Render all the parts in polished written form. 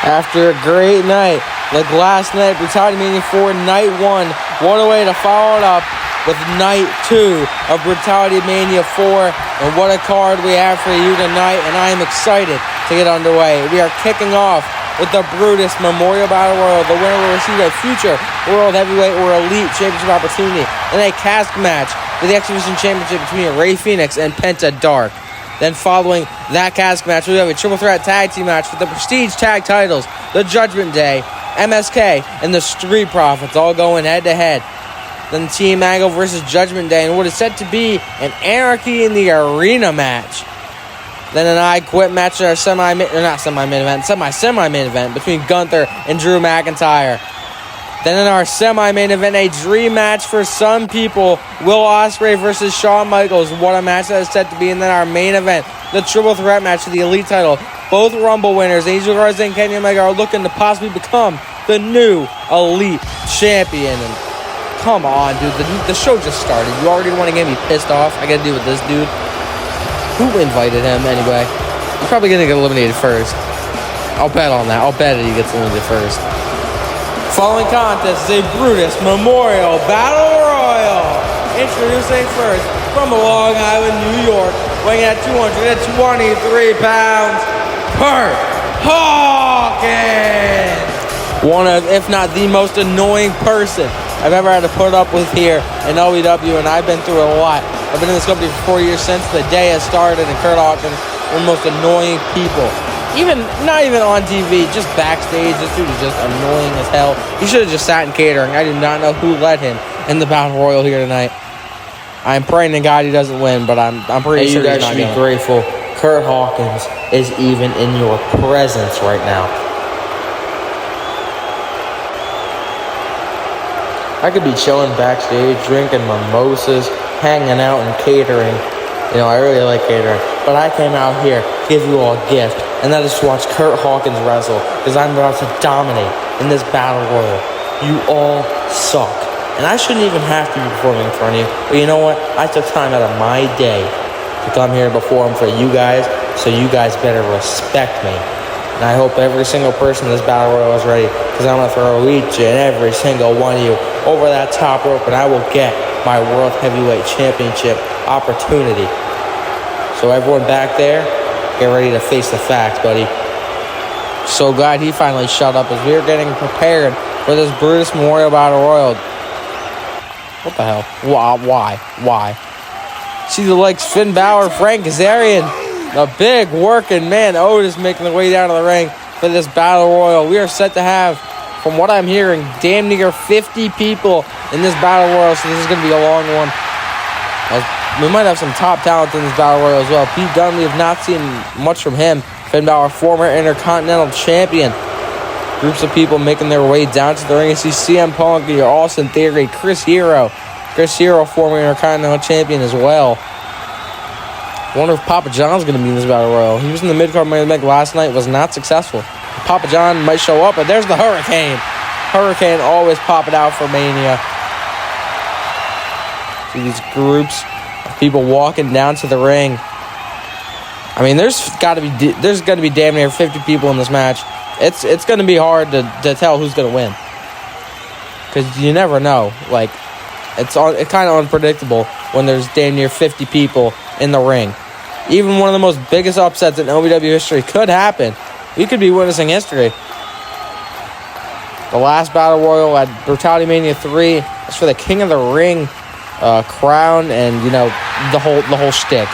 After a great night, like last night, Brutalitymania 4, Night 1. What a way to follow it up with Night 2 of Brutalitymania 4. And what a card we have for you tonight, and I am excited to get underway. We are kicking off with the Brutus Memorial Battle Royal. The winner will receive a future World Heavyweight or Elite Championship opportunity in a Casket match for the Exhibition Championship between Ray Phoenix and Penta Dark. Then following that Casket match, we have a triple threat tag team match for the Prestige Tag titles. The Judgment Day, MSK, and the Street Profits all going head-to-head. Then Team Angle versus Judgment Day and what is set to be an Anarchy in the Arena match. Then an I Quit match in our semi-main event between Gunther and Drew McIntyre. Then in our semi-main event, a dream match for some people, Will Ospreay versus Shawn Michaels. What a match that is set to be. And then our main event, the triple threat match for the Elite title. Both Rumble winners, Angel Garza and Kenny Omega, are looking to possibly become the new Elite Champion. And come on, dude, the show just started. You already want to get me pissed off? I got to deal with this dude. Who invited him anyway? He's probably going to get eliminated first. I'll bet on that. I'll bet that he gets eliminated first. Following contest is a Brutus Memorial Battle Royal. Introducing first from Long Island, New York, weighing at 223 pounds, Kurt Hawkins. One of, if not the most annoying person I've ever had to put up with here in LBW, and I've been through a lot. I've been in this company for 4 years since the day it started, and Kurt Hawkins, one of the most annoying people. Not even on TV, just backstage. This dude is just annoying as hell. He should have just sat in catering. I do not know who led him in the Battle Royal here tonight. I'm praying to God he doesn't win, but I'm pretty sure he's not going to. You guys should be grateful Kurt Hawkins is even in your presence right now. I could be chilling backstage, drinking mimosas, hanging out and catering. You know, I really like catering. But I came out here to give you all a gift, and that is to watch Kurt Hawkins wrestle, because I'm about to dominate in this Battle Royal. You all suck. And I shouldn't even have to be performing in front of you. But you know what? I took time out of my day to come here and perform for you guys, so you guys better respect me. And I hope every single person in this Battle Royal is ready, because I'm going to throw each and every single one of you over that top rope, and I will get my World Heavyweight Championship opportunity. So everyone back there, get ready to face the facts, buddy. So glad he finally shut up as we are getting prepared for this Brutus Memorial Battle Royal. What the hell? Why? See the likes Finn Balor, Frank Kazarian, a big working man, Otis, making the way down to the ring for this Battle Royal. We are set to have, from what I'm hearing, damn near 50 people in this Battle Royal, so this is going to be a long one. We might have some top talent in this Battle Royal as well. Pete Dunne, we have not seen much from him. Finn Balor, former Intercontinental Champion. Groups of people making their way down to the ring. You see CM Punk, your Austin Theory, Chris Hero, former Intercontinental Champion as well. I wonder if Papa John's going to be in this Battle Royal. He was in the mid-card main event last night, was not successful. Papa John might show up, but there's the Hurricane. Hurricane always popping out for Mania. See these groups of people walking down to the ring. I mean, there's going to be damn near 50 people in this match. It's going to be hard to tell who's going to win, because you never know. Like, it's kind of unpredictable when there's damn near 50 people in the ring. Even one of the most biggest upsets in LBW history could happen. We could be witnessing history. The last Battle Royal at Brutalitymania 3 is for the King of the Ring crown and, you know, the whole shtick.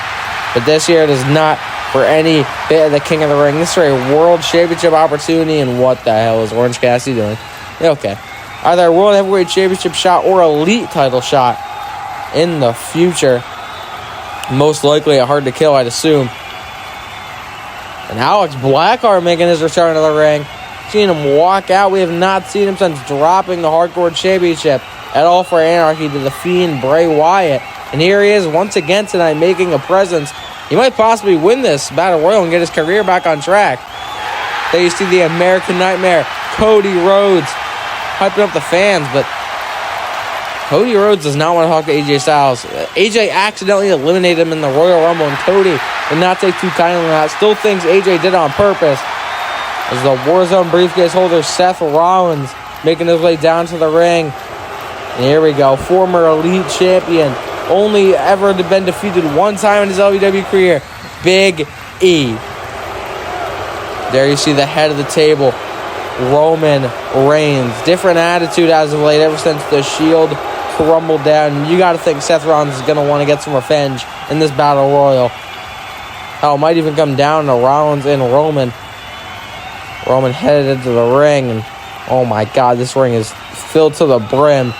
But this year it is not for any bit of the King of the Ring. This is for a World Championship opportunity, and what the hell is Orange Cassidy doing? Okay. Either a World Heavyweight Championship shot or Elite title shot in the future. Most likely a Hard to Kill, I'd assume. And Alex Blackheart making his return to the ring. Seeing him walk out. We have not seen him since dropping the Hardcore Championship at All for Anarchy to the Fiend Bray Wyatt. And here he is once again tonight making a presence. He might possibly win this Battle Royal and get his career back on track. There you see the American Nightmare, Cody Rhodes, hyping up the fans, but Cody Rhodes does not want to talk to AJ Styles. AJ accidentally eliminated him in the Royal Rumble, and Cody did not take too kindly on that. Still thinks AJ did it on purpose. As the Warzone briefcase holder Seth Rollins making his way down to the ring. And here we go. Former Elite Champion. Only ever been defeated one time in his LBW career. Big E. There you see the head of the table. Roman Reigns. Different attitude as of late ever since the Shield crumbled down. You got to think Seth Rollins is going to want to get some revenge in this Battle Royal. Hell, it might even come down to Rollins and Roman. Roman headed into the ring, and oh my God, this ring is filled to the brim.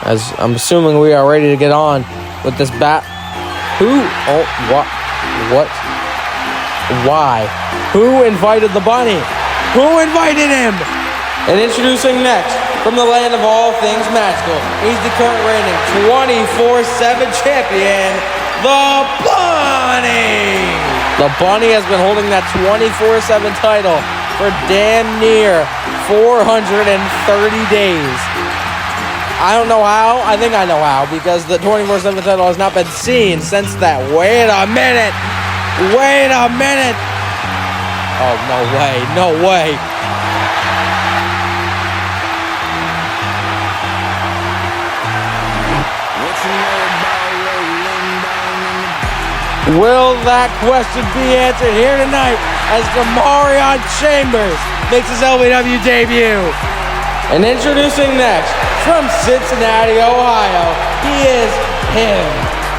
As I'm assuming we are ready to get on with this Who? Oh, what? What? Why? Who invited the bunny? Who invited him? And introducing next, from the land of all things magical, he's the current reigning 24/7 champion, the Bunny! The Bunny has been holding that 24/7 title for damn near 430 days. I don't know how. I think I know how, because the 24/7 title has not been seen since that. Wait a minute! Wait a minute! Oh, no way. No way. Will that question be answered here tonight as Demarion Chambers makes his LBW debut? And introducing next, from Cincinnati, Ohio, he is him,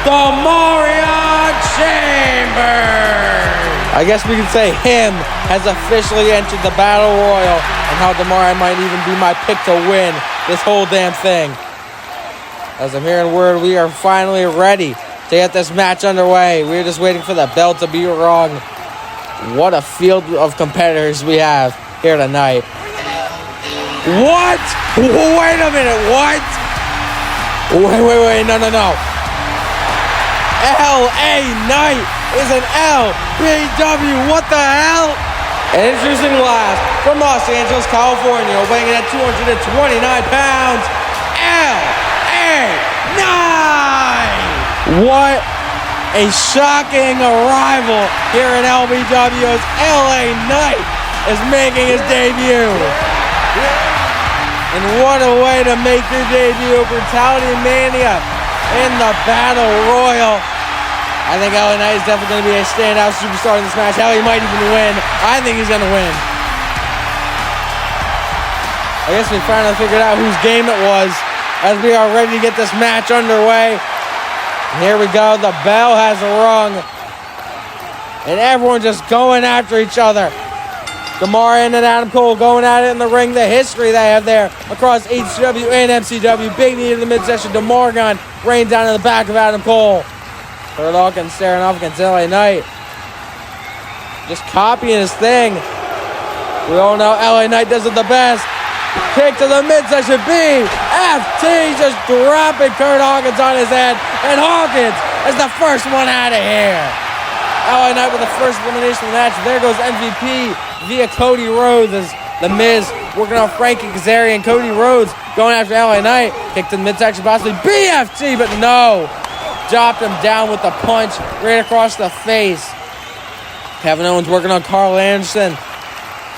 Demarion Chambers. I guess we could say him has officially entered the Battle Royal, and how Demarion might even be my pick to win this whole damn thing. As I'm hearing word, we are finally ready to get this match underway. We're just waiting for the bell to be rung. What a field of competitors we have here tonight. What? Wait a minute, what? Wait, no. LA Knight is an LBW, what the hell? And introducing last, from Los Angeles, California, weighing in at 229 pounds, LA Knight! What a shocking arrival here in LBW as LA Knight is making his debut. And what a way to make your debut, Brutalitymania in the Battle Royal. I think LA Knight is definitely going to be a standout superstar in this match. Hell, he might even win. I think he's going to win. I guess we finally figured out whose game it was as we are ready to get this match underway. Here we go. The bell has rung. And everyone just going after each other. Demarion and Adam Cole going at it in the ring. The history they have there across HW and MCW. Big knee to the midsection. Demarion rained down in the back of Adam Cole. Kurt Hawkins staring off against LA Knight. Just copying his thing. We all know LA Knight does it the best. Kick to the midsection. BFT just dropping Kurt Hawkins on his head. And Hawkins is the first one out of here. LA Knight with the first elimination of the match. There goes MVP via Cody Rhodes as The Miz working on Frankie Kazarian. Cody Rhodes going after LA Knight. Kicked to the midsection, possibly BFT, but no. Dropped him down with a punch right across the face. Kevin Owens working on Carl Anderson.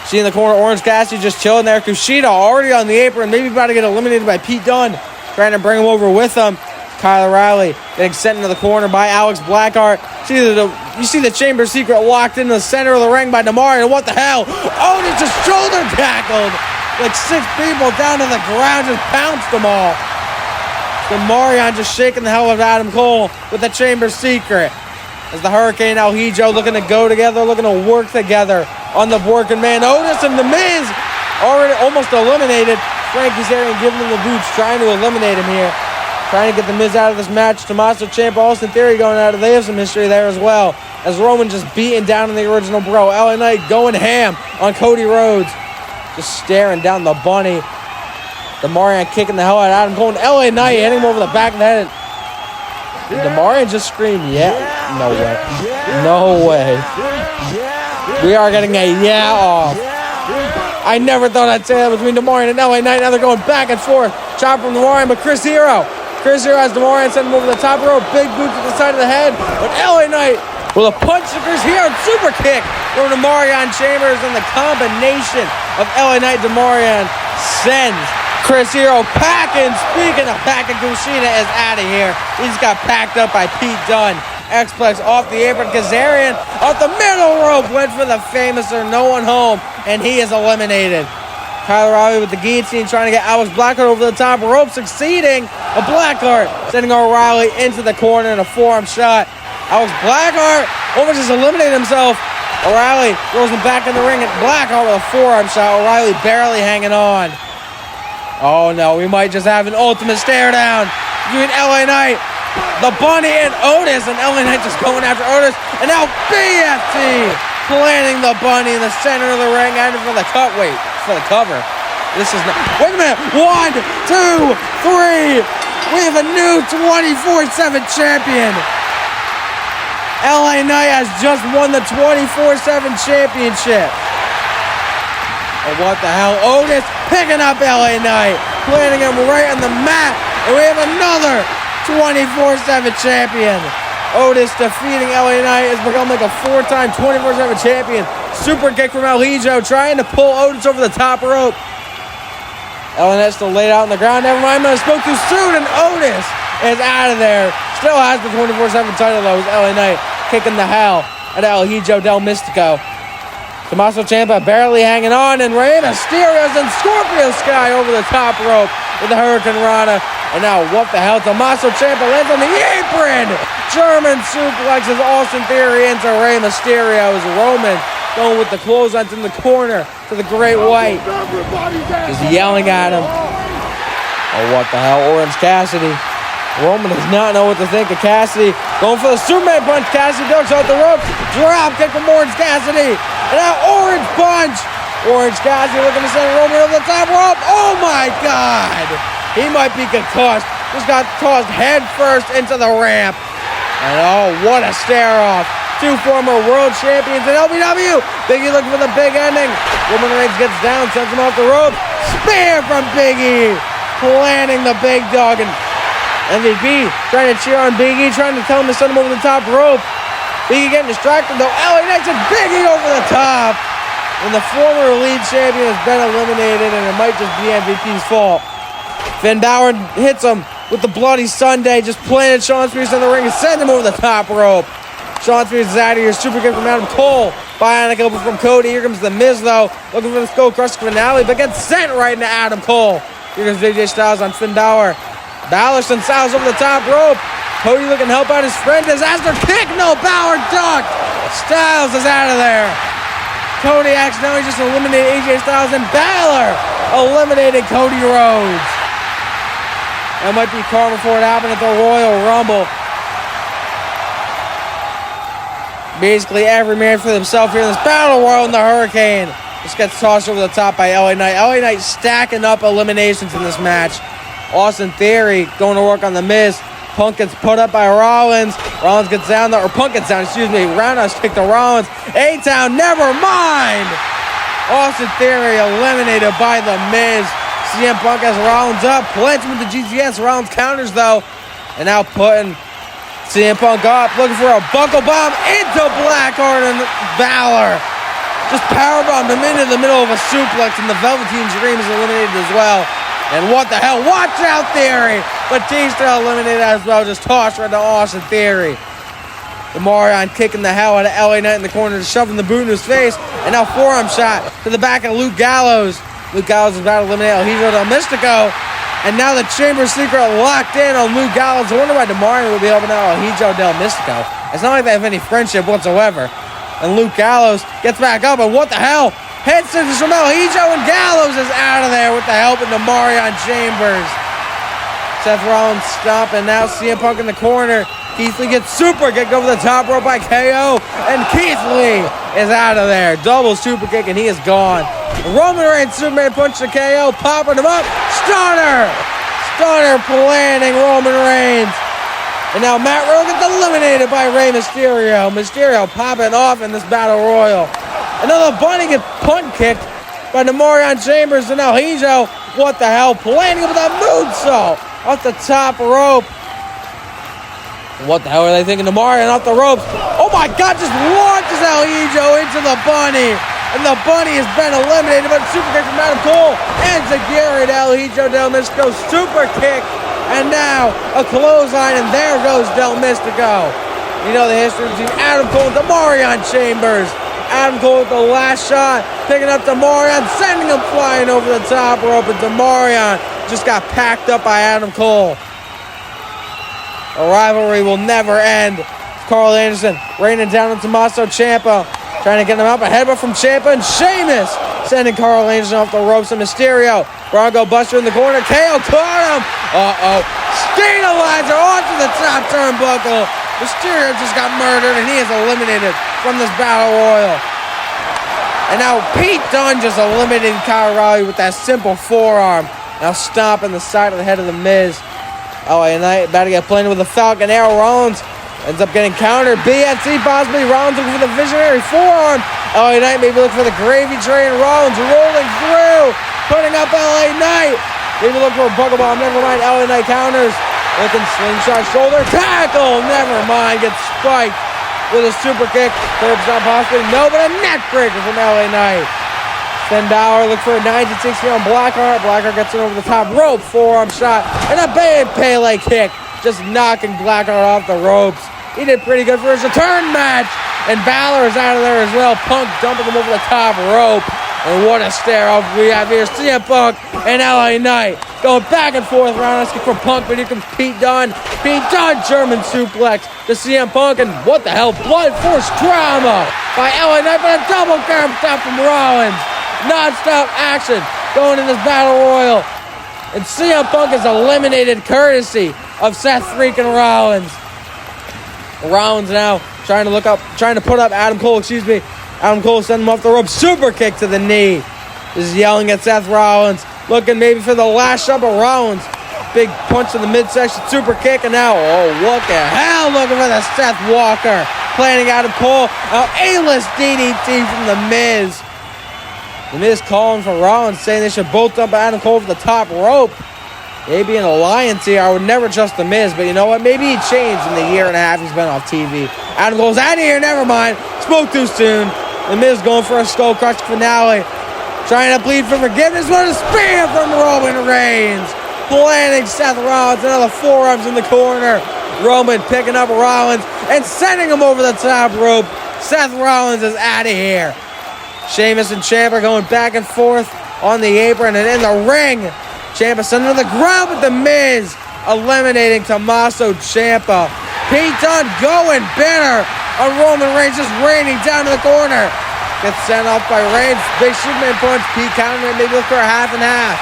See in the corner, Orange Cassidy just chilling there. Kushida already on the apron, maybe about to get eliminated by Pete Dunne. Trying to bring him over with him. Kyle O'Reilly getting sent into the corner by Alex Blackheart. You see the Chamber Secret locked into the center of the ring by Demarion. What the hell? Oh, he just shoulder tackled. Like 6 people down to the ground, just pounced them all. Demarion just shaking the hell out of Adam Cole with the Chamber Secret. As the Hurricane El Hijo looking to go together, looking to work together on the working man. Otis and The Miz already almost eliminated. Frank Kazarian giving him the boots, trying to eliminate him here. Trying to get The Miz out of this match. Tommaso Ciampa, Austin Theory going out. They have some history there as well. As Roman just beating down on the original bro. LA Knight going ham on Cody Rhodes. Just staring down the bunny. Demarion kicking the hell out of Adam Cole. And LA Knight hitting him over the back of the head. Did Demarion just scream, yeah? No way. No way. We are getting a yeah off. I never thought I'd say that between Demarion and LA Knight. Now they're going back and forth. Chop from Demarion, but Chris Hero has Demarion send him over the top rope. Big boot to the side of the head. But LA Knight with a punch here on super kick from Demarion Chambers, and the combination of LA Knight Demarion sends Chris Hero packing. Speaking of packing, Kushida is out of here. He just got packed up by Pete Dunne. X-Plex off the apron. Kazarian off the middle rope went for the famous or no one home, and he is eliminated. Kyle O'Reilly with the guillotine trying to get Alex Blackheart over the top rope, succeeding. A Blackheart sending O'Reilly into the corner in a forearm shot. Alex Blackheart almost just eliminated himself. O'Reilly throws him back in the ring, and Blackheart with a forearm shot. O'Reilly barely hanging on. Oh no, we might just have an ultimate stare down between LA Knight, the Bunny, and Otis, and LA Knight just going after Otis, and now BFT planting the Bunny in the center of the ring, and for the cut. Wait, for the cover. This is not. Wait a minute. 1, 2, 3. We have a new 24/7 champion. LA Knight has just won the 24/7 championship. Oh, what the hell? Otis picking up LA Knight, planting him right on the mat, and we have another 24/7 champion. Otis defeating LA Knight has become like a 4-time 24/7 champion. Super kick from El Hijo, trying to pull Otis over the top rope. LA Knight still laid out on the ground. Never mind, I spoke too soon, and Otis is out of there. Still has the 24/7 title though. It's LA Knight kicking the hell at El Hijo del Mystico. Tommaso Ciampa barely hanging on, and Rey Mysterio's and Scorpio Sky over the top rope with the Hurricane Rana. And now, what the hell? Tommaso Ciampa lands on the apron. German suplexes Austin Theory into Rey Mysterio as Roman going with the clotheslines in the corner to the Great White. Just yelling at him. Oh, what the hell? Orange Cassidy. Roman does not know what to think of Cassidy. Going for the Superman punch. Cassidy ducks out the rope. Drop kick from Orange Cassidy. And now Orange punch. Orange Cassidy looking to send Roman over the top rope. Oh my God. He might be concussed. Just got tossed head first into the ramp. And oh, what a stare off. Two former world champions in LBW. Big E looking for the big ending. Roman Reigns gets down, sends him off the rope. Spear from Big E. Planting the big dog, and MVP trying to cheer on Big E, trying to tell him to send him over the top rope. Big E getting distracted though. LA Knight and Big E over the top. And the former lead champion has been eliminated, and it might just be MVP's fault. Finn Balor hits him with the Bloody Sunday, just planted Shawn Spears in the ring and send him over the top rope. Shawn Spears is out of here. Super kick from Adam Cole. Bionic elbow from Cody. Here comes The Miz though, looking for the Skull Crush finale, but gets sent right into Adam Cole. Here comes AJ Styles on Finn Balor. Balor sends Styles over the top rope. Cody looking to help out his friend. Disaster kick. No, Balor ducked. Styles is out of there. Cody accidentally just eliminated AJ Styles, and Balor eliminated Cody Rhodes. That might be karma for it happened at the Royal Rumble. Basically every man for themselves here in this Battle Royal, in the Hurricane just gets tossed over the top by LA Knight. LA Knight stacking up eliminations in this match. Austin Theory going to work on The Miz. Punk gets put up by Rollins. Rollins gets down, Punk gets down, Roundhouse kick to Rollins. A-Town, never mind. Austin Theory eliminated by The Miz. CM Punk has Rollins up, plants him with the GTS. Rollins counters though, and now putting CM Punk up, looking for a buckle bomb into Blackheart, and Balor just powerbombed him into the middle of a suplex, and the Velveteen Dream is eliminated as well. And what the hell? Watch out, Theory! Batista eliminated as well, just tossed right to Austin Theory. Demarion kicking the hell out of LA Knight in the corner, just shoving the boot in his face, and now forearm shot to the back of Luke Gallows. Luke Gallows is about to eliminate El Hijo del Mystico. And now the Chamber Secret locked in on Luke Gallows. I wonder why Demarion will be helping out El Hijo del Mystico. It's not like they have any friendship whatsoever. And Luke Gallows gets back up, and what the hell? Head scissors from El Hijo, and Gallows is out of there with the help of Demarion Chambers. Seth Rollins stomping, now CM Punk in the corner. Keith Lee gets super kicked over the top rope by KO, and Keith Lee is out of there. Double super kick, and he is gone. Roman Reigns Superman punch to KO, popping him up. Stunner planting Roman Reigns. And now Matt Riddle gets eliminated by Rey Mysterio. Mysterio popping off in this Battle Royal. Another bunny gets punt kicked by Demarion Chambers, and now Hijo, what the hell, planting with a moonsault off the top rope. What the hell are they thinking? Damarian off the ropes. Oh my God, just launches El Hijo into the bunny. And the bunny has been eliminated, but super kick from Adam Cole. And Zagiri to El Hijo Del Mystico. Super kick. And now a clothesline, and there goes Del Mystico. You know the history between Adam Cole and Damarian Chambers. Adam Cole with the last shot, picking up Damarian, sending him flying over the top rope, and Damarian just got packed up by Adam Cole. A rivalry will never end. Carl Anderson raining down on Tommaso Ciampa, trying to get him up. A headbutt from Ciampa, and Sheamus sending Carl Anderson off the ropes. And Mysterio, Bronco Buster in the corner. KO caught him. Stabilizer onto the top turnbuckle. Mysterio just got murdered, and he is eliminated from this battle royal. And now Pete Dunne just eliminated Kyle O'Reilly with that simple forearm. Now stomping the side of the head of the Miz. LA Knight about to get planted with a Falcon Arrow. Rollins ends up getting countered. BFT possibly. Rollins looking for the visionary forearm. LA Knight maybe looking for the gravy train. Rollins rolling through, putting up LA Knight. Maybe looking for a buckle bomb. Never mind. LA Knight counters. Looking slingshot shoulder tackle. Never mind. Gets spiked with a super kick. Curb stop possibly. No, but a neck breaker from LA Knight. Finn Balor look for a 1960 on Blackheart. Blackheart gets it over the top rope. Forearm shot. And a big Pele kick. Just knocking Blackheart off the ropes. He did pretty good for his return match. And Balor is out of there as well. Punk dumping him over the top rope. And what a stare off we have here. CM Punk and LA Knight going back and forth. Roundhouse kick from Punk, but here comes Pete Dunne. Pete Dunne, German suplex to CM Punk. And what the hell? Blood force trauma by LA Knight, but a double curb stop from Rollins. Non-stop action going in this battle royal. And CM Punk is eliminated courtesy of Seth freaking Rollins. Rollins now trying to put up Adam Cole, Adam Cole sending him off the rope. Super kick to the knee. Is yelling at Seth Rollins. Looking maybe for the last shot, but Rollins. Big punch in the midsection. Super kick. And now, what the hell? Looking for the Seth Walker. Planning Adam Cole. Now, A-list DDT from The Miz. The Miz calling for Rollins, saying they should both dump Adam Cole over the top rope. Maybe an alliance here. I would never trust The Miz, but you know what? Maybe he changed in the year and a half he's been off TV. Adam Cole's out of here. Never mind. Spoke too soon. The Miz going for a skull crush finale. Trying to plead for forgiveness. What a spear from Roman Reigns. Planting Seth Rollins. Another forearms in the corner. Roman picking up Rollins and sending him over the top rope. Seth Rollins is out of here. Sheamus and Ciampa going back and forth on the apron and in the ring. Ciampa sending him to the ground with The Miz, eliminating Tommaso Ciampa. Pete Dunne going bitter on Roman Reigns, just raining down to the corner. Gets sent off by Reigns. Big Superman punch. Pete counter it. Maybe look for a half and half.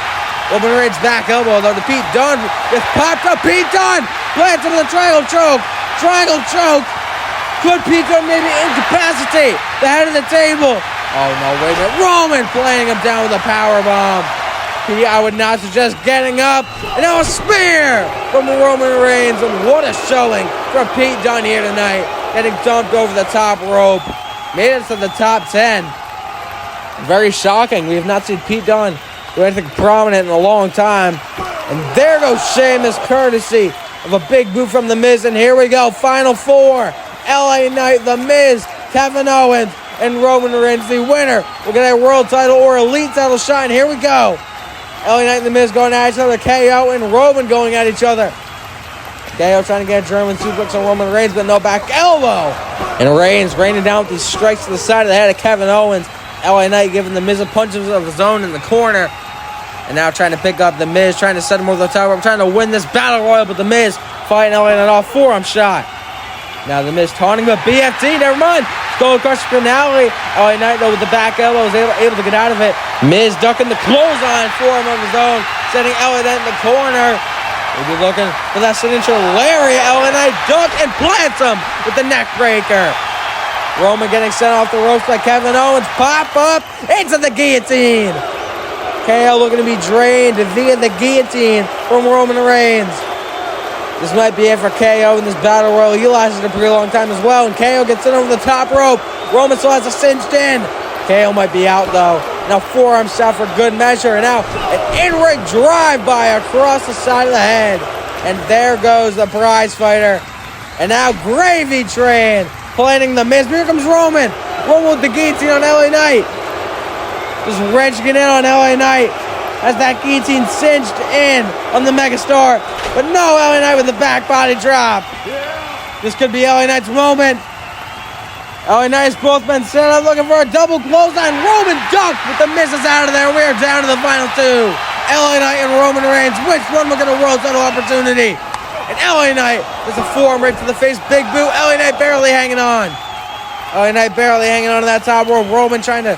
Roman Reigns back elbow though to Pete Dunne. Gets popped up. Pete Dunne plants him with a triangle choke. Triangle choke. Could Pete Dunne maybe incapacitate the head of the table? Oh no, wait a minute. Roman playing him down with a powerbomb. I would not suggest getting up. And now a spear from Roman Reigns. And what a showing from Pete Dunne here tonight. Getting dumped over the top rope. Made it to the top 10. Very shocking. We have not seen Pete Dunne do anything prominent in a long time. And there goes Sheamus, courtesy of a big boot from The Miz. And here we go. Final four. LA Knight, The Miz, Kevin Owens, and Roman Reigns. The winner will get a world title or elite title shot. And here we go. LA Knight and The Miz going at each other. KO and Roman going at each other. KO trying to get a German suplex on Roman Reigns, but no back elbow. And Reigns raining down with these strikes to the side of the head of Kevin Owens. LA Knight giving The Miz a punches of his own in the corner. And now trying to pick up The Miz, trying to set him over the top rope, trying to win this battle royal, but The Miz fighting LA Knight off. Forearm shot. Now The Miz taunting, but BFT, never mind. Skull crush finale. LA Knight though with the back elbow was able to get out of it. Miz ducking the clothesline forearm of his own, sending LA Knight in the corner. We'll be looking for that signature lariat. LA Knight duck and plants him with the neck breaker. Roman getting sent off the ropes by Kevin Owens. Pop up into the guillotine. KO looking to be drained via the guillotine from Roman Reigns. This might be it for KO in this battle royal. He lasted a pretty long time as well. And KO gets in over the top rope. Roman still has a cinched in. KO might be out though. Now forearm shot for good measure. And now an in-ring drive-by across the side of the head. And there goes the prize fighter. And now Gravy Train planning the miss. Here comes Roman. Roman with the guillotine on LA Knight. Just wrenching it in on LA Knight as that guillotine cinched in on the megastar. But no, LA Knight with the back body drop. This could be LA Knight's moment. LA Knight's both been set up looking for a double clothesline. Roman ducked with the misses out of there. We're down to the final two. LA Knight and Roman Reigns. Which one will get a world title opportunity? And LA Knight does a forearm right to the face. Big boot. LA Knight barely hanging on. LA Knight barely hanging on to that top rope. Roman trying to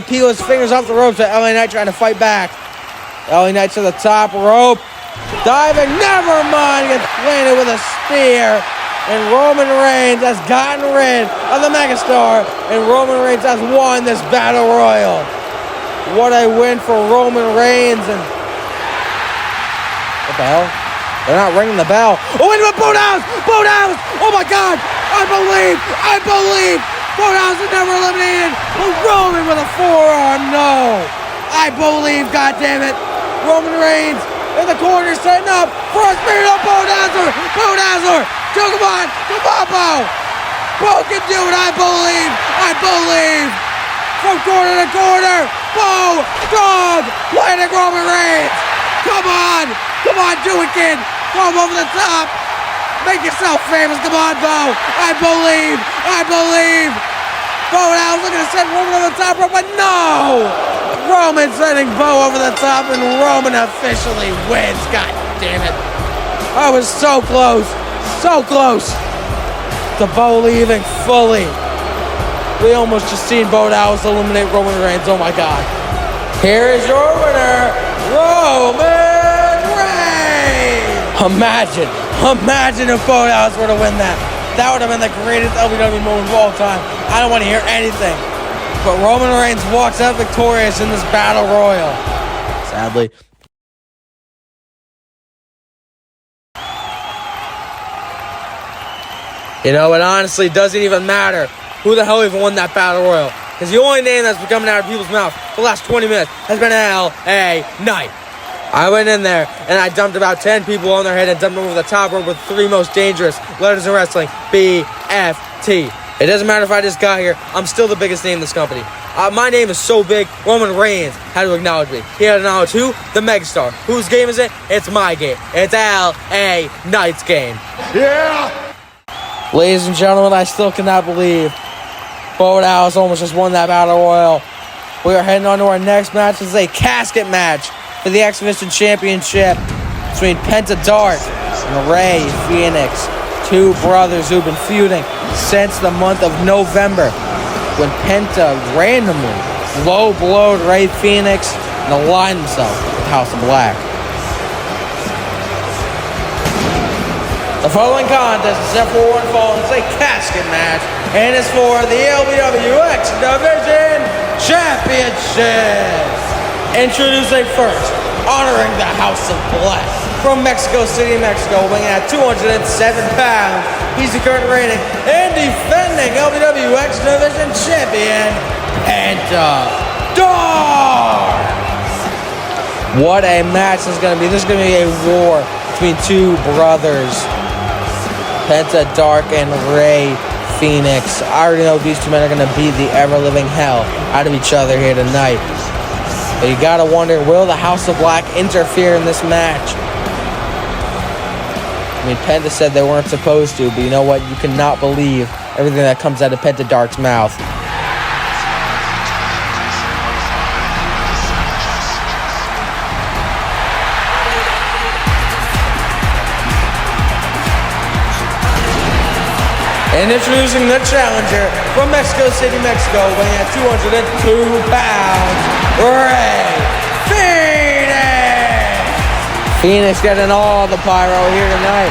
peel his fingers off the ropes. But LA Knight trying to fight back. LA Knight to the top rope. Diving. Never mind. Gets planted with a spear. And Roman Reigns has gotten rid of the megastar. And Roman Reigns has won this battle royal. What a win for Roman Reigns. And what the hell? They're not ringing the bell. Oh, wait a minute, Brutus! Brutus! Oh my God! I believe! Brutus is never eliminated. But Roman with a forearm, no! I believe, goddammit! Roman Reigns in the corner setting up for a spear up Brutus! Come on, Bo! Bo can do it, I believe! From corner to corner, Bo! Dog! Landing Roman Reigns! Come on, do it, kid! Throw him over the top! Make yourself famous, come on, Bo! I believe! Bo now looking to send Roman over the top rope, but no! Roman sending Bo over the top, and Roman officially wins, god damn it! I was so close to Bo leaving fully. We almost just seen Bo Dallas eliminate Roman Reigns. Oh my God. Here is your winner, Roman Reigns. Imagine if Bo Dallas were to win that. That would have been the greatest LBW moment of all time. I don't want to hear anything. But Roman Reigns walks out victorious in this battle royal. Sadly. You know, it honestly doesn't even matter who the hell even won that battle royal. Because the only name that's been coming out of people's mouth for the last 20 minutes has been LA Knight. I went in there and I dumped about 10 people on their head and dumped them over the top rope with the three most dangerous letters in wrestling, BFT. It doesn't matter if I just got here, I'm still the biggest name in this company. My name is so big, Roman Reigns had to acknowledge me. He had to acknowledge who? The megastar. Whose game is it? It's my game. It's LA Knight's game. Yeah! Ladies and gentlemen, I still cannot believe Bo Dallas almost just won that battle royal. We are heading on to our next match. This is a casket match for the Exhibition Championship between Penta and Rey Fenix. Two brothers who've been feuding since the month of November when Penta randomly low-blowed Rey Fenix and aligned himself with House of Black. The following contest is set for one fall. It's a casket match, and it's for the LBW X Division Championship. Introducing first, honoring the House of Black from Mexico City, Mexico, weighing at 207 pounds. He's the current reigning and defending LBW X Division Champion, Penta. What a match this is going to be. This is going to be a war between two brothers. Penta and Rey Fenix. I already know these two men are going to beat the ever-living hell out of each other here tonight. But you got to wonder, will the House of Black interfere in this match? I mean, Penta said they weren't supposed to, but you know what? You cannot believe everything that comes out of Penta Dark's mouth. And introducing the challenger from Mexico City, Mexico, weighing at 202 pounds, Rey Fenix! Fenix getting all the pyro here tonight.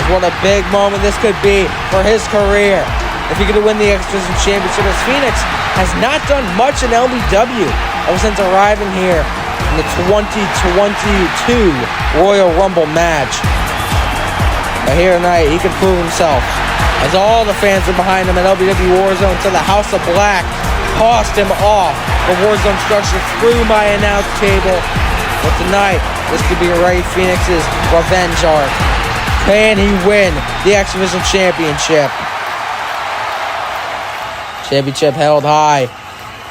What a big moment this could be for his career. If he could win the Exhibition Championship, as Fenix has not done much in LBW ever since arriving here in the 2022 Royal Rumble match. But here tonight, he can prove himself, as all the fans are behind him at LBW Warzone, so the House of Black tossed him off the Warzone structure through my announce table. But tonight, this could be Rey Fenix's revenge arc. Can he win the X Division Championship? Championship held high.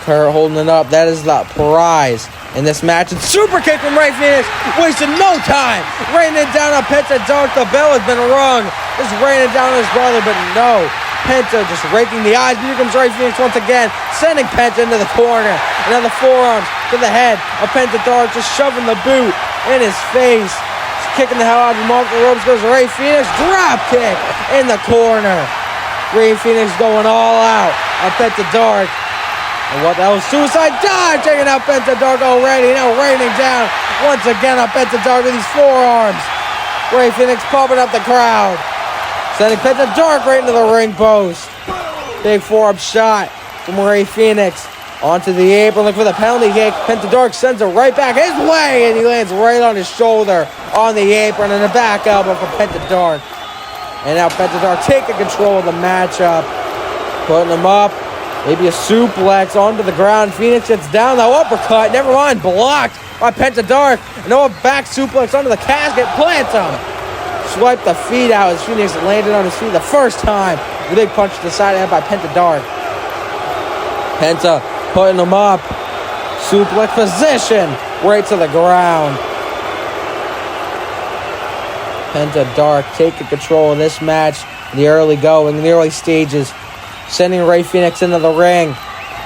Kurt holding it up. That is the prize in this match. And super kick from Rey Fenix. Wasted no time. Raining it down on Penta Dark. The bell has been rung. Just raining it down on his brother, but no. Penta just raking the eyes. Here comes Rey Fenix once again, sending Penta into the corner. And now the forearms to the head of Penta Dark, just shoving the boot in his face. Just kicking the hell out of him off the ropes goes Rey Fenix. Drop kick in the corner. Rey Fenix going all out on Penta Dark. And what the hell? Suicide dive, taking out Penta Dark already. Now raining down once again on Penta Dark with these forearms. Rey Fenix pumping up the crowd. Sending Penta Dark right into the ring post. Big forearm shot from Rey Fenix. Onto the apron, looking for the penalty kick. Penta Dark sends it right back his way, and he lands right on his shoulder on the apron, and a back elbow from Penta Dark. And now Penta Dark taking control of the matchup. Putting him up. Maybe a suplex onto the ground. Fenix gets down, the uppercut. Never mind, blocked by Penta Dark. No back suplex onto the casket. Plants him. Swipe the feet out as Fenix landed on his feet the first time. The big punch to the side of the head by Penta Dark. Penta putting him up. Suplex position right to the ground. Penta Dark taking control of this match in the early going, in the early stages. Sending Rey Fenix into the ring.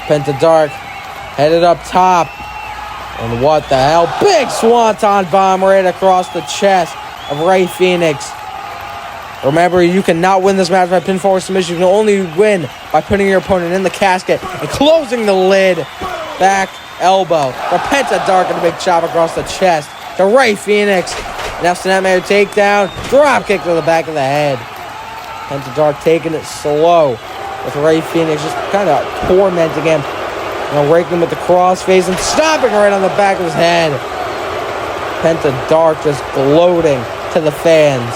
Penta Dark headed up top. And what the hell? Big swanton bomb right across the chest of Rey Fenix. Remember, you cannot win this match by pinfall or submission. You can only win by putting your opponent in the casket and closing the lid. Back elbow for Penta Dark and a big chop across the chest to Rey Fenix. Now Snapmare takedown. Drop kick to the back of the head. Penta Dark taking it slow, with Rey Fenix just kind of tormenting him. Raking him with the crossface and stopping right on the back of his head. Penta Dark just gloating to the fans.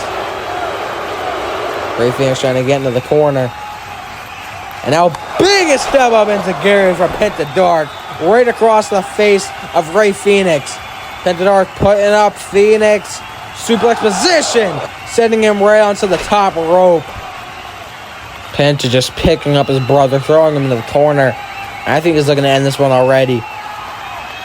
Rey Fenix trying to get into the corner. And now biggest step up into Gary from Penta Dark. Right across the face of Rey Fenix. Penta Dark putting up Fenix. Suplex position. Sending him right onto the top rope. Penta just picking up his brother, throwing him into the corner. I think he's looking to end this one already.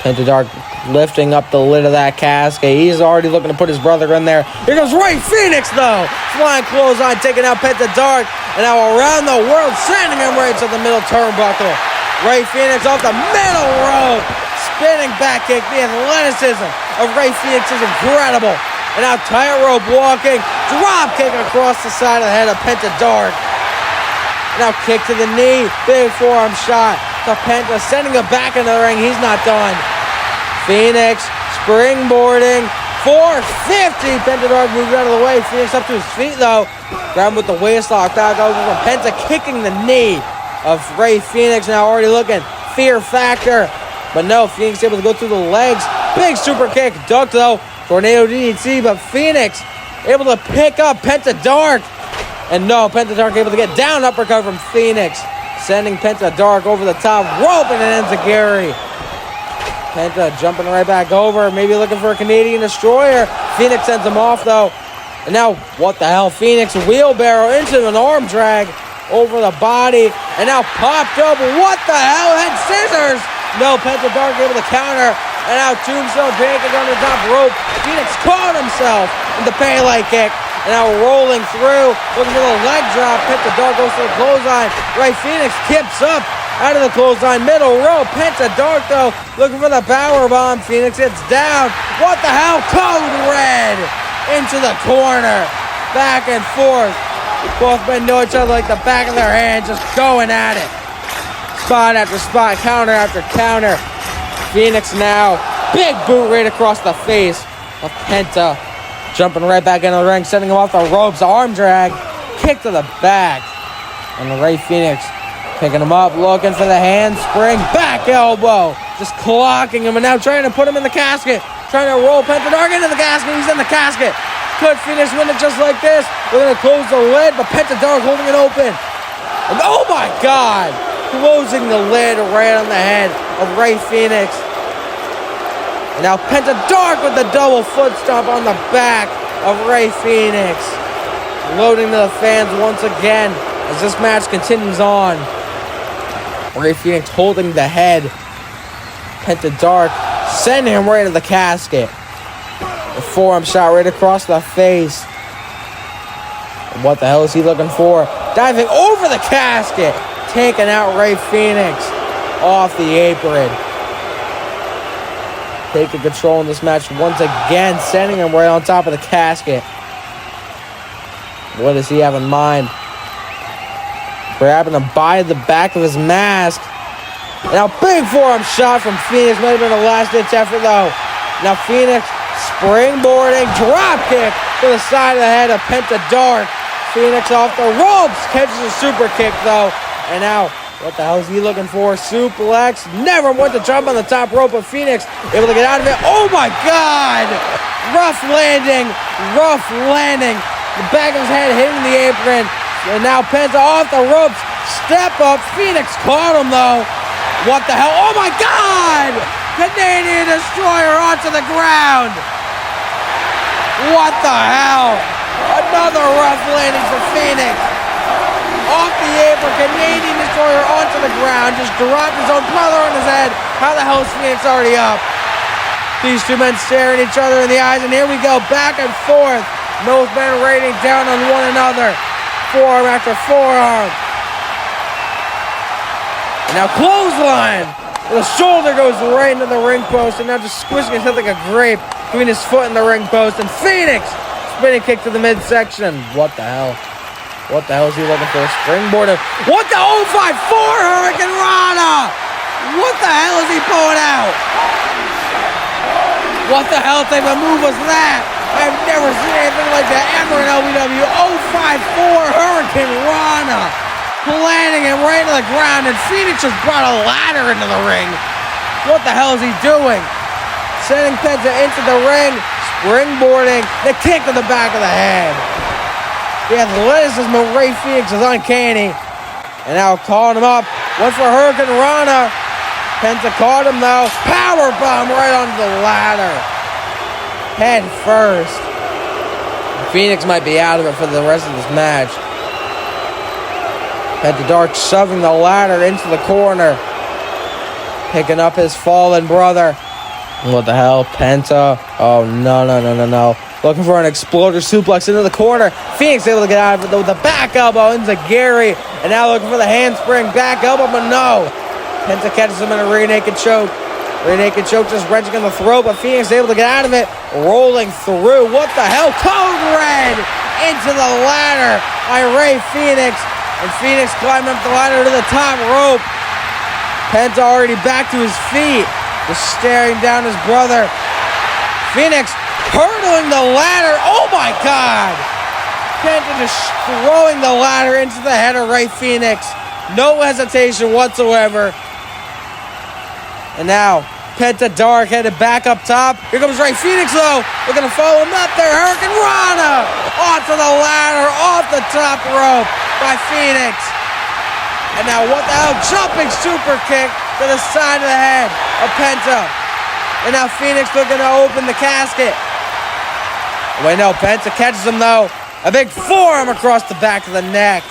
Penta Dark lifting up the lid of that casket. He's already looking to put his brother in there. Here goes Rey Fenix, though. Flying clothesline, taking out Penta Dark. And now around the world, sending him right to the middle turnbuckle. Rey Fenix off the middle rope. Spinning back kick. The athleticism of Rey Fenix is incredible. And now tightrope walking. Drop kick across the side of the head of Penta Dark. Now kick to the knee. Big forearm shot to Penta. Sending him back into the ring. He's not done. Fenix springboarding. 450. Penta Dark moves out of the way. Fenix up to his feet, though. Grab him with the waist lock. Back over from Penta. Kicking the knee of Rey Fenix. Now already looking. Fear factor. But no, Fenix able to go through the legs. Big super kick. Ducked, though. Tornado DDT. But Fenix able to pick up Penta Dark. And no, Penta Dark able to get down uppercut from Fenix. Sending Penta Dark over the top rope and it ends a Gary. Penta jumping right back over. Maybe looking for a Canadian Destroyer. Fenix sends him off though. And now, what the hell? Fenix wheelbarrow into an arm drag over the body. And now popped up. What the hell? Had scissors. No, Penta Dark able to counter. And now Tombstone Pancake on the top rope. Fenix caught himself in the Pele kick. And now rolling through, looking for the leg drop. Penta Dark goes to the clothesline. Rey Fenix kips up out of the clothesline. Middle row. Penta Dark, though, looking for the power bomb. Fenix gets down. What the hell? Code Red into the corner. Back and forth. Both men know each other like the back of their hand, just going at it. Spot after spot, counter after counter. Fenix now. Big boot right across the face of Penta. Jumping right back into the ring, sending him off the ropes. Arm drag. Kick to the back. And Rey Fenix picking him up, looking for the handspring. Back elbow. Just clocking him and now trying to put him in the casket. Trying to roll Penta Dark into the casket. He's in the casket. Could Fenix win it just like this? We're going to close the lid, but Penta Dark holding it open. And oh my God. Closing the lid right on the head of Rey Fenix. And now Penta Dark with the double foot stomp on the back of Rey Fenix. loading to the fans once again as this match continues on. Rey Fénix holding the head. Penta Dark sending him right to the casket. The forearm shot right across the face. What the hell is he looking for? Diving over the casket. Taking out Rey Fénix off the apron. Taking control in this match once again. Sending him right on top of the casket. What does he have in mind? Grabbing him by the back of his mask. Now big forearm shot from Fénix. Might have been a last-ditch effort though. Now Fénix springboarding. Drop kick to the side of the head of Penta Dark. Fénix off the ropes. Catches a super kick though. And now, what the hell is he looking for? Suplex. Never went to jump on the top rope, but Fénix able to get out of it. Oh my God! Rough landing. Rough landing. The back of his head hitting the apron. And now Penta off the ropes. Step up. Fénix caught him though. What the hell? Oh my God! Canadian Destroyer onto the ground. What the hell? Another rough landing for Fénix. Off the apron, Canadian Destroyer onto the ground. Just dropped his own brother on his head. How the hell is Fénix already up? These two men staring each other in the eyes. And here we go. Back and forth. Both men raining down on one another. Forearm after forearm. And now clothesline. The shoulder goes right into the ring post. And now just squishing his head like a grape between his foot and the ring post. And Fénix spinning kick to the midsection. What the hell? What the hell is he looking for? Springboard. What the 054 Hurricane Rana? What the hell is he pulling out? What the hell type of move was that? I've never seen anything like that ever in LBW. 054 Hurricane Rana. Landing him right to the ground, and Fénix just brought a ladder into the ring. What the hell is he doing? Sending Penta into the ring. Springboarding. The kick to the back of the head. The athleticism of Rey Fénix is uncanny. And now calling him up. Went for Hurricane Rana. Penta caught him though. Powerbomb right onto the ladder. Head first. Fénix might be out of it for the rest of this match. Penta Dark shoving the ladder into the corner. Picking up his fallen brother. What the hell? Penta. Oh, no. Looking for an exploder suplex into the corner. Fénix able to get out of it with the back elbow into Gary. And now looking for the handspring. Back elbow, but no. Penta catches him in a rear naked choke. Rear naked choke just wrenching in the throat, but Fénix able to get out of it. Rolling through. What the hell? Code Red into the ladder by Rey Fénix. And Fénix climbing up the ladder to the top rope. Penta already back to his feet. Just staring down his brother. Fénix hurdling the ladder. Oh my God! Penta just throwing the ladder into the head of Rey Fénix. No hesitation whatsoever. And now, Penta Dark headed back up top. Here comes Rey Fénix though. We're going to follow him up there. Hurricane Rana onto the ladder, off the top rope by Fénix. And now what the hell? Jumping super kick to the side of the head of Penta. And now Fénix looking to open the casket. Wait, no, Penta catches him though. A big forearm across the back of the neck.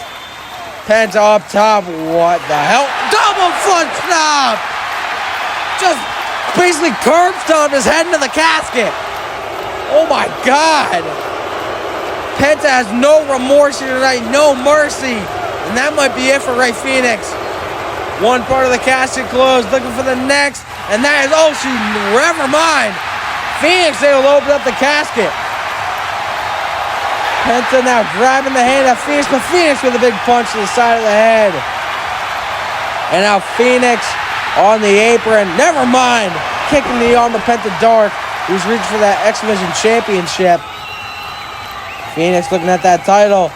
Penta up top. What the hell? Double foot stomp! Just basically curb stomped his head into the casket. Oh my God. Penta has no remorse here tonight. No mercy. And that might be it for Rey Fénix. One part of the casket closed, looking for the next. And that is, oh, she never mind. Fénix able to open up the casket. Penta now grabbing the hand of Fénix, but Fénix with a big punch to the side of the head. And now Fénix on the apron. Never mind. Kicking the arm of Penta Dark, who's reaching for that X Division Championship. Fénix looking at that title.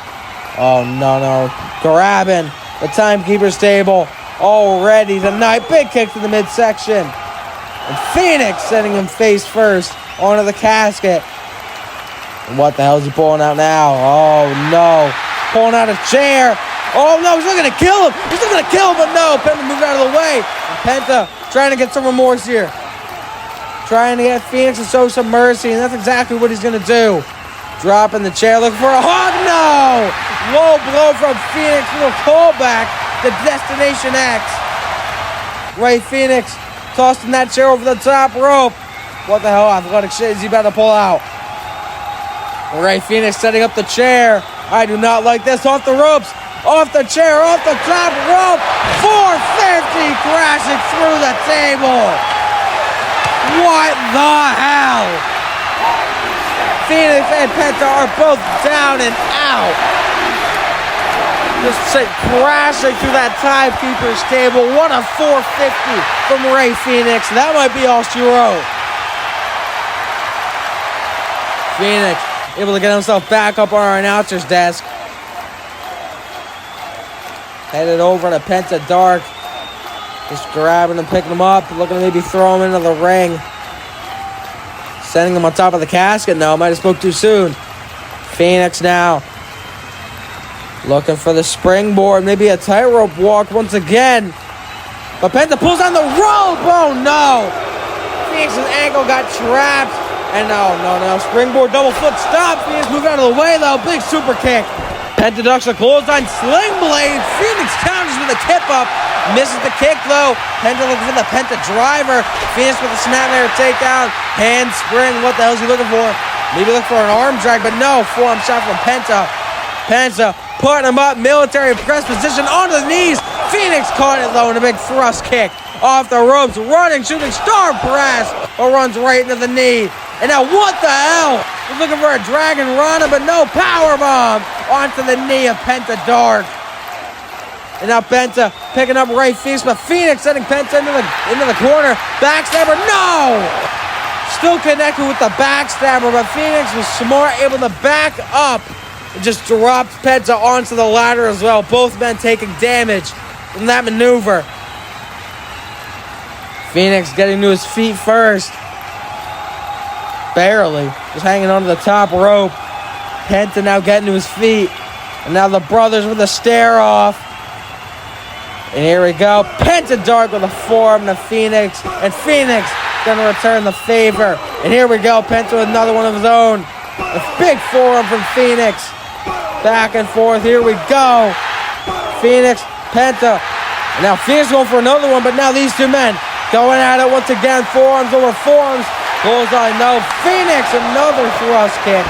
Oh, no. Grabbing the timekeeper's table already tonight. Big kick to the midsection. And Fénix sending him face first onto the casket. And what the hell is he pulling out now? Oh, no. Pulling out a chair. Oh, no, he's looking to kill him. But no. Penta moved out of the way. And Penta trying to get some remorse here. Trying to get Fénix to show some mercy, and that's exactly what he's going to do. Dropping the chair, looking for a hug. no! Low blow from Phoenix, little callback to Destination X. Ray Phoenix tossing that chair over the top rope. What the hell athletic shit is he about to pull out? Ray Phoenix setting up the chair. I do not like this. Off the ropes. Off the chair. Off the top rope. 450 crashing through the table. What the hell? Phoenix and Penta are both down and out. Just sent crashing through that timekeeper's table. What a 450 from Ray Phoenix. That might be all she wrote. Phoenix able to get himself back up on our announcer's desk. Headed over to Penta Dark. Just grabbing him, picking him up, looking to maybe throw him into the ring. Sending him on top of the casket. No, might have spoke too soon. Phoenix now looking for the springboard, maybe a tightrope walk once again. But Penta pulls on the rope. Oh no! Phoenix's ankle got trapped. And no. Springboard double foot stop. Phoenix moved out of the way though. Big super kick. Penta ducks a clothesline sling blade. Phoenix counters with a tip up. Misses the kick though. Penta looking for the Penta driver. Phoenix with a snapmare takedown. Handspring. What the hell is he looking for? Maybe look for an arm drag, but no. Forearm shot from Penta. Penta putting him up. Military press position onto the knees. Phoenix caught it though in a big thrust kick. Off the ropes. Running, shooting star press. Or runs right into the knee. And now what the hell? He's looking for a Dragon Rana, but no, powerbomb onto the knee of Penta Dark. And now Penta picking up Ray Phoenix, but Phoenix sending Penta into the corner. Backstabber, no! Still connected with the backstabber, but Phoenix was smart, able to back up and just dropped Penta onto the ladder as well. Both men taking damage from that maneuver. Phoenix getting to his feet first. Barely. Just hanging onto the top rope. Penta now getting to his feet. And now the brothers with a stare off. And here we go. Penta Dark with a forearm to Phoenix. And Phoenix going to return the favor. And here we go. Penta with another one of his own. A big forearm from Phoenix. Back and forth. Here we go. Phoenix, Penta. And now Phoenix going for another one. But now these two men going at it once again. Forearms over forearms. Bullseye, no. Phoenix, another thrust kick.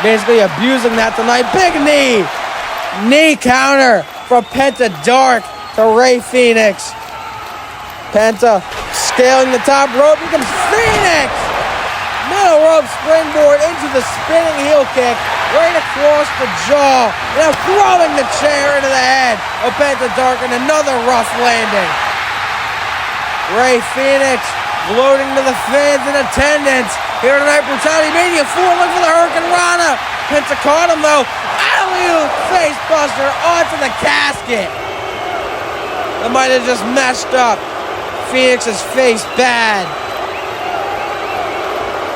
Basically abusing that tonight. Big knee. Knee counter from Penta Dark to Ray Phoenix. Penta scaling the top rope. Here comes Phoenix. Middle rope springboard into the spinning heel kick. Right across the jaw. Now throwing the chair into the head of Penta Dark and another rough landing. Ray Phoenix floating to the fans in attendance here tonight. Brutalitymania 4, look for the Hurricane Rana. Penta caught him though. Alley-oop face buster onto the casket. That might have just messed up Phoenix's face bad.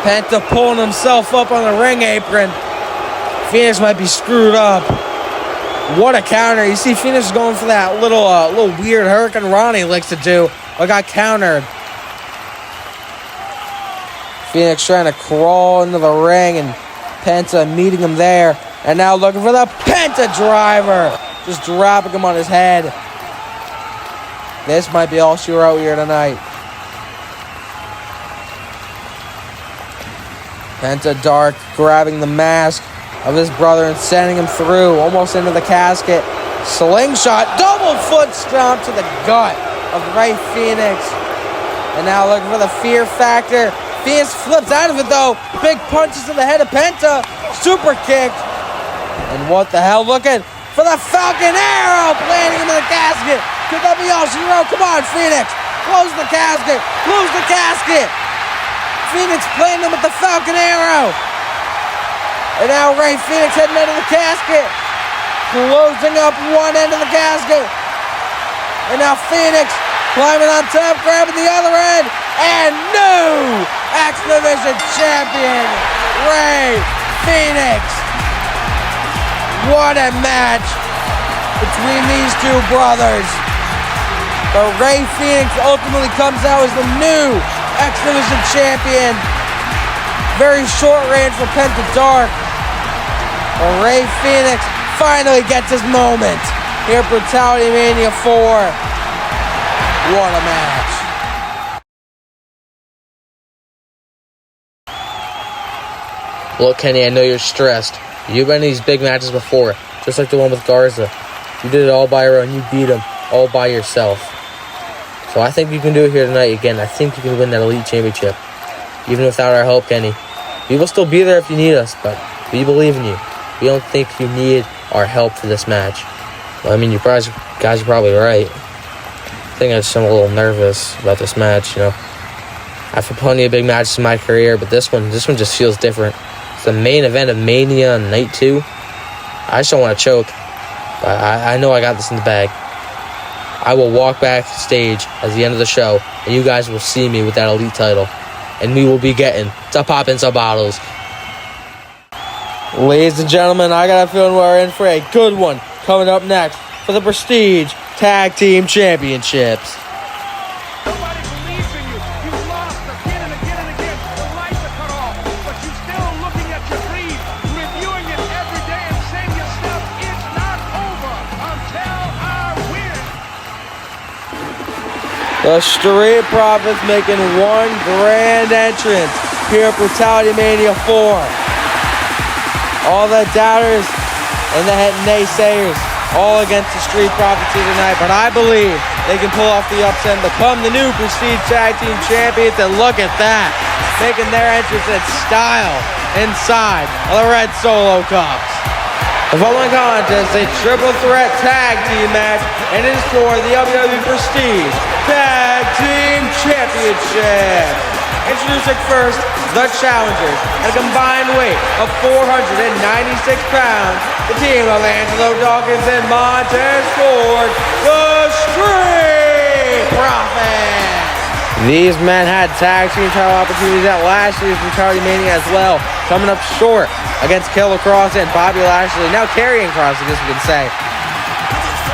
Penta pulling himself up on the ring apron. Phoenix might be screwed up. What a counter. You see Phoenix is going for that little weird Hurricane Rana he likes to do. But got countered. Phoenix trying to crawl into the ring and Penta meeting him there. And now looking for the Penta driver. Just dropping him on his head. This might be all she wrote here tonight. Penta Dark grabbing the mask of his brother and sending him through, almost into the casket. Slingshot, double foot stomp to the gut of Ray Phoenix. And now looking for the fear factor. Phoenix flips out of it though. Big punches to the head of Penta. Super kick. And what the hell? Looking for the Falcon Arrow. Landing him in the casket. Could that be all she wrote? Come on, Phoenix. Close the casket. Close the casket. Phoenix playing him with the Falcon Arrow. And now Ray Phoenix heading out of the casket. Closing up one end of the casket. And now Phoenix climbing on top, grabbing the other end. And new X Division champion, Ray Phoenix. What a match between these two brothers. But Ray Phoenix ultimately comes out as the new X Division champion. Very short reign for Penta Dark. Ray Phoenix finally gets his moment here at Brutalitymania 4. What a match. Look, Kenny, I know you're stressed. You've been in these big matches before, just like the one with Garza. You did it all by your own. You beat him all by yourself. So I think you can do it here tonight again. I think you can win that Elite Championship, even without our help, Kenny. We will still be there if you need us, but we believe in you. We don't think you need our help for this match. Well, I mean, you guys are probably right. I think I'm a little nervous about this match, you know. I've had plenty of big matches in my career, but this one just feels different. It's the main event of Mania on night 2. I just don't want to choke. But I know I got this in the bag. I will walk backstage at the end of the show, and you guys will see me with that Elite title. And we will be getting to popping some bottles. Ladies and gentlemen, I got a feeling we're in for a good one coming up next for the Prestige Tag Team Championships. Nobody believes in you. You've lost again and again and again. The lights are cut off, but you're still looking at your dream, reviewing it every day and saying to yourself, it's not over until I win. The Street Profits making one grand entrance here at Brutalitymania 4. All the doubters and the naysayers all against the Street Profits here tonight, but I believe they can pull off the upset and become the new Prestige Tag Team Champions. And look at that, making their entrance in style inside of the Red Solo Cups. The following contest is a triple threat tag team match, and it is for the LBW Prestige Tag Team Championship. Introducing first, the challengers, at a combined weight of 496 pounds, the team of Angelo Dawkins and Montez Ford, the Street Profits. These men had tag team title opportunities at last year's Brutalitymania as well, coming up short against Killer Cross and Bobby Lashley, now carrying Cross, I guess we can say.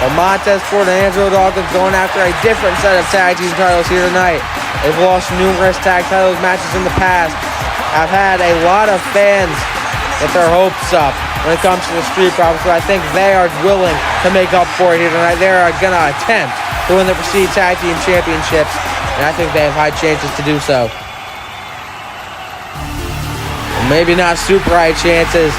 But Montez Ford and Angelo Dawkins going after a different set of tag team titles here tonight. They've lost numerous tag titles matches in the past. I've had a lot of fans get their hopes up when it comes to the Street Profits, but I think they are willing to make up for it here tonight. They are going to attempt to win the Prestige Tag Team Championships, and I think they have high chances to do so. Maybe not super high chances,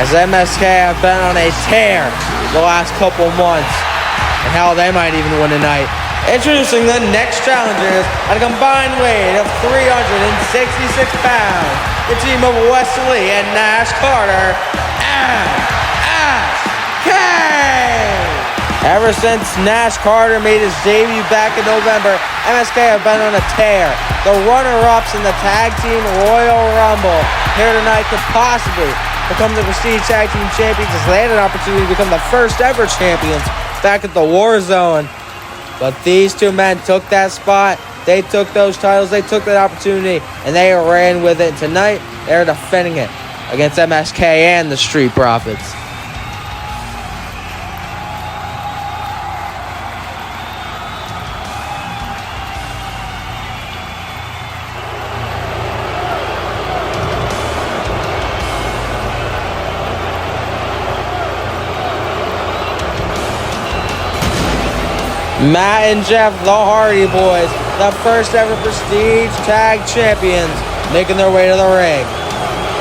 as MSK have been on a tear the last couple months, and hell, they might even win tonight. Introducing the next challengers at a combined weight of 366 pounds, the team of Wesley and Nash Carter, MSK! Ever since Nash Carter made his debut back in November, MSK have been on a tear. The runner-ups in the Tag Team Royal Rumble here tonight could possibly become the Prestige Tag Team Champions, as they had an opportunity to become the first ever champions back at the War Zone. But these two men took that spot. They took those titles. They took that opportunity, and they ran with it. Tonight, they're defending it against MSK and the Street Profits. Matt and Jeff, the Hardy Boys, the first ever Prestige Tag Champions, making their way to the ring.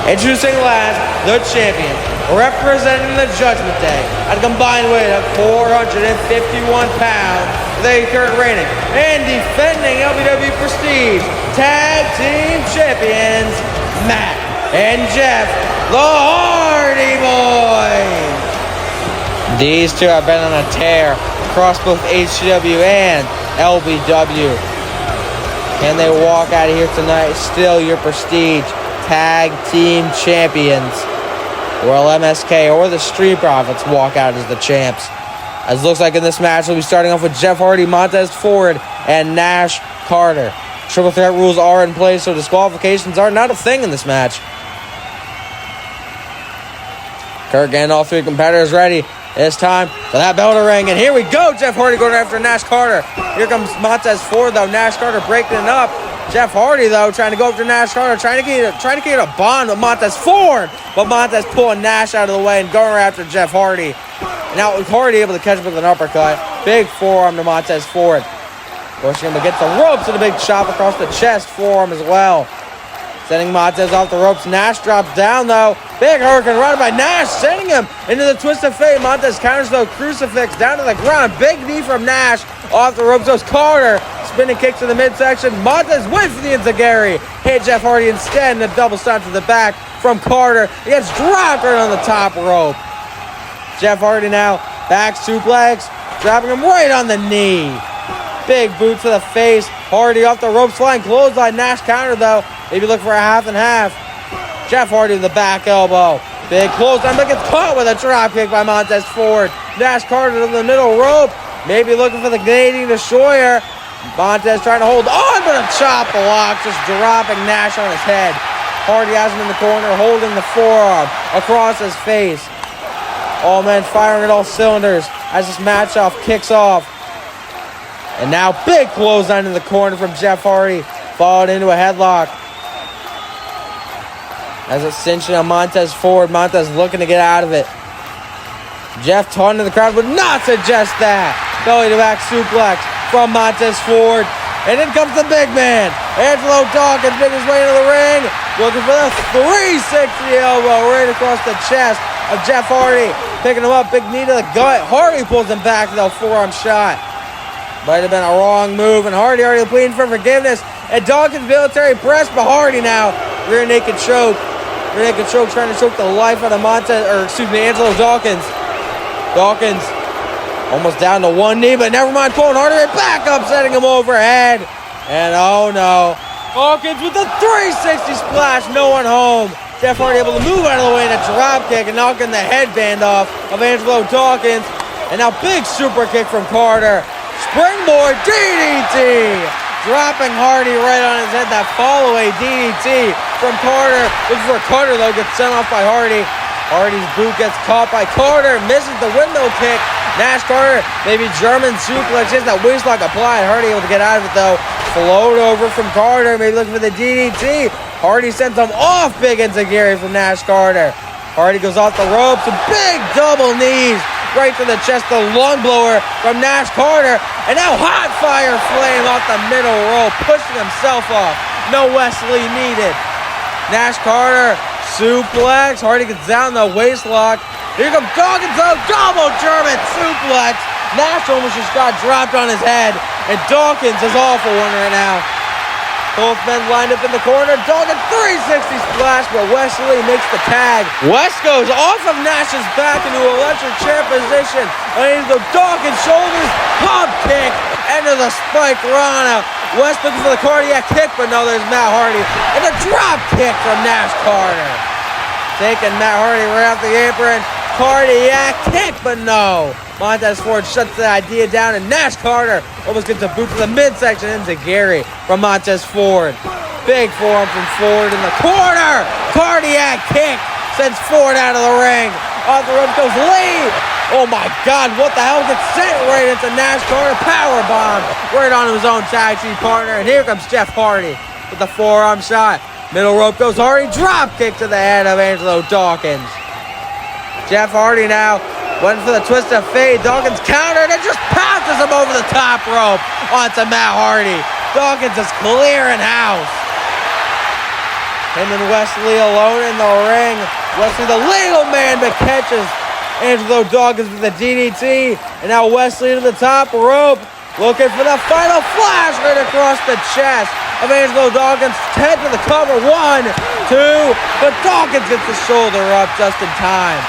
Introducing last, the champions, representing the Judgment Day, at a combined weight of 451 pounds, they current reigning and defending LBW Prestige Tag Team Champions, Matt and Jeff, the Hardy Boys. These two have been on a tear across both HCW and LBW. Can they walk out of here tonight still your Prestige Tag Team Champions? Will MSK or the Street Profits walk out as the champs? As it looks like in this match, we'll be starting off with Jeff Hardy, Montez Ford, and Nash Carter. Triple threat rules are in place, so disqualifications are not a thing in this match. Kurt getting all three competitors ready. It's time for that bell to ring, and here we go. Jeff Hardy going after Nash Carter. Here comes Montez Ford, though. Nash Carter breaking it up. Jeff Hardy, though, trying to go after Nash Carter, trying to get a bond with Montez Ford. But Montez pulling Nash out of the way and going after Jeff Hardy. And now Hardy able to catch him with an uppercut. Big forearm to Montez Ford. Pushing him against the ropes and a big chop across the chest, forearm as well. Sending Montez off the ropes. Nash drops down, though. Big hurricane run by Nash, sending him into the twist of fate. Montez counters, though, crucifix down to the ground. Big knee from Nash. Off the ropes goes Carter. Spinning kick to the midsection. Montez waits for the enziguri. Hit Jeff Hardy instead, and a double stomp to the back from Carter. He gets dropped right on the top rope. Jeff Hardy now back suplex, dropping him right on the knee. Big boot to the face. Hardy off the ropes, flying clothesline. Nash counter, though. Maybe look for a half and half. Jeff Hardy with the back elbow. Big clothesline, but gets caught with a drop kick by Montez Ford. Nash Carter to the middle rope. Maybe looking for the Canadian Destroyer. Montez trying to hold on, but a chop block, just dropping Nash on his head. Hardy has him in the corner, holding the forearm across his face. All men firing at all cylinders as this match-off kicks off. And now big clothesline in the corner from Jeff Hardy, followed into a headlock. As it's cinching on Montez Ford, Montez looking to get out of it. Jeff taunting the crowd would not suggest that. Belly to back suplex from Montez Ford. And in comes the big man. Angelo Dawkins making his way into the ring. Looking for the 360 elbow right across the chest of Jeff Hardy. Picking him up, big knee to the gut. Hardy pulls him back with a forearm shot. Might have been a wrong move, and Hardy already pleading for forgiveness. And Dawkins military press, but Hardy now rear naked choke. Rear naked choke trying to choke the life out of Angelo Dawkins. Dawkins almost down to one knee, but never mind, pulling Hardy right back up, setting him overhead. And oh no, Dawkins with the 360 splash, no one home. Jeff Hardy able to move out of the way in a drop kick and knocking the headband off of Angelo Dawkins. And now big super kick from Carter. Springboard DDT. Dropping Hardy right on his head. That fall-away DDT from Carter. Looking for Carter, though, gets sent off by Hardy. Hardy's boot gets caught by Carter. Misses the window kick. Nash Carter, maybe German suplex. He has that waistlock applied. Hardy able to get out of it, though. Float over from Carter. Maybe looking for the DDT. Hardy sends him off. Big enziguri from Nash Carter. Hardy goes off the ropes. And big double knees right to the chest. The lung blower from Nash Carter. And now hot fire flame off the middle rope. Pushing himself off. No Wesley needed. Nash Carter suplex. Hardy gets down the waistlock. Here comes Dawkins, though. Double German suplex. Nash almost just got dropped on his head. And Dawkins is off for one right now. Both men lined up in the corner. Dawkins 360 splash, but Wesley makes the tag. West goes off of Nash's back into an electric chair position. And into Dawkins' shoulders. Pump kick. Into the spike Rana. West looking for the cardiac kick, but no, there's Matt Hardy. And a drop kick from Nash Carter. Taking Matt Hardy right off the apron. Cardiac kick, but no. Montez Ford shuts the idea down, and Nash Carter almost gets a boot to the midsection into Gary from Montez Ford. Big forearm from Ford in the corner. Cardiac kick sends Ford out of the ring. Off the rope goes Lee. Oh my God, what the hell gets sent right into Nash Carter? Powerbomb right on his own tag team partner. And here comes Jeff Hardy with the forearm shot. Middle rope goes Hardy. Drop kick to the head of Angelo Dawkins. Jeff Hardy now went for the twist of fate. Dawkins countered and just pounces him over the top rope onto Matt Hardy. Dawkins is clearing house. Him and Wesley alone in the ring. Wesley the legal man, but catches Angelo Dawkins with the DDT. And now Wesley to the top rope. Looking for the final flash right across the chest of Angelo Dawkins. Head to the cover. 1, 2. But Dawkins gets the shoulder up just in time.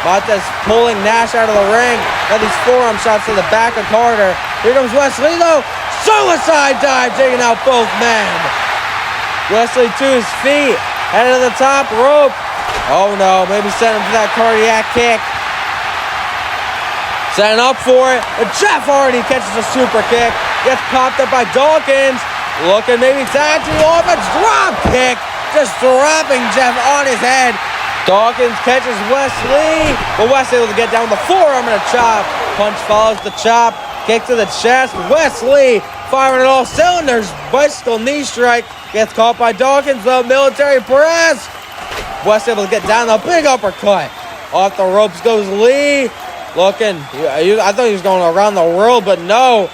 Montez pulling Nash out of the ring. Now these forearm shots to the back of Carter. Here comes Wesley, though. Suicide dive, taking out both men. Wesley to his feet. Headed to the top rope. Oh no, maybe send him for that cardiac kick. Setting up for it. But Jeff Hardy catches a super kick. Gets popped up by Dawkins. Looking maybe tag team offense. Drop kick. Just dropping Jeff on his head. Dawkins catches Wesley, but Wesley able to get down with the forearm and a chop. Punch follows the chop, kick to the chest. Wesley firing at all cylinders. Bicycle knee strike. Gets caught by Dawkins, though. Military press. West able to get down, the big uppercut. Off the ropes goes Lee. Looking, I thought he was going around the world, but no.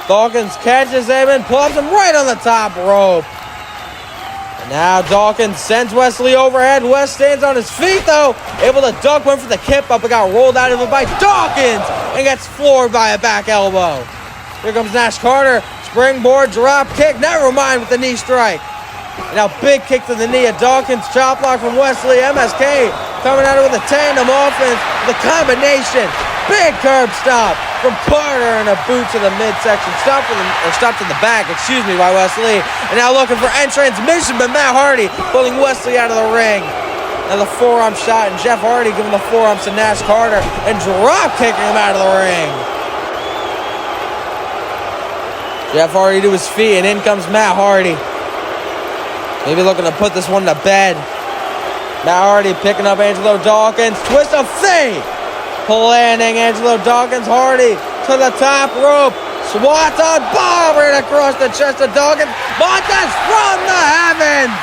Dawkins catches him and plops him right on the top rope. And now Dawkins sends Wesley overhead. West stands on his feet, though. Able to duck, went for the kip up, but got rolled out of it by Dawkins and gets floored by a back elbow. Here comes Nash Carter. Springboard drop kick. Never mind with the knee strike. And now big kick to the knee of Dawkins. Chop block from Wesley. MSK coming at it with a tandem offense. The combination. Big curb stop from Carter and a boot to the midsection. Stop to the back, by Wesley. And now looking for end transmission, but Matt Hardy pulling Wesley out of the ring. Now the forearm shot, and Jeff Hardy giving the forearms to Nash Carter and drop kicking him out of the ring. Jeff Hardy to his feet, and in comes Matt Hardy. Maybe looking to put this one to bed. Matt Hardy picking up Angelo Dawkins. Twist of fate. Planning Angelo Dawkins. Hardy to the top rope. Swanton bomb right across the chest of Dawkins. Montez from the heavens.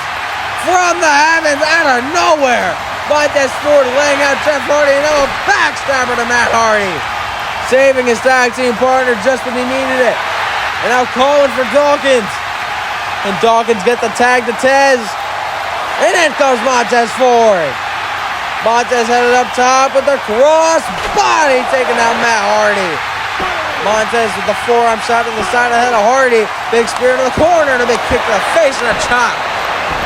From the heavens out of nowhere. Montez Ford laying out Jeff Hardy. And now a backstabber to Matt Hardy. Saving his tag team partner just when he needed it. And now calling for Dawkins. And Dawkins get the tag to Tez. And in comes Montez Ford. Montez headed up top with the cross body taking out Matt Hardy. Montez with the forearm shot to the side of the head of Hardy. Big spear to the corner and a big kick to the face and a chop.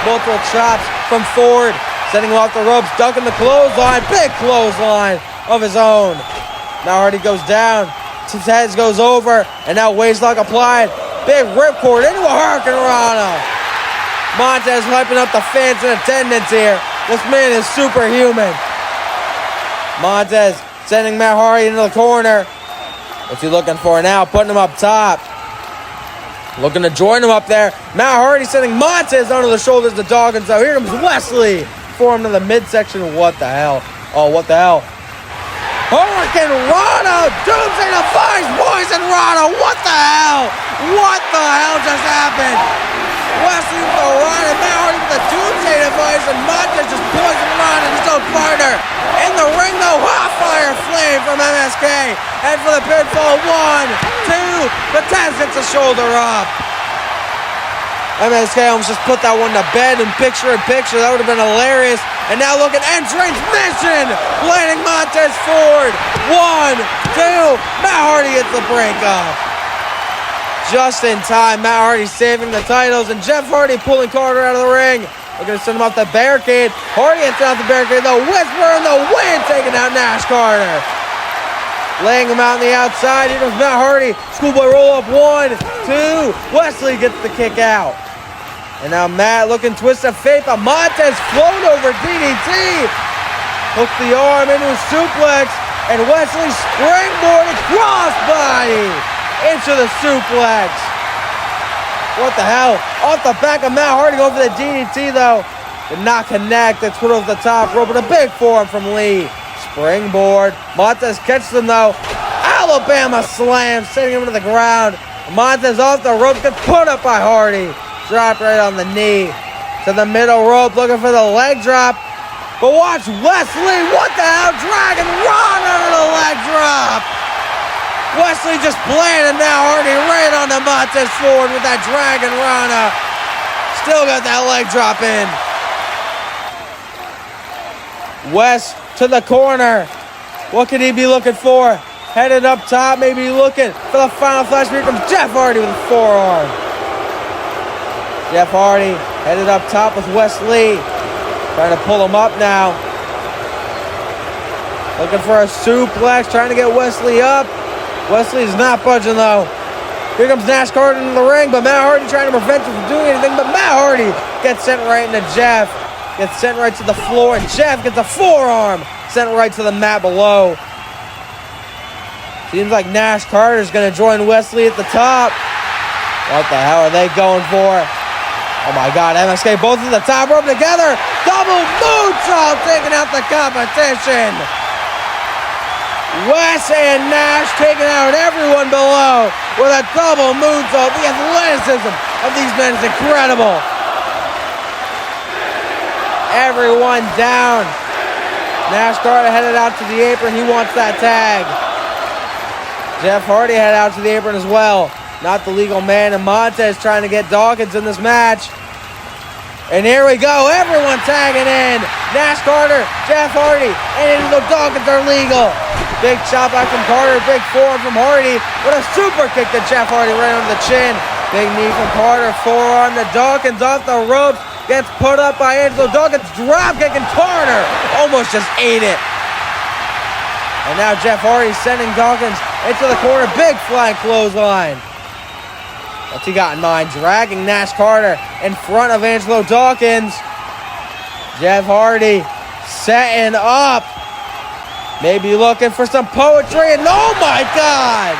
Multiple chops from Ford. Setting him off the ropes, ducking the clothesline. Big clothesline of his own. Matt Hardy goes down. Tez goes over. And now waistlock applied. Big ripcord into a Hurricane Rana. Montez hyping up the fans in attendance here. This man is superhuman. Montez sending Matt Hardy into the corner. What's he looking for now? Putting him up top. Looking to join him up there. Matt Hardy sending Montez onto the shoulders of Dawkins. So here comes Wesley. Form to the midsection. What the hell? Oh, what the hell? Hurricane Rana. Doomsday defies Poison Rana. What the hell? What the hell just happened? Wesley with the run and Matt Hardy with the Doomsday device, and Montez just poison Ron and his own partner. In the ring though, hot fire flame from MSK. And for the pinfall, 1, 2, but Taz gets a shoulder up. MSK almost just put that one to bed in picture-in-picture. That would have been hilarious. And now look at entrance mission, landing Montez Ford. 1, 2, Matt Hardy gets the break up. Just in time, Matt Hardy saving the titles, and Jeff Hardy pulling Carter out of the ring. They're going to send him off the barricade. Hardy gets out the barricade, though. Whisper in the wind, taking out Nash Carter. Laying him out on the outside. Here comes Matt Hardy. Schoolboy roll up, 1, 2. Wesley gets the kick out. And now Matt looking twist of fate, but Montez float over DDT. Hook the arm into a suplex, and Wesley springboard crossbody into the suplex. What the hell? Off the back of Matt Hardy going for the DDT though. Did not connect. That's put over the top rope with a big forearm from Lee. Springboard. Montez catches him though. Alabama slam, sending him to the ground. Montez off the rope, gets put up by Hardy. Dropped right on the knee. To the middle rope, looking for the leg drop. But watch Wesley. What the hell? Dragon Run under the leg drop. Wesley just planted now Hardy right on the Montez Ford with that Dragon Rana. Still got that leg drop in. West to the corner. What could he be looking for? Headed up top, maybe looking for the final flash. Here comes Jeff Hardy with a forearm. Jeff Hardy headed up top with Wesley. Trying to pull him up now. Looking for a suplex, trying to get Wesley up. Wesley's not budging though. Here comes Nash Carter in the ring, but Matt Hardy trying to prevent him from doing anything. But Matt Hardy gets sent right into Jeff. Gets sent right to the floor, and Jeff gets a forearm sent right to the mat below. Seems like Nash Carter's going to join Wesley at the top. What the hell are they going for? Oh my God, MSK both at the top rope together. Double moonsault taking out the competition. Wes and Nash taking out everyone below with a double moonsault. The athleticism of these men is incredible. Everyone down. Nash Carter headed out to the apron. He wants that tag. Jeff Hardy headed out to the apron as well. Not the legal man. And Montez trying to get Dawkins in this match. And here we go. Everyone tagging in. Nash Carter, Jeff Hardy, and Angelo Dawkins are legal. Big chop out from Carter. Big forearm from Hardy. With a super kick to Jeff Hardy right under the chin. Big knee from Carter. Forearm to Dawkins off the ropes. Gets put up by Angelo Dawkins. Drop kick, and Carter almost just ate it. And now Jeff Hardy sending Dawkins into the corner. Big flying clothesline. What's he got in mind? Dragging Nash Carter in front of Angelo Dawkins. Jeff Hardy setting up. Maybe looking for some poetry. And oh my God!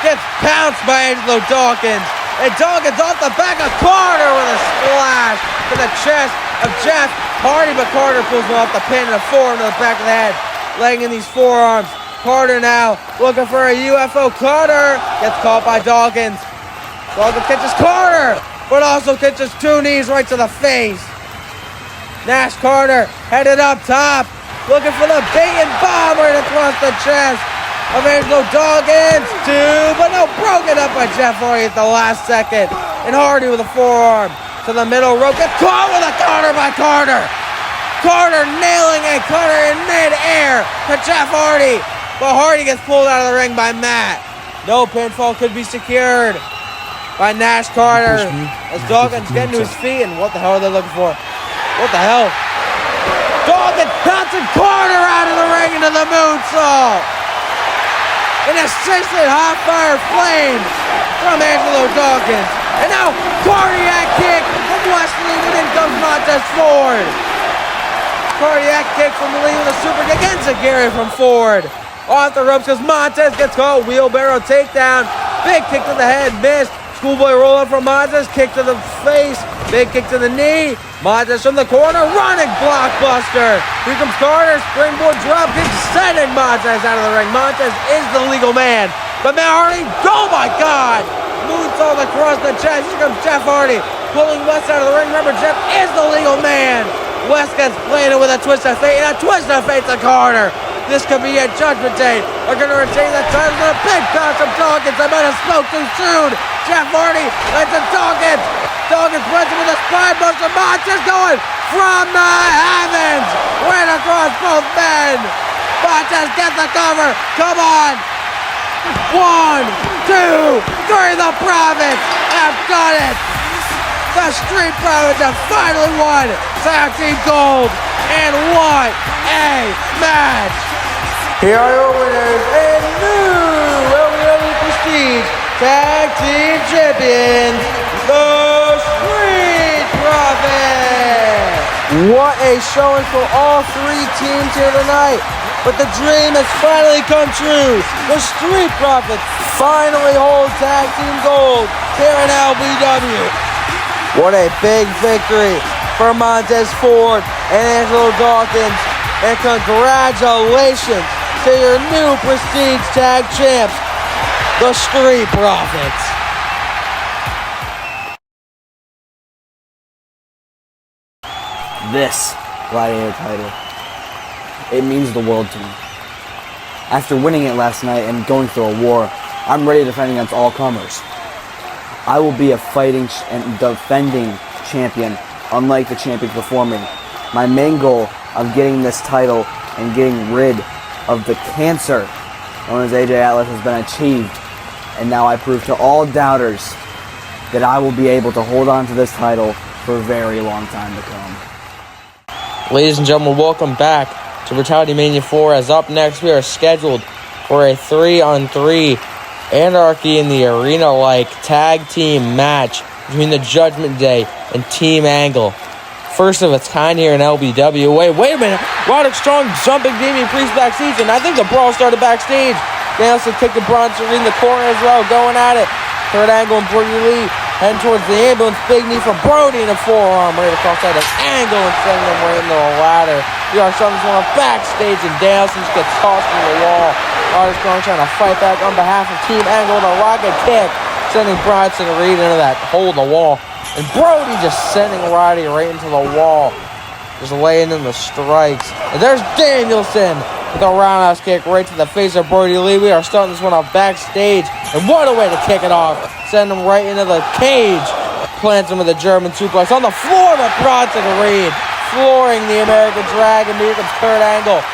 Gets pounced by Angelo Dawkins. And Dawkins off the back of Carter with a splash to the chest of Jeff Hardy. But Carter pulls him off the pin and a forearm to the back of the head. Laying in these forearms. Carter now looking for a UFO cutter. Gets caught by Dawkins. Dawkins catches Carter, but also catches two knees right to the face. Nash Carter headed up top, looking for the bait and bomb right across the chest of Angelo Dawkins. Two, but no, broken up by Jeff Hardy at the last second. And Hardy with a forearm to the middle rope. Gets caught with a counter by Carter. Carter nailing a cutter in midair to Jeff Hardy. But Hardy gets pulled out of the ring by Matt. No pinfall could be secured by Nash Carter as Dawkins getting to his feet. And what the hell are they looking for? What the hell? Dawkins bouncing Carter out of the ring into the moonsault. An assisted hot fire flame from Angelo Dawkins. And now cardiac kick from Wesley, but in comes Montez Ford. Cardiac kick from the lead with a super kick. Enziguri from Ford. Off the ropes because Montez gets caught. Wheelbarrow takedown. Big kick to the head. Missed. Schoolboy roll up from Montez. Kick to the face. Big kick to the knee. Montez from the corner. Running blockbuster. Here comes Carter. Springboard drop kick. Sending Montez out of the ring. Montez is the legal man. But Matt Hardy. Oh my God. Moonsault across the chest. Here comes Jeff Hardy. Pulling West out of the ring. Remember, Jeff is the legal man. West gets planted with a twist of fate. And a twist of fate to Carter. This could be a judgment day. Are going to retain that title. A big pass from Dawkins. I might have spoke too soon. Jeff Hardy. That's a Dawkins. Dawkins presses with a spine buster. Montez going from the heavens. Right across both men. Montez gets the cover. Come on. 1, 2, 3. The Prophets have done it. The Street Profits have finally won Tag Team Gold. And what a match. Here are your winners and new LBW Prestige Tag Team Champions, the Street Profits. What a showing for all three teams here tonight. But the dream has finally come true. The Street Profits finally hold Tag Team Gold here in LBW. What a big victory for Montez Ford and Angelo Dawkins. And congratulations to your new Prestige Tag Champs, the Street Profits. This Gladiator title, it means the world to me. After winning it last night and going through a war, I'm ready to defend against all comers. I will be a fighting and defending champion, unlike the champions before me. My main goal of getting this title and getting rid of the cancer known as AJ Atlas has been achieved, and now I prove to all doubters that I will be able to hold on to this title for a very long time to come. Ladies and gentlemen, welcome back to Brutalitymania 4. As up next, we are scheduled for a 3-on-3 Anarchy in the Arena-like tag team match between the Judgment Day and Team Angle. First of its kind here in LBW. Wait a minute. Roderick Strong jumping Damian Priest backstage, and I think the brawl started backstage. Danielson kicked the Bronson in the corner as well, going at it. Kurt Angle and Brody Lee Heading towards the ambulance. Big knee from Brody and a forearm right across that Angle and sending him right into the ladder. We are starting to backstage and Danielson just gets tossed to the wall. Roderick Strong trying to fight back on behalf of Team Angle with a rocket kick, sending Bronson Reed into that hole in the wall. And Brody just sending Roddy right into the wall. Just laying in the strikes. And there's Danielson with a roundhouse kick right to the face of Brody Lee. We are starting this one off backstage. And what a way to kick it off. Send him right into the cage. Plants him with a German suplex on the floor of Bronson Reed. Flooring the American Dragon. Here comes Kurt Angle.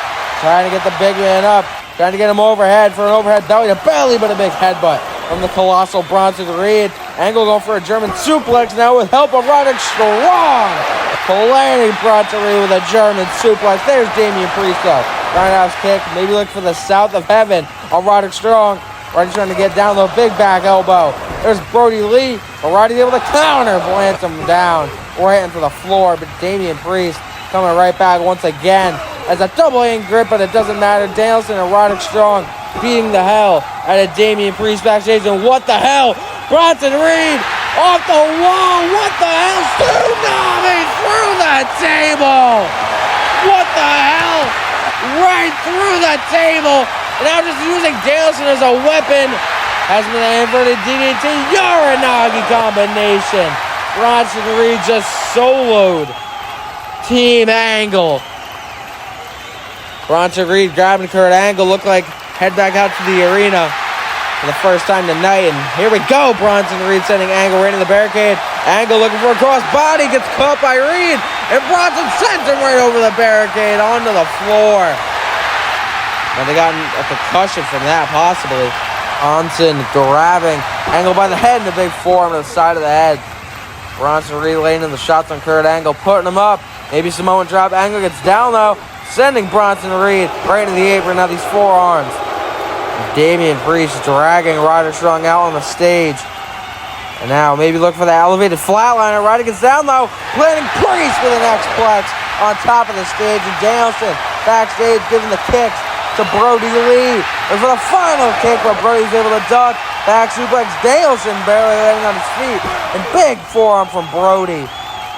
Trying to get the big man up. Trying to get him overhead for an overhead belly to belly, but a big headbutt from the colossal Bronson Reed. Angle going for a German suplex now with help of Roderick Strong. Landing Bronson Reed with a German suplex. There's Damian Priest though. Roundhouse kick. Maybe look for the south of heaven on Roderick Strong. Roddy's trying to get down the big back elbow. There's Brody Lee. But Roddy's able to counter. Plants him down right into the floor. But Damian Priest coming right back once again. As a double-hand grip, but it doesn't matter. Danielson and Roderick Strong beating the hell out of Damian Priest backstage. And what the hell? Bronson Reed off the wall. What the hell? Tsunami through the table. What the hell? Right through the table. And now just using Danielson as a weapon. Has been an inverted DDT Uranagi combination. Bronson Reed just soloed Team Angle. Bronson Reed grabbing Kurt Angle. Look like head back out to the arena for the first time tonight. And here we go. Bronson Reed sending Angle right into the barricade. Angle looking for a cross body. Gets caught by Reed. And Bronson sends him right over the barricade onto the floor. Now they got a concussion from that, possibly. Bronson grabbing Angle by the head and a big forearm to the side of the head. Bronson Reed laying in the shots on Kurt Angle, putting him up. Maybe Samoan drop. Angle gets down though. Sending Bronson Reed right into the apron. Now these forearms. Damian Priest dragging Roderick Strong out on the stage. And now maybe look for the elevated flatliner. Roderick gets down though. Landing Priest with an X-Plex on top of the stage. And Danielson backstage giving the kicks to Brody Lee. And for the final kick where Brody's able to duck. Back suplex. Danielson barely landing on his feet. And big forearm from Brody.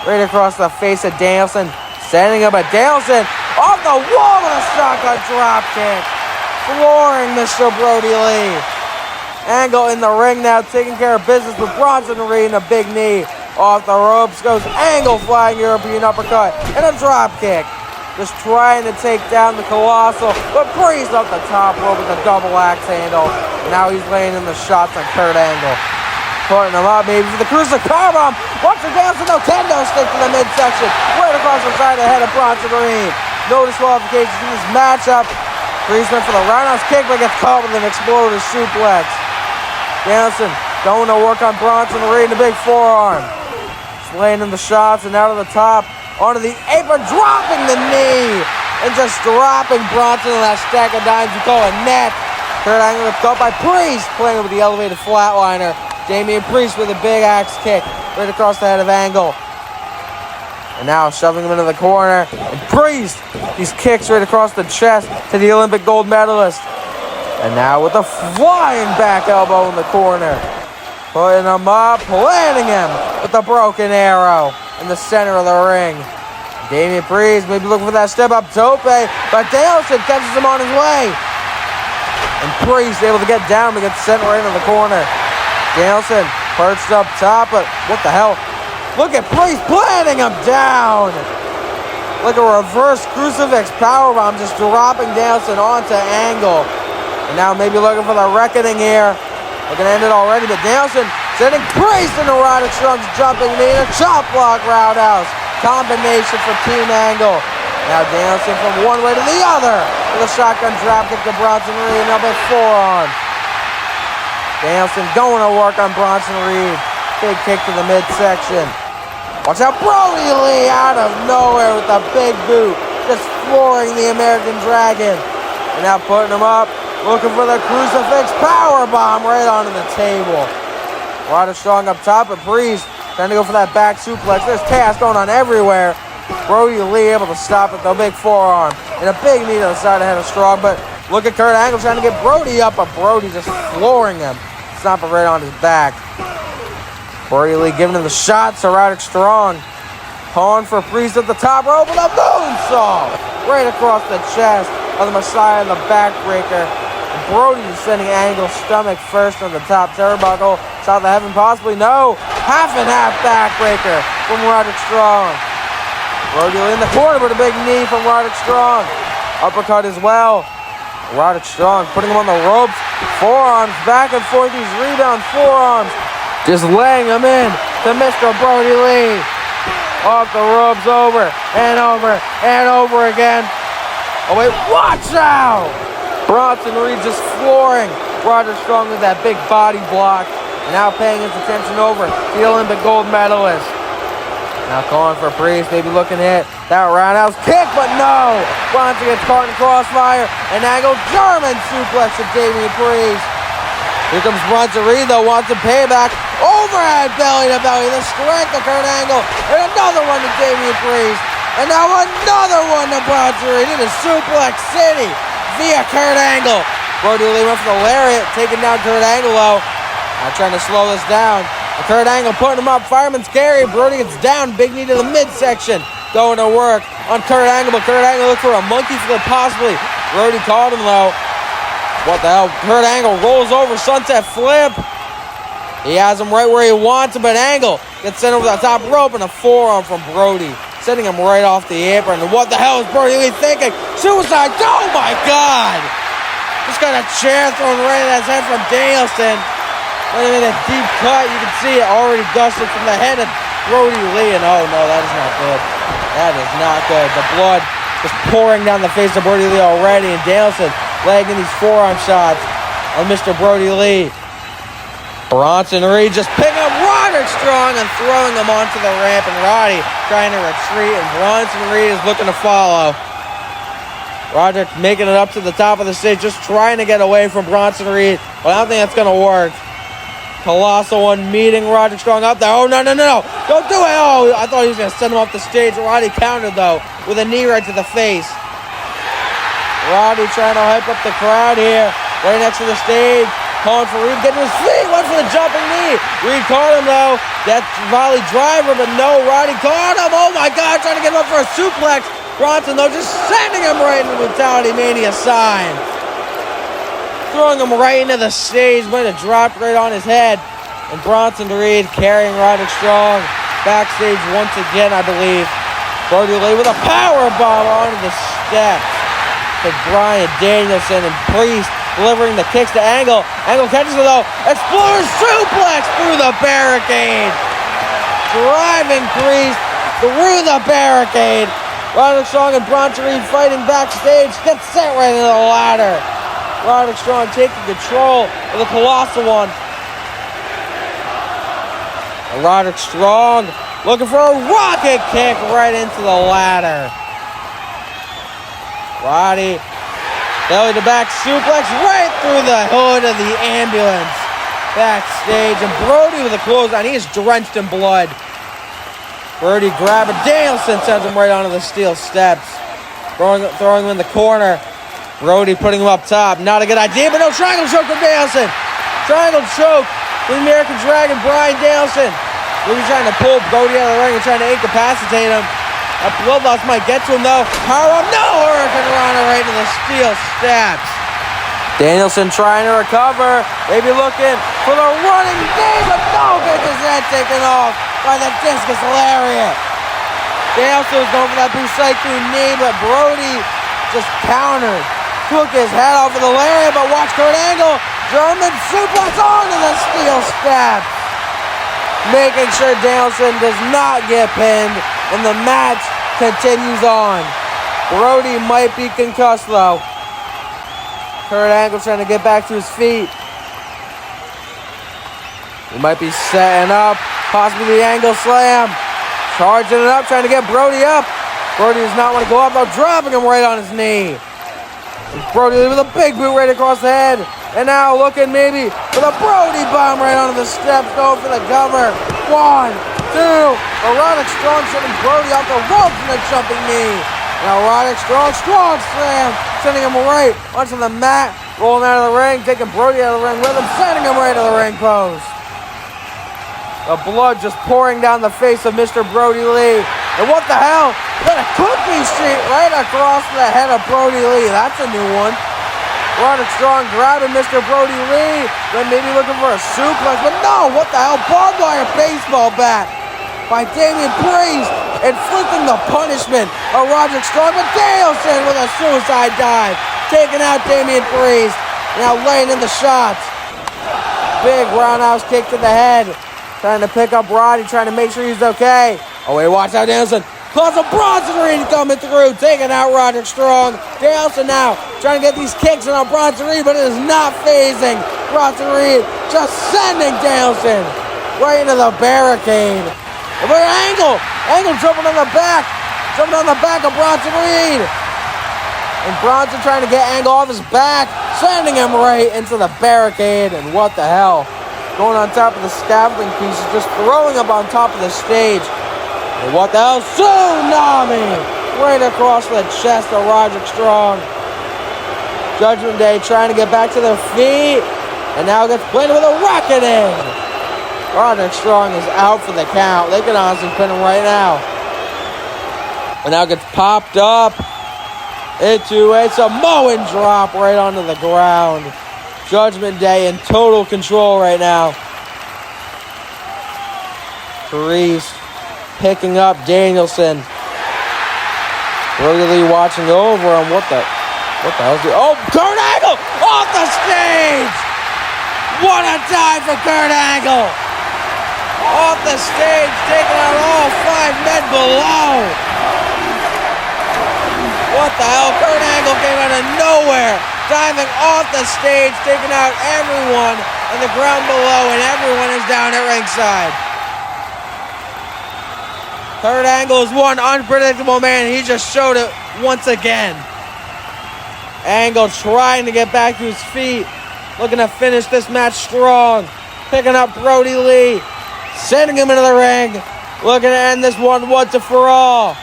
Right across the face of Danielson. Sending him, but Danielson off the wall with a shotgun drop kick. Flooring Mr. Brody Lee. Angle in the ring now, taking care of business with Bronson Reed and a big knee. Off the ropes goes Angle, flying European uppercut and a drop kick. Just trying to take down the Colossal, but Priest off the top rope with a double axe handle. And now he's laying in the shots on Kurt Angle. Putting him up maybe for the cruiser car bomb. Watch the Danielson, no kendo stick to the midsection. Right across the side of the head of Bronson Reed. No disqualifications in this matchup. Priest went for the roundhouse kick, but gets caught with an explosive suplex. Danielson going to work on Bronson Reed in the big forearm. Just laying in the shots and out of the top. Onto the apron, dropping the knee. And just dropping Bronson in that stack of dimes you call a net. Kurt Angle gets caught by Priest, playing with the elevated flatliner. Damian Priest with a big axe kick right across the head of Angle. And now shoving him into the corner. And Priest, these kicks right across the chest to the Olympic gold medalist. And now with a flying back elbow in the corner. Putting him up, landing him with the broken arrow in the center of the ring. Damian Priest maybe looking for that step up tope, but Danielson catches him on his way. And Priest able to get down but gets sent right into the corner. Danielson perched up top, but what the hell? Look at Priest planting him down. Like a reverse crucifix powerbomb, just dropping Danielson onto Angle. And now maybe looking for the reckoning here. Looking to end it already, but Danielson sending Priest into Roderick Strong's jumping knee and a chop block roundhouse. Combination for Team Angle. Now Danielson from one way to the other with a shotgun dropkick to Bronson Reed and a big forearm. Danielson going to work on Bronson Reed. Big kick to the midsection. Watch out, Brody Lee out of nowhere with a big boot. Just flooring the American Dragon. And now putting him up. Looking for the crucifix powerbomb right onto the table. Roderick Strong up top, but Priest trying to go for that back suplex. There's chaos going on everywhere. Brody Lee able to stop it, the big forearm. And a big knee to the side of the head of Strong. But look at Kurt Angle trying to get Brody up, but Brody just flooring him. Stomping right on his back. Brody Lee giving him the shots to Roderick Strong. Calling for Priest at the top rope with a moonsault right across the chest of the Messiah and the backbreaker. Brody sending Angle's stomach first on the top turnbuckle. South of heaven possibly. No. Half and half backbreaker from Roderick Strong. Brody Lee in the corner with a big knee from Roderick Strong. Uppercut as well. Roderick Strong putting him on the ropes. Forearms back and forth. These rebound forearms. Just laying him in to Mr. Brody Lee. Off the ropes over and over and over again. Oh wait, watch out! Bronson Reed just flooring Roderick Strong with that big body block. And now paying his attention over to the Olympic gold medalist. Now calling for Priest, maybe looking to hit that roundhouse kick, but no! Bronson gets caught in crossfire. And Angle German suplex to Damian Priest. Here comes Bronson Reed though, wants some payback. Overhead belly to belly, the strength of Kurt Angle. And another one to Damian Priest. And now another one to Bronson Reed into Suplex City via Kurt Angle. Brody Lee went for the lariat, taking down Kurt Angle though. Now trying to slow this down. And Kurt Angle putting him up, fireman's carry. Brody gets down, big knee to the midsection. Going to work on Kurt Angle, but Kurt Angle looked for a monkey flip possibly. Brody caught him though. What the hell? Kurt Angle rolls over, sunset flip. He has him right where he wants him, but Angle gets sent over the top rope and a forearm from Brody, sending him right off the apron. And what the hell is Brody Lee thinking? Suicide! Oh my God! Just got a chair thrown right at his head from Danielson. Right in a deep cut, you can see it already dusted from the head of Brody Lee. And oh no, that is not good. That is not good. The blood is pouring down the face of Brody Lee already, and Danielson legging these forearm shots on Mr. Brody Lee. Bronson Reed just picking up Roderick Strong and throwing him onto the ramp, and Roddy trying to retreat, and Bronson Reed is looking to follow. Roderick making it up to the top of the stage, just trying to get away from Bronson Reed, but I don't think that's going to work. Colossal One meeting Roderick Strong up there. Oh, no. Don't do it. Oh, I thought he was going to send him off the stage. Roddy countered, though, with a knee right to the face. Roddy trying to hype up the crowd here, right next to the stage. Calling for Reed, getting to his feet, went for the jumping knee. Reed caught him though. That volley driver, but no, Roddy caught him. Oh my God, trying to get him up for a suplex. Bronson though, just sending him right into the Brutalitymania sign. Throwing him right into the stage, went to drop right on his head. And Bronson Reed carrying Roderick Strong backstage once again, I believe. Brody Lee with a power bomb onto the steps to Bryan Danielson, and Priest delivering the kicks to Angle. Angle catches it though. Explorer suplex through the barricade. Driving Priest through the barricade. Roderick Strong and Bronson Reed fighting backstage. Gets sent right into the ladder. Roderick Strong taking control of the Colossal One. And Roderick Strong looking for a rocket kick right into the ladder. Roddy, belly to back suplex right through the hood of the ambulance backstage. And Brody with a clothesline. He is drenched in blood. Brody grabbing Danielson, sends him right onto the steel steps. Throwing him in the corner. Brody putting him up top. Not a good idea, but no, triangle choke from Danielson. Triangle choke from the American Dragon, Bryan Danielson. Brody trying to pull Brody out of the ring and trying to incapacitate him. That blood loss might get to him though. Power up, no! Hurricane Rana right into the steel steps. Danielson trying to recover. Maybe looking for the running knee, but no! Gets his head taken off by the discus lariat. Danielson was going for that Busaiku knee, but Brody just countered. Took his head off of the lariat, but watch Kurt Angle. German suplex onto the steel steps. Making sure Danielson does not get pinned. And the match continues on. Brody might be concussed though. Kurt Angle trying to get back to his feet. He might be setting up. Possibly the Angle slam. Charging it up, trying to get Brody up. Brody does not want to go up though, dropping him right on his knee. And Brody with a big boot right across the head. And now looking maybe for the Brody bomb right onto the steps. Going for the cover. 1, 2. Roderick Strong sending Brody off the ropes in a jumping knee. Now Roderick Strong slam, sending him right onto the mat, rolling out of the ring, taking Brody out of the ring with him, sending him right to the ring post. The blood just pouring down the face of Mr. Brody Lee. And what the hell? Got a cookie streak right across the head of Brody Lee. That's a new one. Roderick Strong grabbing Mr. Brody Lee. Then maybe looking for a suplex. But no, what the hell? Barbed wire baseball bat by Damian Priest. Inflicting the punishment of Roderick Strong. But Danielson with a suicide dive. Taking out Damian Priest. Now laying in the shots. Big roundhouse kick to the head. Trying to pick up Roddy, trying to make sure he's okay. Oh, wait, watch out, Danielson. Cause a Bronson Reed coming through, taking out Roderick Strong. Danielson now trying to get these kicks in on Bronson Reed, but it is not phasing Bronson Reed. Just sending Danielson right into the barricade. But Angle jumping on the back of Bronson Reed. And Bronson trying to get Angle off his back, sending him right into the barricade. And what the hell? Going on top of the scaffolding pieces, just throwing up on top of the stage. And what the hell? Tsunami! Right across the chest of Roderick Strong. Judgment Day trying to get back to their feet. And now gets played with a reckoning. Roderick Strong is out for the count. They can honestly pin him right now. And now gets popped up into a Samoan drop right onto the ground. Judgment Day in total control right now. Priest picking up Danielson. Brody Lee watching over him. What the hell is he? Oh, Kurt Angle off the stage! What a dive for Kurt Angle! Off the stage, taking out all 5 men below. What the hell? Kurt Angle came out of nowhere. Diving off the stage, taking out everyone on the ground below, and everyone is down at ringside. Kurt Angle is one unpredictable man. He just showed it once again. Angle trying to get back to his feet, looking to finish this match strong. Picking up Brody Lee, sending him into the ring, looking to end this one once and for all.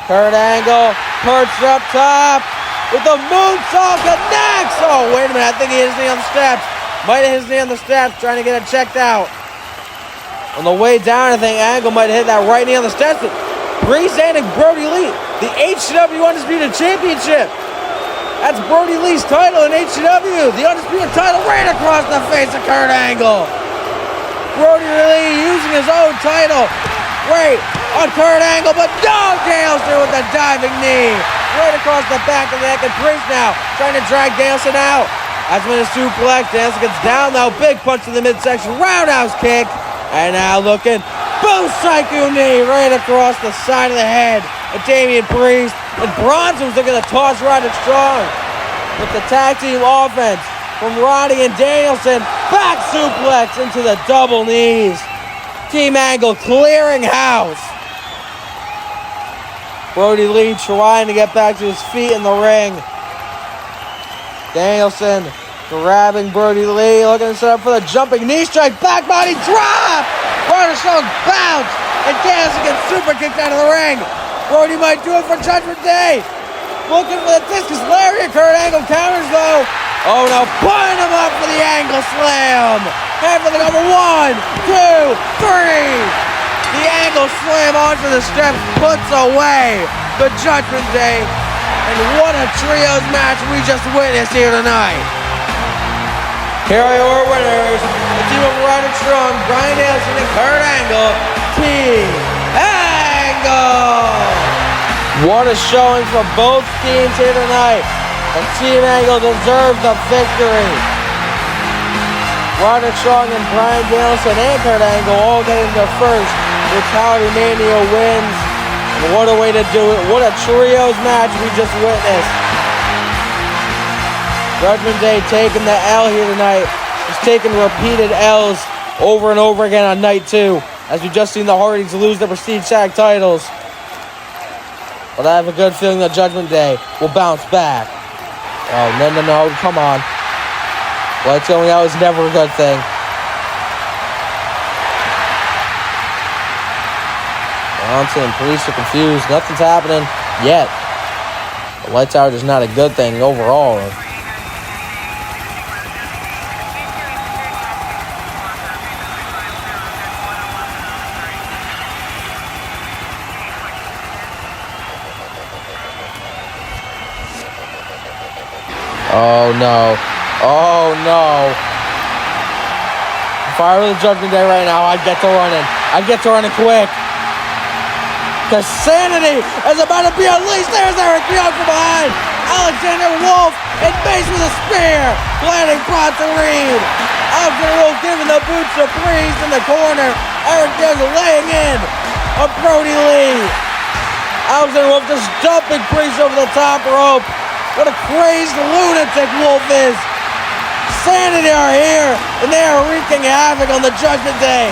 Kurt Angle perched up top. With the moonsault connects! Oh, wait a minute. I think he hit his knee on the steps. Might have hit his knee on the steps, trying to get it checked out. On the way down, I think Angle might have hit that right knee on the steps. But Priest and Brody Lee, the HW Undisputed Championship. That's Brody Lee's title in HW. The Undisputed title right across the face of Kurt Angle. Brody Lee using his own title right on Kurt Angle, but no, Danielson with the diving knee. Right across the back of the neck, and Priest now trying to drag Danielson out. That's when a suplex. Danielson gets down now. Big punch to the midsection. Roundhouse kick. And now looking. Boom psycho knee right across the side of the head of Damian Priest. And Bronson's looking to toss Roderick Strong with the tag team offense from Roddy and Danielson. Back suplex into the double knees. Team Angle clearing house. Brody Lee trying to get back to his feet in the ring. Danielson grabbing Brody Lee, looking to set up for the jumping knee strike. Back body drop! Roderick Strong bounce, and Danielson gets super kicked out of the ring. Brody might do it for Judgment Day. Looking for the discus lariat. Kurt Angle counters though. Oh no, putting him up for the angle slam. And for the number 1, 2, 3. The Angle slam onto the steps puts away the Judgment Day. And what a trios match we just witnessed here tonight. Here are your winners. The team of Roderick Strong, Bryan Danielson, and Kurt Angle. Team Angle. What a showing for both teams here tonight. And Team Angle deserves the victory. Roderick Strong and Bryan Danielson and Kurt Angle all getting their first Brutalitymania wins. And what a way to do it. What a trios match we just witnessed. Judgment Day taking the L here tonight. Just taking repeated L's over and over again on night 2. As we just seen the Hardys lose their Prestige Tag titles. But I have a good feeling that Judgment Day will bounce back. Oh, no, come on. Lights going out is never a good thing. Bronson and Priest are confused. Nothing's happening yet. The lights out is not a good thing overall. Oh no. Oh no. If I were the Judgment Day right now, I'd get to running. I'd get to running quick. Because Sanity is about to be unleashed. There's Eric Young from behind. Alexander Wolf and base with a spear. Landing Bronson Reed. Alexander Wolf giving the boot to Priest in the corner. Eric Young laying in on Brody Lee. Alexander Wolf just dumping Priest over the top rope. What a crazed lunatic Wolf is. Sanity are here, and they are wreaking havoc on the Judgment Day.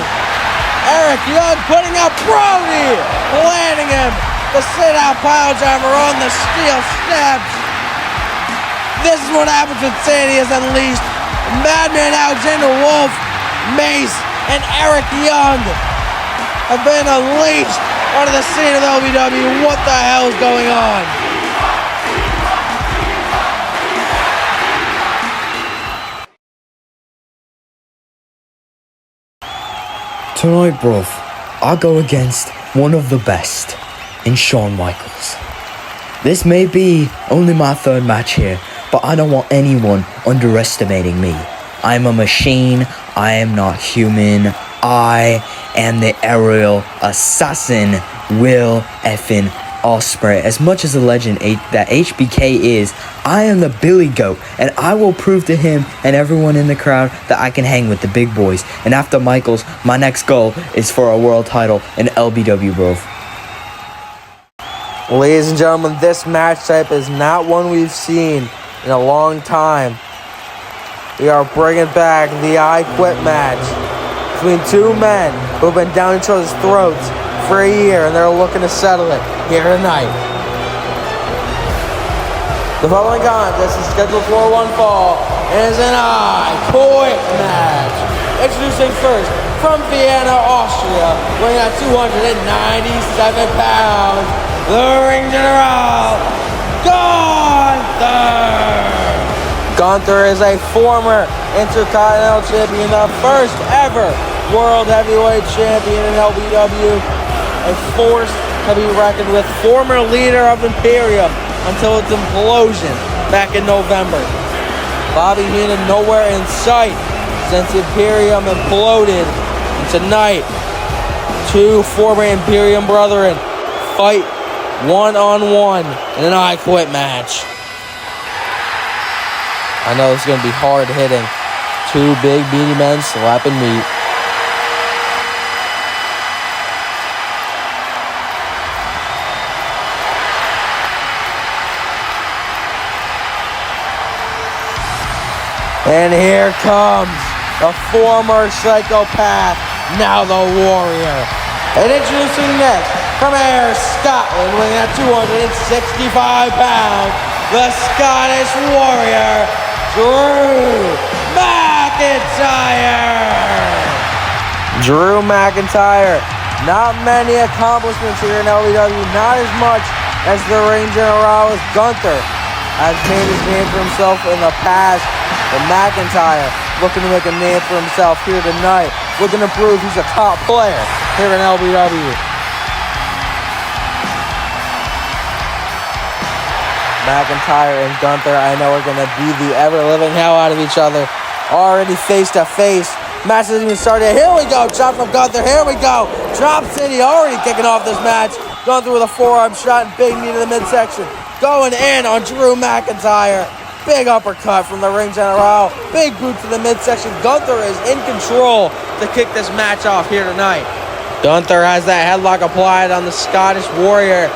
Eric Young putting up Brody, landing him. The sit-out pile driver on the steel steps. This is what happens when Sanity is unleashed. Madman Alexander Wolf, Mace, and Eric Young have been unleashed onto the scene of LBW. What the hell is going on? Tonight, bruv, I go against one of the best in Shawn Michaels. This may be only my third match here, but I don't want anyone underestimating me. I'm a machine. I am not human. I am the aerial assassin, Will effing Ospreay. As much as a legend that HBK is, I am the Billy Goat, and I will prove to him and everyone in the crowd that I can hang with the big boys. And after Michaels, my next goal is for a world title in LBW, bro. Ladies and gentlemen, this match type is not one we've seen in a long time. We are bringing back the I Quit match between two men who have been down each other's throats for a year, and they're looking to settle it here tonight. The following contest is scheduled for one fall and is an I Quit match. Introducing first, from Vienna, Austria, weighing at 297 pounds, the ring general, Gunther! Gunther is a former Intercontinental Champion, the first ever World Heavyweight Champion in LBW, a force to be reckoned with, former leader of Imperium until its implosion back in November. Bobby Heenan nowhere in sight since Imperium imploded. And tonight, two former Imperium brethren fight one-on-one in an I Quit match. I know it's going to be hard hitting. Two big beanie men slapping meat. And here comes the former psychopath, now the warrior. And introducing next, from Ayr, Scotland, weighing at 265 pounds, the Scottish warrior, Drew McIntyre. Drew McIntyre, not many accomplishments here in LBW, not as much as the ring general as Gunther has made his name for himself in the past. But McIntyre looking to make a name for himself here tonight, looking to prove he's a top player here in LBW. McIntyre and Gunther, I know, are going to beat the ever-living hell out of each other. Already face-to-face. Match hasn't even started. Here we go. Chop from Gunther. Here we go. Drop City already kicking off this match. Gunther with a forearm shot and big knee to the midsection. Going in on Drew McIntyre. Big uppercut from the ring general. Big boot to the midsection. Gunther is in control to kick this match off here tonight. Gunther has that headlock applied on the Scottish warrior.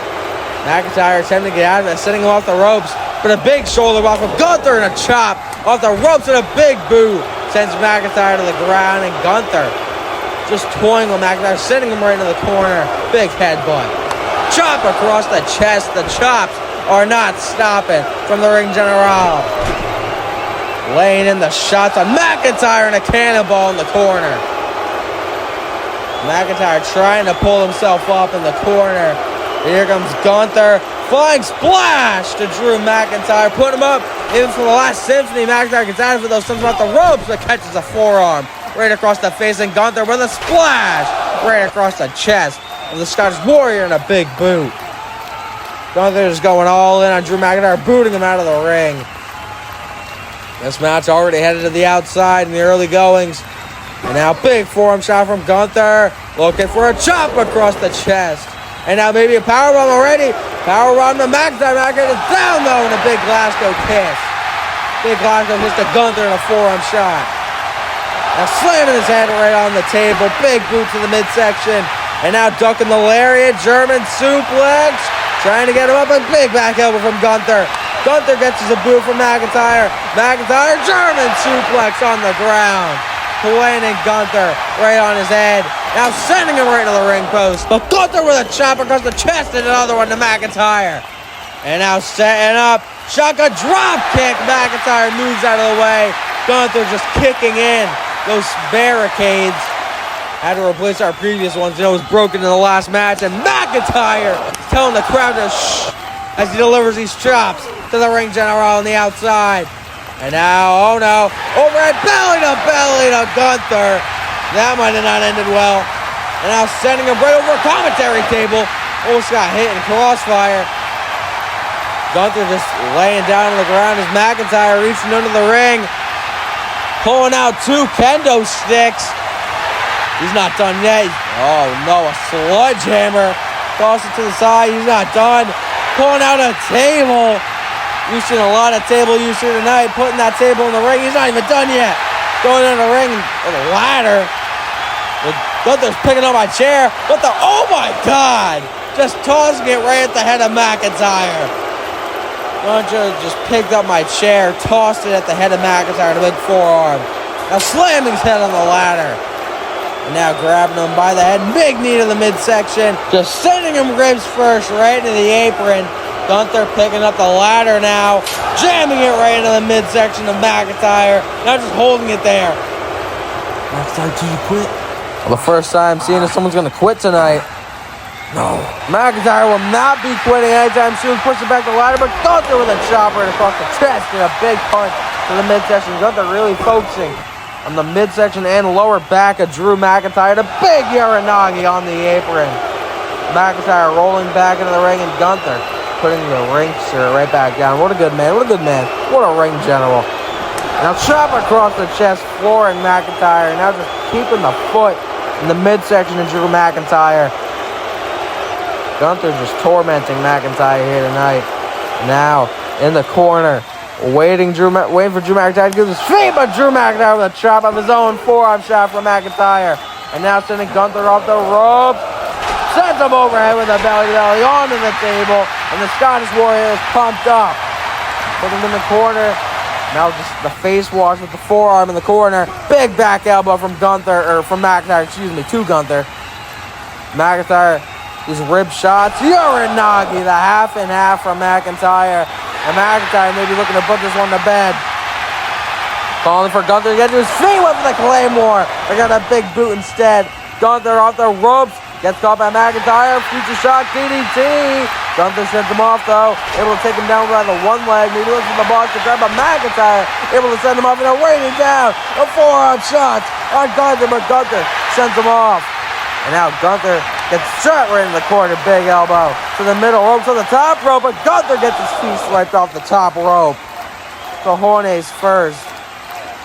McIntyre attempting to get out of it, setting him off the ropes. But a big shoulder block from Gunther and a chop off the ropes and a big boot sends McIntyre to the ground. And Gunther just toying with McIntyre, sending him right into the corner. Big headbutt. Chop across the chest. The chops are not stopping from the ring general. Laying in the shots on McIntyre and a cannonball in the corner. McIntyre trying to pull himself up in the corner. Here comes Gunther. Flying splash to Drew McIntyre. Put him up. Even for the last symphony, McIntyre gets out of it, though. Something about the ropes, but catches a forearm right across the face. And Gunther with a splash right across the chest of the Scottish warrior and a big boot. Gunther is going all in on Drew McIntyre, booting him out of the ring. This match already headed to the outside in the early goings. And now big forearm shot from Gunther. Looking for a chop across the chest. And now maybe a powerbomb already. Powerbomb to McIntyre. McIntyre is down though, and a big Glasgow kiss. Big Glasgow kiss to Gunther and a forearm shot. Now slamming his head right on the table. Big boot to the midsection. And now ducking the lariat. German suplex. Trying to get him up. A big back elbow from Gunther. Gunther gets his boot from McIntyre. McIntyre German suplex on the ground. Planting Gunther right on his head. Now sending him right to the ring post. But Gunther with a chop across the chest and another one to McIntyre. And now setting up. Shotgun drop kick. McIntyre moves out of the way. Gunther just kicking in those barricades. Had to replace our previous ones. You know, it was broken in the last match. And McIntyre telling the crowd to shh as he delivers these chops to the ring general on the outside. And now, oh no, overhead belly to Gunther. That might have not ended well. And now sending him right over a commentary table. Almost got hit in crossfire. Gunther just laying down on the ground as McIntyre reaching under the ring. Pulling out 2 kendo sticks. He's not done yet. Oh no, a sledgehammer. Toss it to the side, he's not done. Pulling out a table. We've seen a lot of table use here tonight. Putting that table in the ring. He's not even done yet. Going in the ring with a ladder. Gunther's picking up my chair. Oh my God! Just tossing it right at the head of McIntyre. Gunther just picked up my chair, tossed it at the head of McIntyre, the big forearm. Now slamming his head on the ladder. And now grabbing him by the head. Big knee to the midsection. Just sending him ribs first right into the apron. Gunther picking up the ladder now, jamming it right into the midsection of McIntyre. Now just holding it there. McIntyre, did you quit? Well, the first time seeing if someone's going to quit tonight. No. McIntyre will not be quitting anytime soon. Pushing back the ladder, but Gunther with a chop right across the chest and a big punch to the midsection. Gunther really focusing on the midsection and lower back of Drew McIntyre. The big Uranagi on the apron. McIntyre rolling back into the ring, and Gunther putting the ring shirt right back down. What a good man. What a good man. What a ring general. Now chop across the chest, flooring McIntyre. Now just keeping the foot in the midsection of Drew McIntyre. Gunther just tormenting McIntyre here tonight. Now in the corner, waiting for Drew McIntyre to give his feet, but Drew McIntyre with a chop of his own forearm shot from McIntyre. And now sending Gunther off the ropes. Sends him overhead with a belly-to-belly onto the table. And the Scottish Warrior is pumped up. Put him in the corner. Now just the face wash with the forearm in the corner. Big back elbow from McIntyre, to Gunther. McIntyre, these rib shots. Uranagi, the half and half from McIntyre. And McIntyre maybe looking to put this one to bed. Calling for Gunther to get to his feet with the Claymore. They got a big boot instead. Gunther off the ropes. Gets caught by McIntyre. Future shock DDT. Gunther sends him off though. Able to take him down by the one leg. Maybe looks for the box to grab, but McIntyre able to send him off and raining down. A forearm shot on Gunther, but Gunther sends him off. And now Gunther gets shot right in the corner. Big elbow to the middle rope, to the top rope, but Gunther gets his feet swiped off the top rope. Cojones first.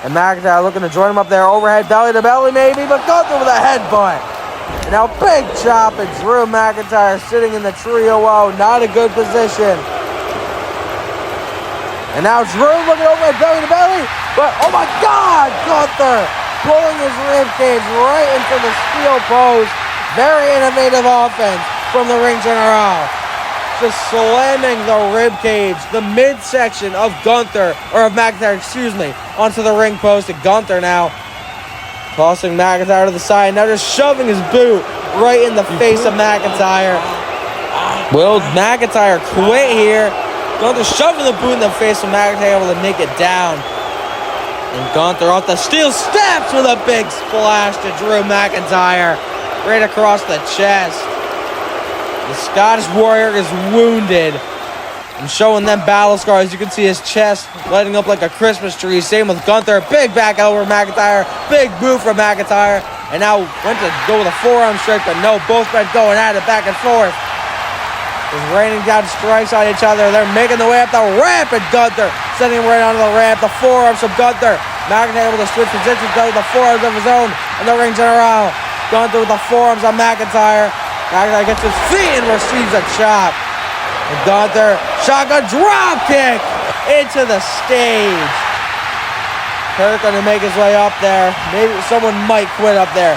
And McIntyre looking to join him up there. Overhead belly to belly maybe, but Gunther with a headbutt. And now big chop and Drew McIntyre sitting in the trio. Not a good position. And now Drew looking over at belly to belly. But oh my God, Gunther pulling his ribcage right into the steel post. Very innovative offense from the ring general. Just slamming the ribcage, the midsection of McIntyre, onto the ring post. And Gunther now tossing McIntyre to the side. Now just shoving his boot right in the face of McIntyre. Will McIntyre quit here? Gunther shoving the boot in the face of McIntyre, able to make it down. And Gunther off the steel steps with a big splash to Drew McIntyre. Right across the chest. The Scottish Warrior is wounded. And showing them battle scars. You can see his chest lighting up like a Christmas tree. Same with Gunther. Big back elbow for McIntyre. Big boot for McIntyre. And now went to go with a forearm strike, but no, both men going at it back and forth. Just raining down strikes on each other. They're making the way up the ramp, and Gunther sending him right onto the ramp. The forearms from Gunther. McIntyre able to switch positions, though, with the forearms of his own, and the ring general. Gunther with the forearms on McIntyre. McIntyre gets his feet and receives a chop. And Gunther, shotgun drop kick into the stage. Kurt gonna make his way up there. Maybe someone might quit up there.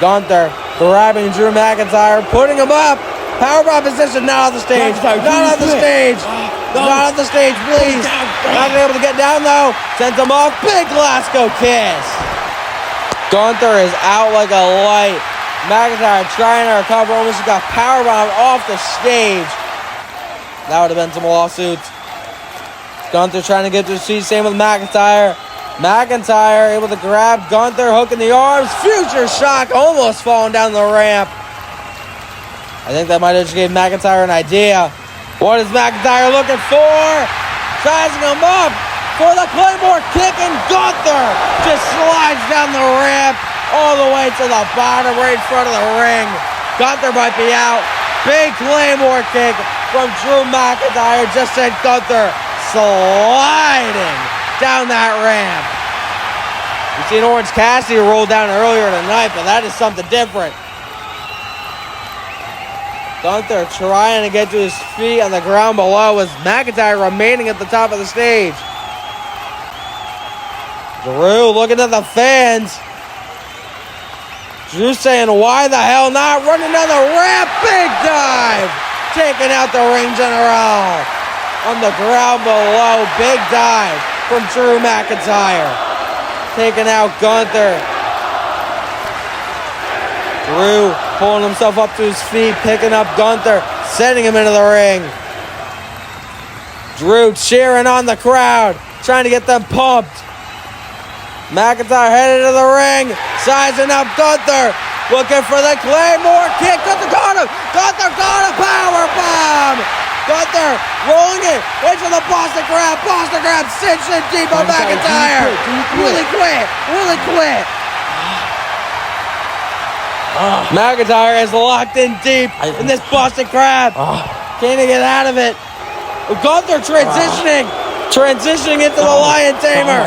Gunther grabbing Drew McIntyre, putting him up. Powerbomb position, not on the stage. Not on the stage. Not on the stage, please. Not able to get down though. Sends him off. Big Glasgow kiss. Gunther is out like a light. McIntyre trying to recover. Almost got powerbombed off the stage. That would have been some lawsuits. Gunther trying to get to his feet. Same with McIntyre. McIntyre able to grab Gunther, hooking the arms. Future shock, almost falling down the ramp. I think that might have just gave McIntyre an idea. What is McIntyre looking for? Sizing him up for the Claymore kick, and Gunther just slides down the ramp all the way to the bottom right in front of the ring. Gunther might be out. Big Claymore kick from Drew McIntyre just sent Gunther sliding down that ramp. We've seen Orange Cassidy roll down earlier tonight, but that is something different. Gunther trying to get to his feet on the ground below, with McIntyre remaining at the top of the stage. Drew looking at the fans. Drew saying, why the hell not? Running down the ramp, big dive. Taking out the ring general. On the ground below, big dive from Drew McIntyre. Taking out Gunther. Drew pulling himself up to his feet, picking up Gunther, sending him into the ring. Drew cheering on the crowd, trying to get them pumped. McIntyre headed to the ring, sizing up Gunther, looking for the Claymore kick. Gunther got him! Gunther got a power bomb! Gunther rolling it into the Boston Crab. Boston Crab cinched in deep on McIntyre. Really quit. McIntyre is locked in deep in this Boston Crab. Can't get out of it. Gunther transitioning into the Lion Tamer.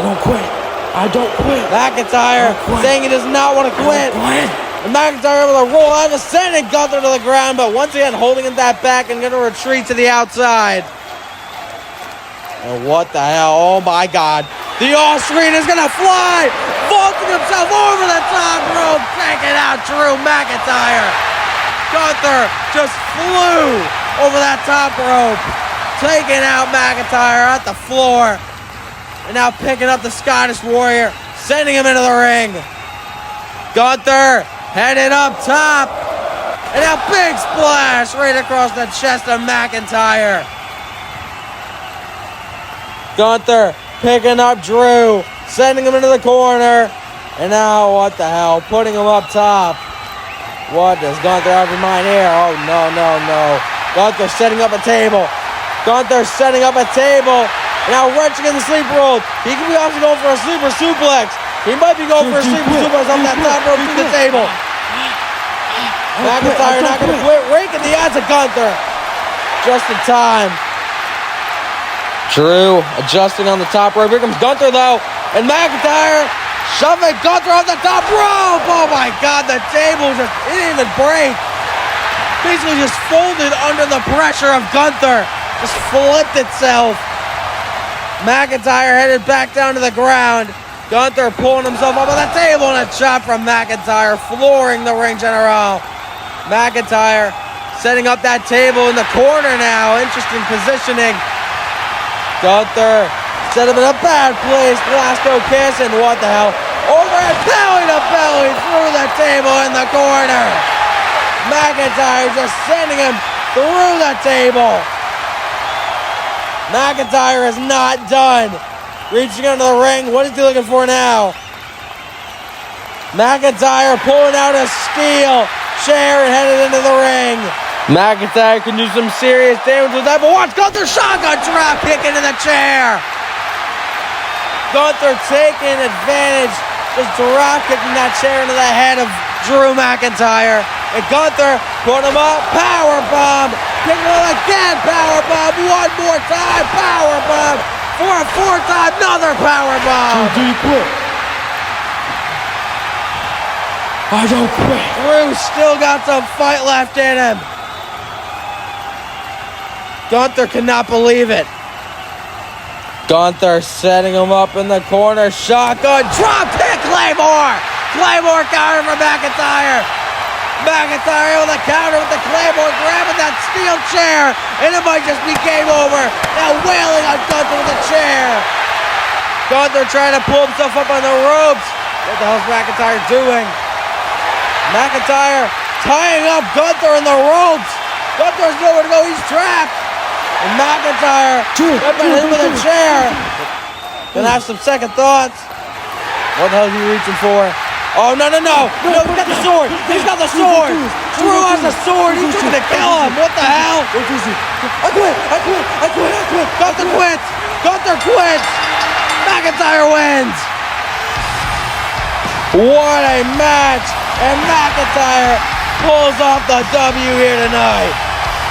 I don't quit. McIntyre saying he does not want to quit. And McIntyre able to roll out of sending Gunther to the ground, but once again holding him that back and going to retreat to the outside. And what the hell? Oh my God. The Ospreay is going to fly. Vaulting himself over the top rope. Taking out Drew McIntyre. Gunther just flew over that top rope. Taking out McIntyre at the floor. And now picking up the Scottish Warrior. Sending him into the ring. Gunther headed up top. And a big splash right across the chest of McIntyre. Gunther picking up Drew, sending him into the corner. And now, what the hell? Putting him up top. What does Gunther have in mind here? Oh, no. Gunther setting up a table. And now wrenching in the sleeper hold. He could be also going for a sleeper suplex. He might be going for a sleeper suplex off that top rope to the table. McIntyre not going to quit. Raking the odds of Gunther. Just in time. Drew adjusting on the top rope. Here comes Gunther though. And McIntyre shoving Gunther off the top rope. Oh my God, the table just didn't even break. Basically just folded under the pressure of Gunther. Just flipped itself. McIntyre headed back down to the ground. Gunther pulling himself up on the table, and a chop from McIntyre, flooring the ring general. McIntyre setting up that table in the corner now. Interesting positioning. Gunther set him in a bad place. Glasgow kiss, and what the hell? Overhead belly to belly through the table in the corner. McIntyre just sending him through the table. McIntyre is not done. Reaching under the ring. What is he looking for now? McIntyre pulling out a steel chair and headed into the ring. McIntyre can do some serious damage with that, but watch Gunther shotgun drop kick into the chair. Gunther taking advantage, just drop kicking that chair into the head of Drew McIntyre. And Gunther put him up, power bomb Kick him again, powerbomb. One more time, powerbomb. For a fourth time, another powerbomb. I don't quit. Bruce still got some fight left in him. Gunther cannot believe it. Gunther setting him up in the corner. Shotgun drop kick, Claymore. Claymore counter from McIntyre. McIntyre with a counter with the Claymore, grabbing that steel chair. And it might just be game over. Now wailing on Gunther with a chair. Gunther trying to pull himself up on the ropes. What the hell's McIntyre doing? McIntyre tying up Gunther in the ropes. Gunther's nowhere to go. He's trapped. And McIntyre whipping him with a chair. Gonna have some second thoughts. What the hell is he reaching for? Oh, no. No, he's got the sword. He's got the sword. Drew has the sword. He's trying to kill him. What the hell? I quit. Gunther quits. Gunther quits. McIntyre wins. What a match. And McIntyre pulls off the W here tonight.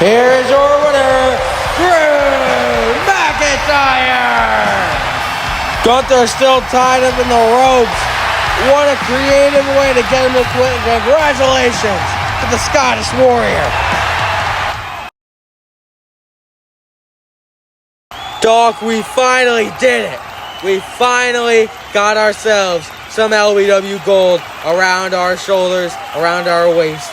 Here is your winner, Drew McIntyre. Gunther still tied up in the ropes. What a creative way to get him to quit. Congratulations to the Scottish Warrior. Doc, we finally did it. We finally got ourselves some LBW gold around our shoulders, around our waists.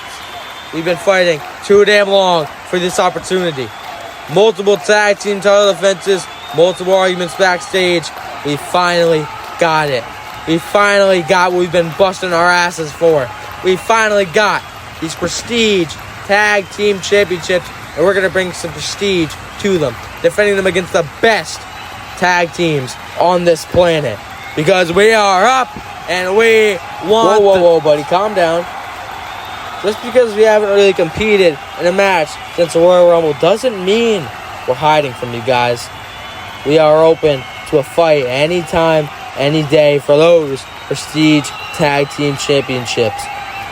We've been fighting too damn long for this opportunity. Multiple tag team title defenses, multiple arguments backstage. We finally got it. We finally got what we've been busting our asses for. We finally got these prestige tag team championships, and we're going to bring some prestige to them, defending them against the best tag teams on this planet. Because we are up, and we want... Whoa, buddy, calm down. Just because we haven't really competed in a match since the Royal Rumble doesn't mean we're hiding from you guys. We are open to a fight anytime, any day for those prestige tag team championships.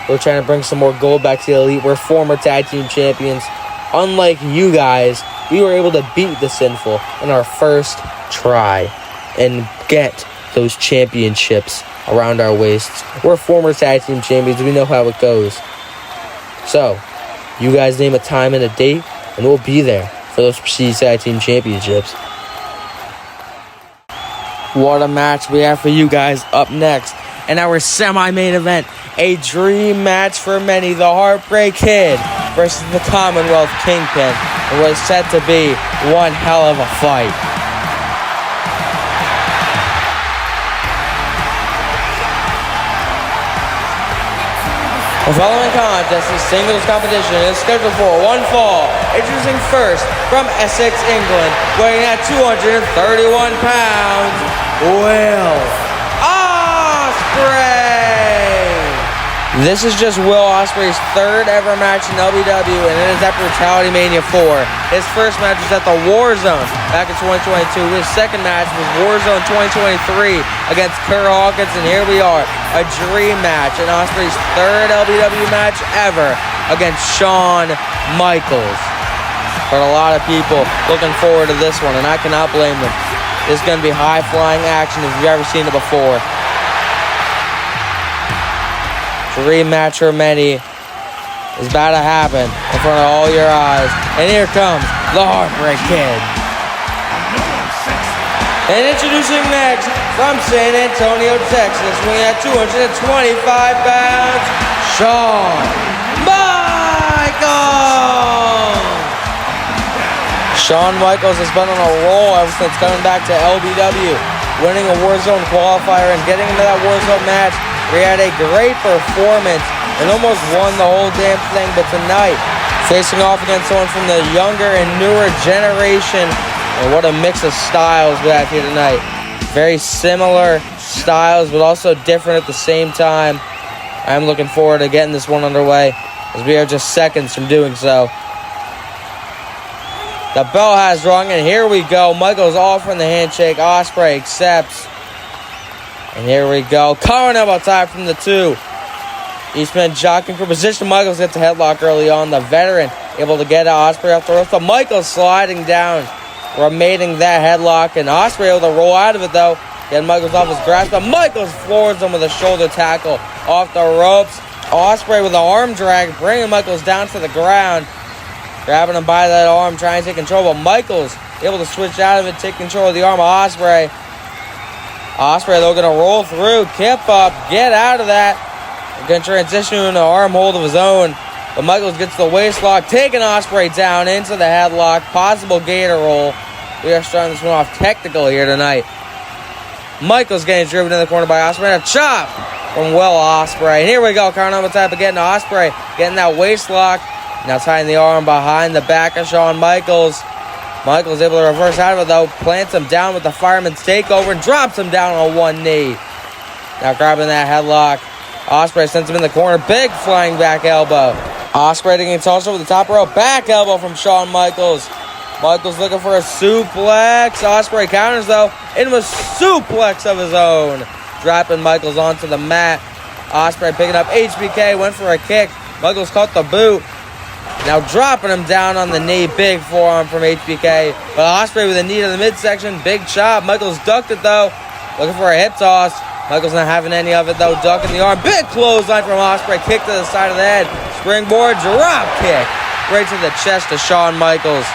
We're trying to bring some more gold back to the elite. We're former tag team champions. Unlike you guys, we were able to beat the Sinful in our first try and get those championships around our waists. We're former tag team champions. We know how it goes. So, you guys name a time and a date, and we'll be there for those prestige tag team championships. What a match we have for you guys up next. In our semi-main event, a dream match for many, the Heartbreak Kid versus the Commonwealth Kingpin. It was set to be one hell of a fight. The following contest is singles competition and is scheduled for one fall. Introducing first from Essex, England, weighing at 231 pounds, Will Ospreay. This is just Will Ospreay's third ever match in LBW, and it is at Brutalitymania 4. His first match was at the Warzone back in 2022. His second match was Warzone 2023 against Kurt Hawkins, and here we are, a dream match in Ospreay's third LBW match ever against Shawn Michaels. For a lot of people looking forward to this one, and I cannot blame them. This is going to be high-flying action if you've ever seen it before. Dream match for many is about to happen in front of all your eyes. And here comes the Heartbreak Kid. And introducing next from San Antonio, Texas, weighing at 225 pounds, Shawn Michaels. Shawn Michaels has been on a roll ever since coming back to LBW, winning a Warzone qualifier and getting into that Warzone match. We had a great performance and almost won the whole damn thing, but tonight, facing off against someone from the younger and newer generation, and what a mix of styles we have here tonight. Very similar styles, but also different at the same time. I'm looking forward to getting this one underway, as we are just seconds from doing so. The bell has rung, and here we go. Michaels offering the handshake. Ospreay accepts. And here we go. Current elbow tie from the two. Eastman jockeying for position. Michaels gets a headlock early on. The veteran able to get Ospreay off the ropes, but Michaels sliding down, remaining that headlock, and Ospreay able to roll out of it though, getting Michaels off his grasp, but Michaels floors him with a shoulder tackle off the ropes. Ospreay with an arm drag, bringing Michaels down to the ground, grabbing him by that arm, trying to take control, but Michaels able to switch out of it, take control of the arm of Ospreay. Ospreay though gonna roll through, kip up, get out of that. Gonna transition into an arm hold of his own. But Michaels gets the waist lock, taking Ospreay down into the headlock. Possible gator roll. We are starting this one off technical here tonight. Michaels getting driven in the corner by Ospreay. A chop from Will Ospreay. And here we go. Carnova type of getting Ospreay. Getting that waist lock. Now tying the arm behind the back of Shawn Michaels. Michaels able to reverse out of it though. Plants him down with the fireman's takeover and drops him down on one knee. Now grabbing that headlock. Ospreay sends him in the corner. Big flying back elbow. Ospreay getting tossed over the top rope. Back elbow from Shawn Michaels. Michaels looking for a suplex. Ospreay counters though. Into a suplex of his own. Dropping Michaels onto the mat. Ospreay picking up HBK. Went for a kick. Michaels caught the boot. Now dropping him down on the knee. Big forearm from HBK. But Ospreay with a knee to the midsection. Big chop. Michaels ducked it though. Looking for a hip toss. Michaels not having any of it though. Ducking the arm. Big clothesline from Ospreay. Kick to the side of the head. Springboard drop kick. Right to the chest of Shawn Michaels.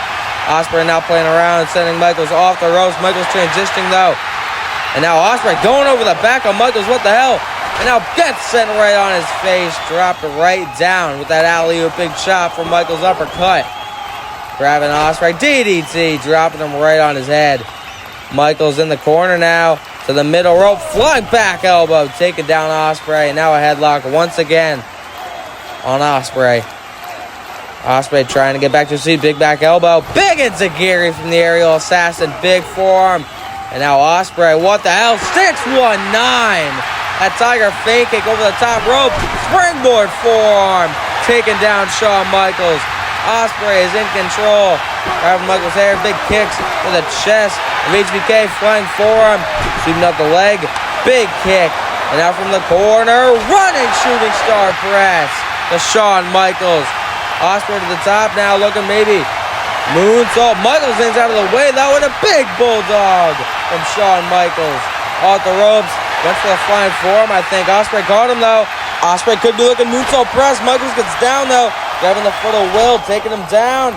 Ospreay now playing around, sending Michaels off the ropes. Michaels transitioning though. And now Ospreay going over the back of Michaels. What the hell? And now gets sent right on his face. Dropped right down with that alley-oop big chop from Michaels' uppercut. Grabbing Ospreay. DDT. Dropping him right on his head. Michaels in the corner now. To the middle rope. Flying back elbow. Taking down Ospreay. And now a headlock once again on Ospreay. Ospreay trying to get back to his feet. Big back elbow. Big enziguri from the aerial assassin. Big forearm. And now Ospreay. What the hell? 619. That Tiger fake kick over the top rope. Springboard forearm. Taking down Shawn Michaels. Ospreay is in control. Grabbing Michaels' hair. Big kicks to the chest of HBK. Flying forearm. Sweeping up the leg. Big kick. And now from the corner. Running shooting star press to Shawn Michaels. Ospreay to the top now. Looking maybe moonsault. Michaels ends out of the way though with a big bulldog from Shawn Michaels. Off the ropes. Went for the flying forearm, I think. Ospreay caught him, though. Ospreay could be looking moonsault press. Michaels gets down, though. Grabbing the foot of Will, taking him down.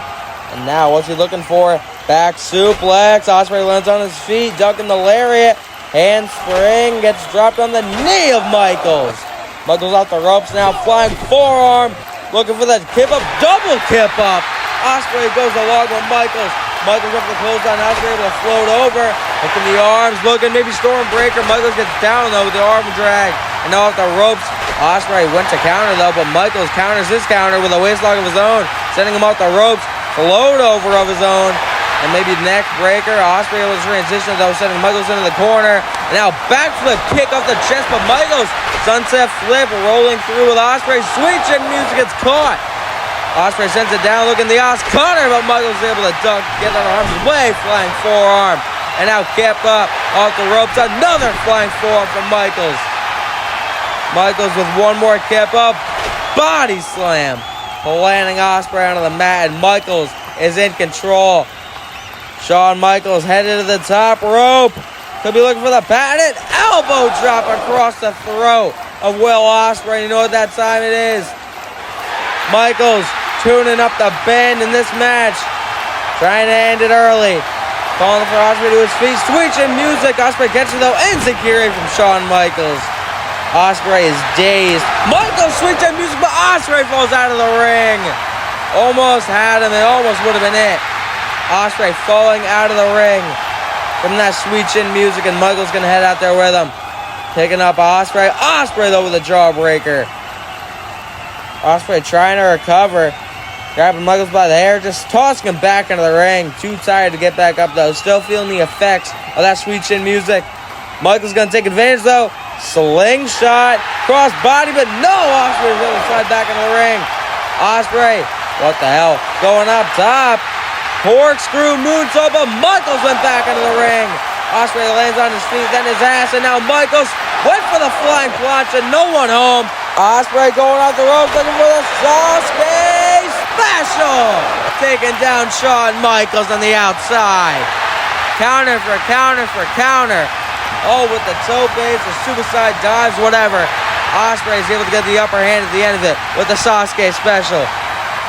And now, what's he looking for? Back suplex. Ospreay lands on his feet, ducking the lariat. Handspring gets dropped on the knee of Michaels. Michaels off the ropes now. Flying forearm. Looking for that kip up. Double kip up. Ospreay goes along with Michaels. Michaels up the clothesline. Ospreay able to float over. Looking the arms. Looking maybe Stormbreaker. Michaels gets down though with the arm drag. And now off the ropes. Ospreay went to counter though, but Michaels counters his counter with a waistlock of his own. Sending him off the ropes. Float over of his own. And maybe neck breaker. Ospreay able to transition though, sending Michaels into the corner. And now backflip kick off the chest, but Michaels sunset flip rolling through with Ospreay. Sweet chin music gets caught. Ospreay sends it down, looking the Os cutter, but Michaels is able to duck, get on arms way, flying forearm. And now kept up off the ropes, another flying forearm from Michaels. Michaels with one more kept up, body slam, landing Ospreay onto the mat, and Michaels is in control. Shawn Michaels headed to the top rope. Could be looking for the patented elbow drop across the throat of Will Ospreay. You know what that time it is. Michaels tuning up the bend in this match. Trying to end it early. Calling for Ospreay to his feet. Switching music. Ospreay gets it though. Enziguri from Shawn Michaels. Ospreay is dazed. Michaels switching music, but Ospreay falls out of the ring. Almost had him. It almost would have been it. Ospreay falling out of the ring from that sweet chin music, and Michaels gonna head out there with him. Picking up Ospreay. Ospreay though with a jawbreaker. Ospreay trying to recover. Grabbing Michaels by the hair, just tossing him back into the ring. Too tired to get back up though. Still feeling the effects of that sweet chin music. Michaels gonna take advantage though. Slingshot, cross body, but no, Ospreay's gonna slide back into the ring. Ospreay, what the hell? Going up top. Corkscrew moonsault, but Michaels went back into the ring. Ospreay lands on his feet, then his ass, and now Michaels went for the flying plancha, no one home. Ospreay going off the ropes, looking for the sauce case. special. Taking down Shawn Michaels on the outside. Counter for counter for counter. Oh, with the topes, the suicide dives, whatever. Ospreay is able to get the upper hand at the end of it with the Sasuke special.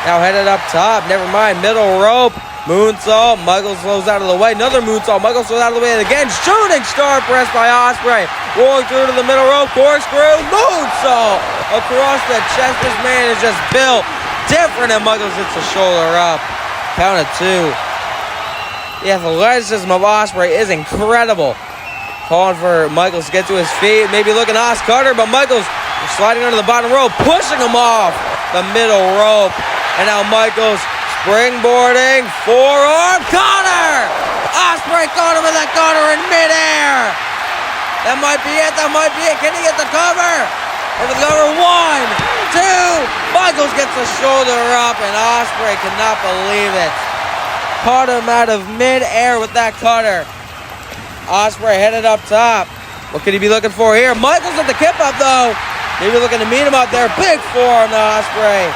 Now headed up top. Never mind. Middle rope. Moonsault. Michaels slows out of the way. Another moonsault. Michaels slows out of the way again. Shooting star press by Ospreay. Rolling through to the middle rope. Corkscrew. Moonsault. Across the chest. This man is just built different. And Michaels hits the shoulder up. Count of 2. The athleticism of Ospreay is incredible. Calling for Michaels to get to his feet. Maybe looking at Os Cutter. But Michaels sliding under the bottom rope. Pushing him off the middle rope. And now Michaels springboarding, forearm, Cutter! Ospreay caught him with that Cutter in midair. That might be it, that might be it. Can he get the cover? Over the cover, 1, 2. Michaels gets the shoulder up, and Ospreay cannot believe it. Caught him out of midair with that Cutter. Ospreay headed up top. What could he be looking for here? Michaels with the kip up, though. Maybe looking to meet him out there. Big forearm to Ospreay.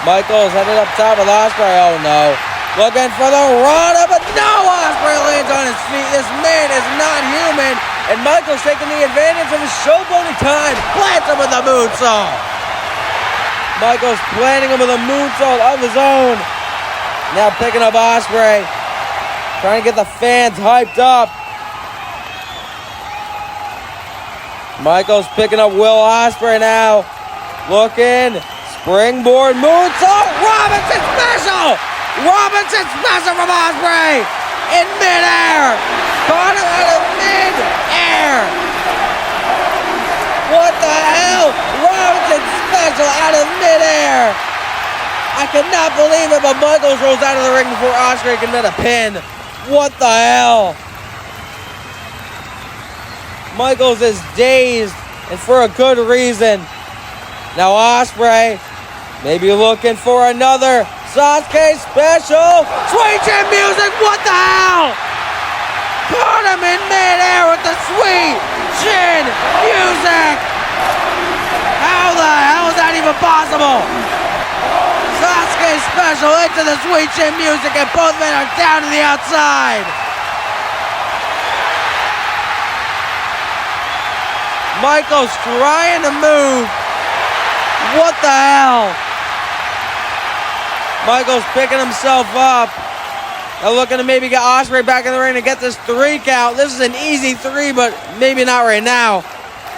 Michaels headed up top with Ospreay. Oh no. Looking for the run-up, but no! Ospreay lands on his feet. This man is not human. And Michaels taking the advantage of his showboating time. Plants him with a moonsault. Michaels planting him with a moonsault of his own. Now picking up Ospreay. Trying to get the fans hyped up. Michaels picking up Will Ospreay now. Looking. Springboard moonsault. Robinson special. Robinson special from Ospreay. In midair. Caught him out of midair. What the hell? Robinson special out of midair. I cannot believe it, but Michaels rolls out of the ring before Ospreay can get a pin. What the hell? Michaels is dazed, and for a good reason. Now Ospreay maybe looking for another Sasuke special. Sweet chin music, what the hell? Caught him in midair with the sweet chin music. How the hell is that even possible? Sasuke special into the sweet chin music, and both men are down to the outside. Michaels trying to move. What the hell? Michaels picking himself up. Now looking to maybe get Ospreay back in the ring to get this 3 count. This is an easy 3, but maybe not right now.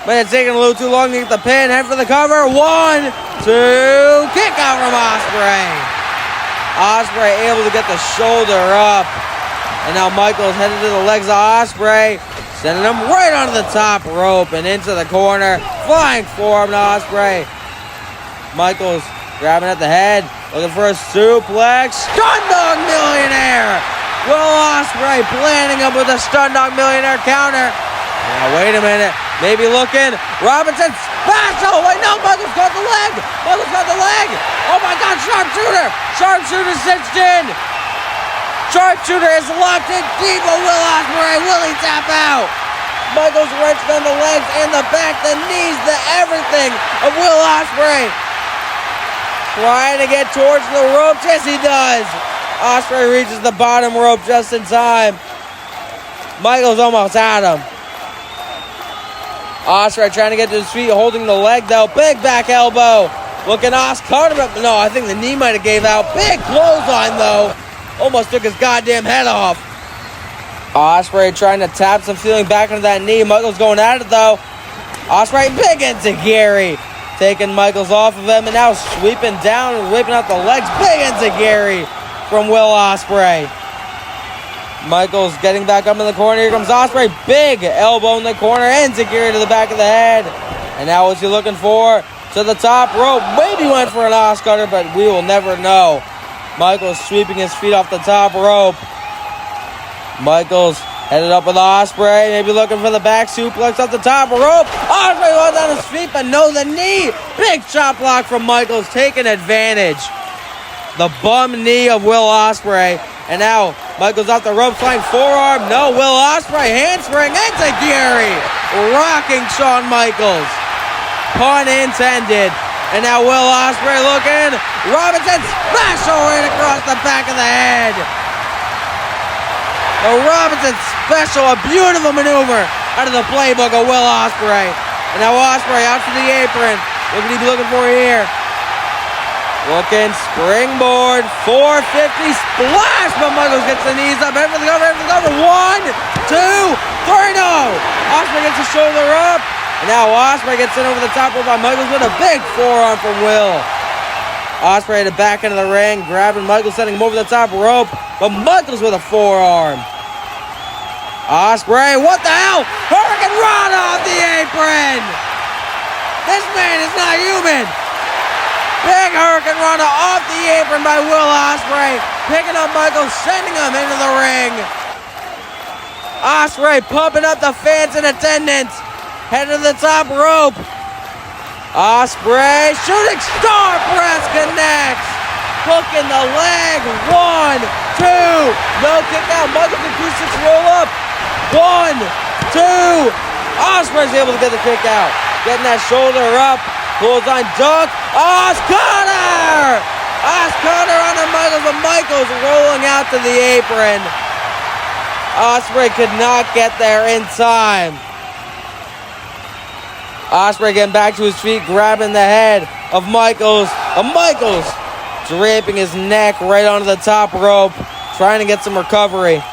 But it's taking a little too long to get the pin. Head for the cover. 1, 2. Kick out from Ospreay. Ospreay able to get the shoulder up. And now Michaels headed to the legs of Ospreay. Sending him right onto the top rope and into the corner. Flying forearm to Ospreay. Michaels grabbing at the head. Looking for a suplex. Stun Dog Millionaire. Will Ospreay planning him with a Stun Dog Millionaire counter. Now wait a minute. Maybe looking. Robinson special. Wait, no. Michaels got the leg. Michaels got the leg. Oh my God. Sharpshooter. Sharpshooter cinched in. Sharpshooter is locked in deep on Will Ospreay. Will he tap out? Michaels wrenched on the legs and the back, the knees, the everything of Will Ospreay. Trying to get towards the ropes. Yes, he does. Ospreay reaches the bottom rope just in time. Michaels almost had him. Ospreay trying to get to his feet, holding the leg though. Big back elbow. Looking Os Cutter. No, I think the knee might have gave out. Big clothesline though. Almost took his goddamn head off. Ospreay trying to tap some feeling back into that knee. Michaels going at it though. Ospreay big into Gary. Taking Michaels off of him and now sweeping down and whipping out the legs. Big into Gary from Will Ospreay. Michaels getting back up in the corner. Here comes Ospreay. Big elbow in the corner. Into Gary to the back of the head. And now what's he looking for? To the top rope. Maybe went for an Os Cutter, but we will never know. Michaels sweeping his feet off the top rope. Michaels headed up with Ospreay. Maybe looking for the back suplex off the top rope. Ospreay was on his feet, but no, the knee. Big chop block from Michaels, taking advantage. The bum knee of Will Ospreay. And now Michaels off the rope, flying forearm. No, Will Ospreay handspring into Gary. Rocking Shawn Michaels. Pun intended. And now Will Ospreay looking. Robinson special right across the back of the head. The Robinson special, a beautiful maneuver out of the playbook of Will Ospreay. And now Ospreay out to the apron. What could he be looking for here? Looking, springboard, 450, splash, but Michaels gets the knees up, head for the cover, 1, 2, 3, no! Ospreay gets his shoulder up, and now Ospreay gets in over the top rope by Michaels with a big forearm from Will. Ospreay at the back end of the ring, grabbing Michaels, sending him over the top rope, but Michaels with a forearm. Ospreay, what the hell? Hurricane Rana off the apron! This man is not human! Big Hurricane Rana off the apron by Will Ospreay, picking up Michaels, sending him into the ring. Ospreay pumping up the fans in attendance, heading to the top rope. Ospreay, shooting star press connects, hooking the leg, 1, 2, no kick out. Michaels can 2-6 roll up, 1, 2. Ospreay's able to get the kick out, getting that shoulder up. Pulls on duck. Cutter! Cutter on the Michaels, but Michaels rolling out to the apron. Ospreay could not get there in time. Ospreay getting back to his feet, grabbing the head of Michaels. Michaels draping his neck right onto the top rope, trying to get some recovery.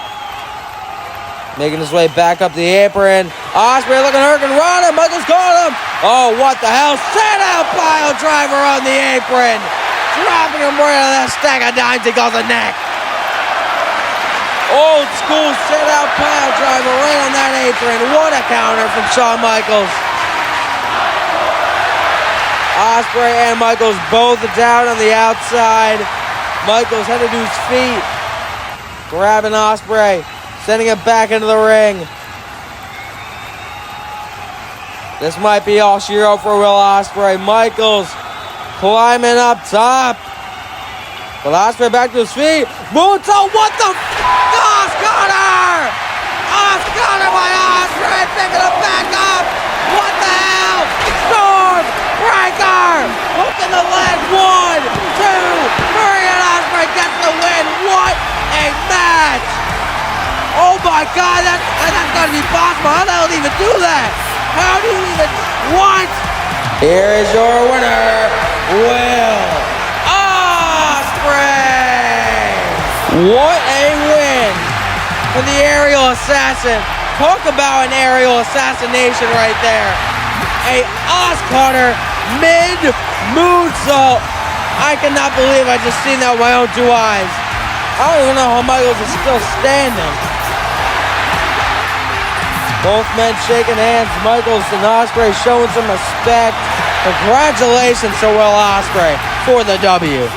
Making his way back up the apron. Ospreay looking Hurricane Rana. Michaels caught him. Oh, what the hell? Sit out pile driver on the apron. Dropping him right on that stack of dimes. He calls a neck. Old school sit out pile driver right on that apron. What a counter from Shawn Michaels. Ospreay and Michaels both down on the outside. Michaels headed to his feet. Grabbing Ospreay. Sending it back into the ring. This might be all she wrote for Will Ospreay. Michaels climbing up top. But Ospreay back to his feet. Moonsault, what the Cutter! Cutter by Ospreay, picking him back up. What the hell? Storm Breaker! Hooking the leg, 1, 2, 3, and Ospreay gets the win. What a match! Oh my God, that's gotta be possible. How the hell do you even do that? How do you even, what? Here is your winner, Will Ospreay. What a win for the aerial assassin. Talk about an aerial assassination right there. A Cutter mid-moonsault. I cannot believe I just seen that with my own 2 eyes. I don't even know how Michaels is still standing. Both men shaking hands. Michaels and Ospreay showing some respect. Congratulations to Will Ospreay for the W.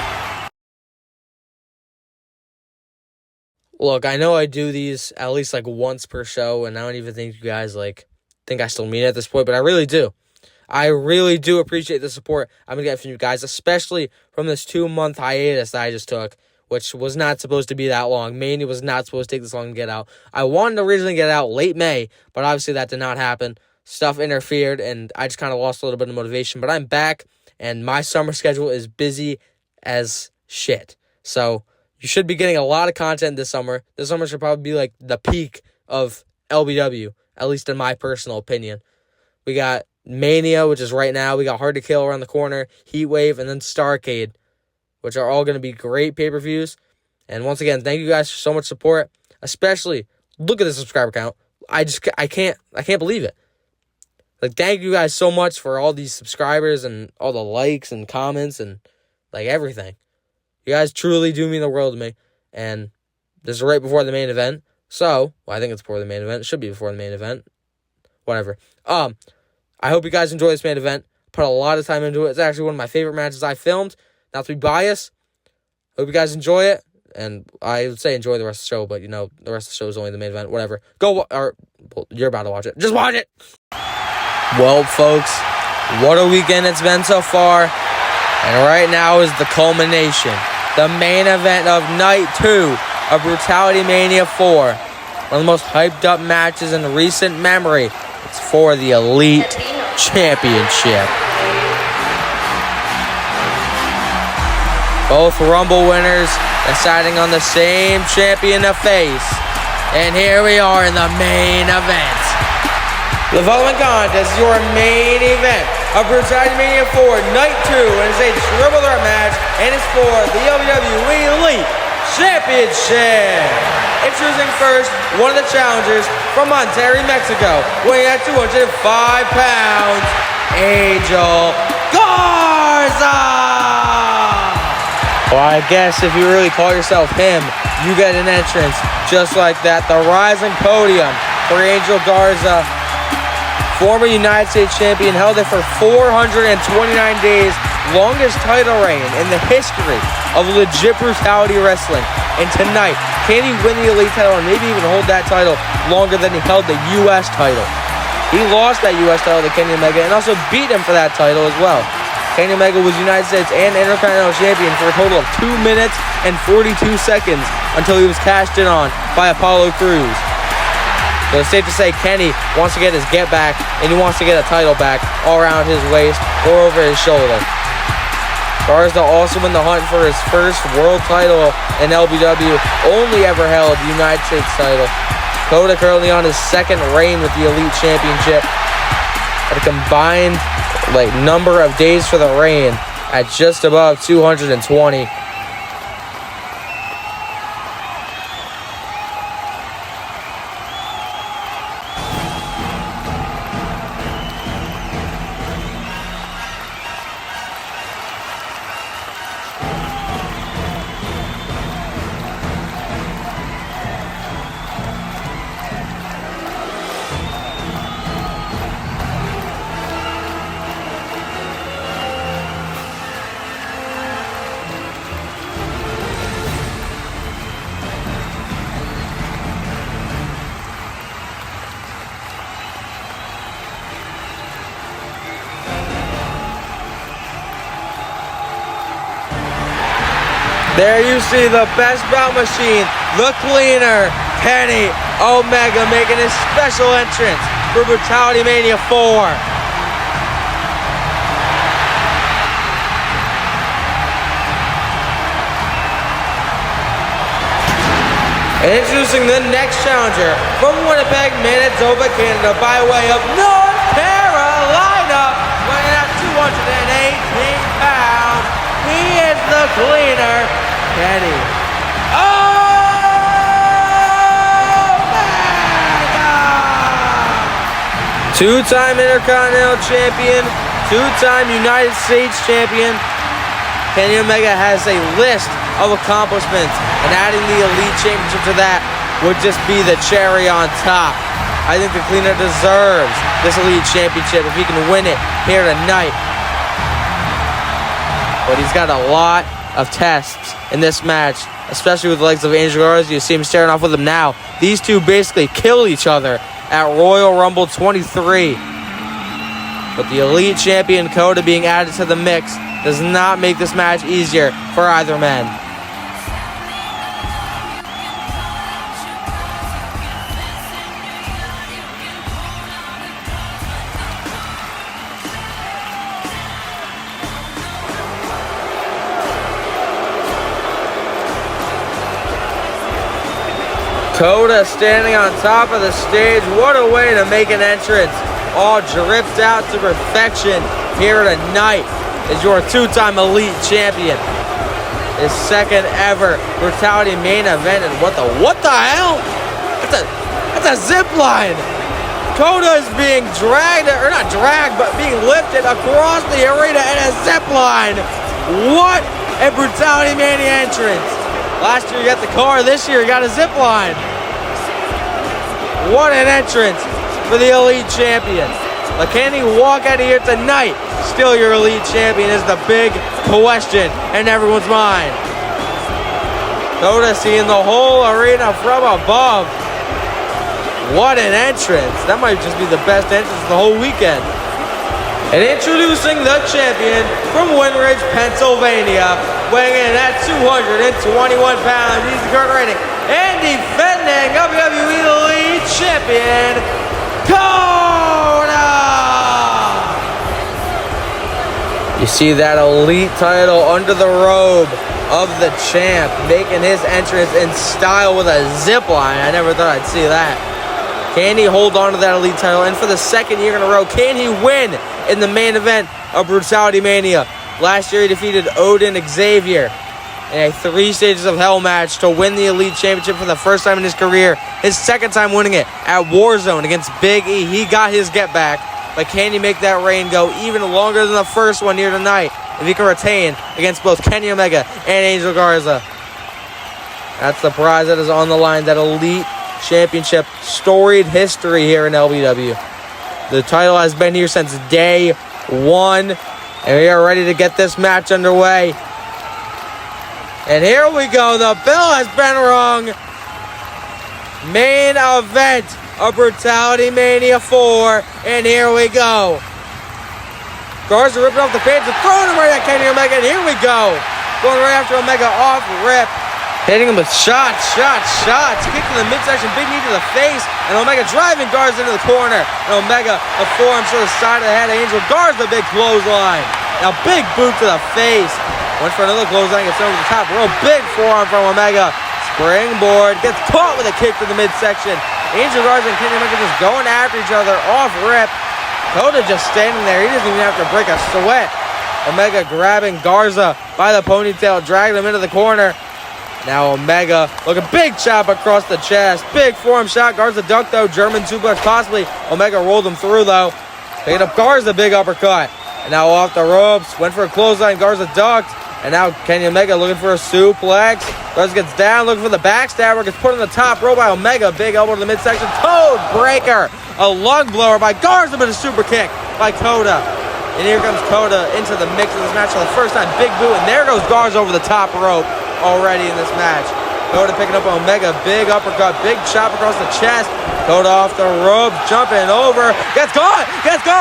Look, I know I do these at least like once per show, and I don't even think you guys think I still mean it at this point, but I really do. I really do appreciate the support I'm going to get from you guys, especially from this 2-month hiatus that I just took, which was not supposed to be that long. Mania was not supposed to take this long to get out. I wanted to originally get out late May, but obviously that did not happen. Stuff interfered, and I just kind of lost a little bit of motivation. But I'm back, and my summer schedule is busy as shit. So you should be getting a lot of content this summer. This summer should probably be like the peak of LBW, at least in my personal opinion. We got Mania, which is right now. We got Hard to Kill around the corner, Heatwave, and then Starrcade, which are all going to be great pay-per-views. And once again, thank you guys for so much support. Especially, look at the subscriber count. I can't believe it. Thank you guys so much for all these subscribers and all the likes and comments and everything. You guys truly do mean the world to me. And this is right before the main event. So, I think it's before the main event. It should be before the main event. Whatever. I hope you guys enjoy this main event. Put a lot of time into it. It's actually one of my favorite matches I filmed. Not to be biased. Hope you guys enjoy it. And I would say enjoy the rest of the show, but the rest of the show is only the main event. Whatever. You're about to watch it. Just watch it. Well, folks, what a weekend it's been so far. And right now is the culmination. The main event of night 2 of Brutalitymania 4. One of the most hyped up matches in recent memory. It's for the Elite Championship. Both Rumble winners deciding on the same champion to face. And here we are in the main event. The following contest is your main event of Brutalitymania 4 Night 2, and it's a triple threat match, and it's for the LBW Elite Championship. Introducing first, one of the challengers from Monterrey, Mexico, weighing at 205 pounds, Angel Garza. Well, I guess if you really call yourself him, you get an entrance just like that. The rising podium for Angel Garza, former United States champion, held it for 429 days, longest title reign in the history of legit brutality wrestling. And tonight, can he win the Elite title and maybe even hold that title longer than he held the U.S. title? He lost that U.S. title to Kenny Omega and also beat him for that title as well. Kenny Omega was United States and Intercontinental Champion for a total of 2 minutes and 42 seconds until he was cashed in on by Apollo Crews. So it's safe to say Kenny wants to get his get back, and he wants to get a title back all around his waist or over his shoulder. Garza also in the hunt for his first world title in LBW, only ever held the United States title. Kota currently on his second reign with the Elite Championship at a combined number of days for the reign at just above 220. There you see the best bout machine, the cleaner, Kenny Omega, making his special entrance for Brutalitymania 4. And introducing the next challenger from Winnipeg, Manitoba, Canada, by way of North Carolina, weighing at 218 pounds. He is the cleaner, Kenny Omega! Two-time Intercontinental Champion, two-time United States Champion. Kenny Omega has a list of accomplishments, and adding the Elite Championship to that would just be the cherry on top. I think the cleaner deserves this Elite Championship if he can win it here tonight. But he's got a lot of tests in this match, especially with the legs of Angel Garza. You see him staring off with him now. These two basically kill each other at Royal Rumble 23. But the Elite Champion Kota being added to the mix does not make this match easier for either man. Kota standing on top of the stage. What a way to make an entrance. All dripped out to perfection here tonight is your two-time Elite Champion. His second ever Brutality main event. And what the hell? That's a zip line. Kota is being dragged, or not dragged, but being lifted across the arena in a zip line. What a Brutalitymania entrance. Last year you got the car, this year you got a zip line. What an entrance for the Elite Champion. But can he walk out of here tonight? Still your Elite Champion is the big question in everyone's mind. Kota seeing the whole arena from above. What an entrance. That might just be the best entrance of the whole weekend. And introducing the champion from Winridge, Pennsylvania, weighing in at 221 pounds. He's the current reigning and defending WWE Elite Champion, Kota! You see that Elite title under the robe of the champ, making his entrance in style with a zip line. I never thought I'd see that. Can he hold on to that elite title? And for the second year in a row, can he win in the main event of Brutalitymania? Last year, he defeated Odin Xavier in a 3 stages of hell match to win the elite championship for the first time in his career. His second time winning it at Warzone against Big E. He got his get back, but can he make that reign go even longer than the first one here tonight if he can retain against both Kenny Omega and Angel Garza? That's the prize that is on the line, that elite championship, storied history here in LBW. The title has been here since day one, and we are ready to get this match underway. And here we go. The bell has been rung. Main event of Brutalitymania 4. And here we go. Garza ripping off the pants and throwing him right at Kenny Omega. And here we go. Going right after Omega off rip. Hitting him with shots. Kick to the midsection. Big knee to the face. And Omega driving Garza into the corner. And Omega, the forearms to the side of the head. Angel Garza, big clothesline. Now big boot to the face. Went for another clothesline, gets over the top rope. Big forearm from Omega. Springboard. Gets caught with a kick to the midsection. Angel Garza and Kenny Omega just going after each other. Off rip. Kota just standing there. He doesn't even have to break a sweat. Omega grabbing Garza by the ponytail. Dragging him into the corner. Now Omega looking big chop across the chest. Big forearm shot. Garza ducked though. German suplex possibly. Omega rolled him through though. Picking up Garza. Big uppercut. And now off the ropes. Went for a clothesline. Garza ducked. And now Kenny Omega looking for a suplex. Garza gets down, looking for the backstabber. Gets put on the top rope by Omega. Big elbow to the midsection. Code breaker. A lung blower by Garza, but a super kick by Kota. And here comes Kota into the mix of this match for the first time. Big boot. And there goes Garza over the top rope already in this match. Kota picking up Omega. Big uppercut. Big chop across the chest. Kota off the rope. Jumping over. Gets caught.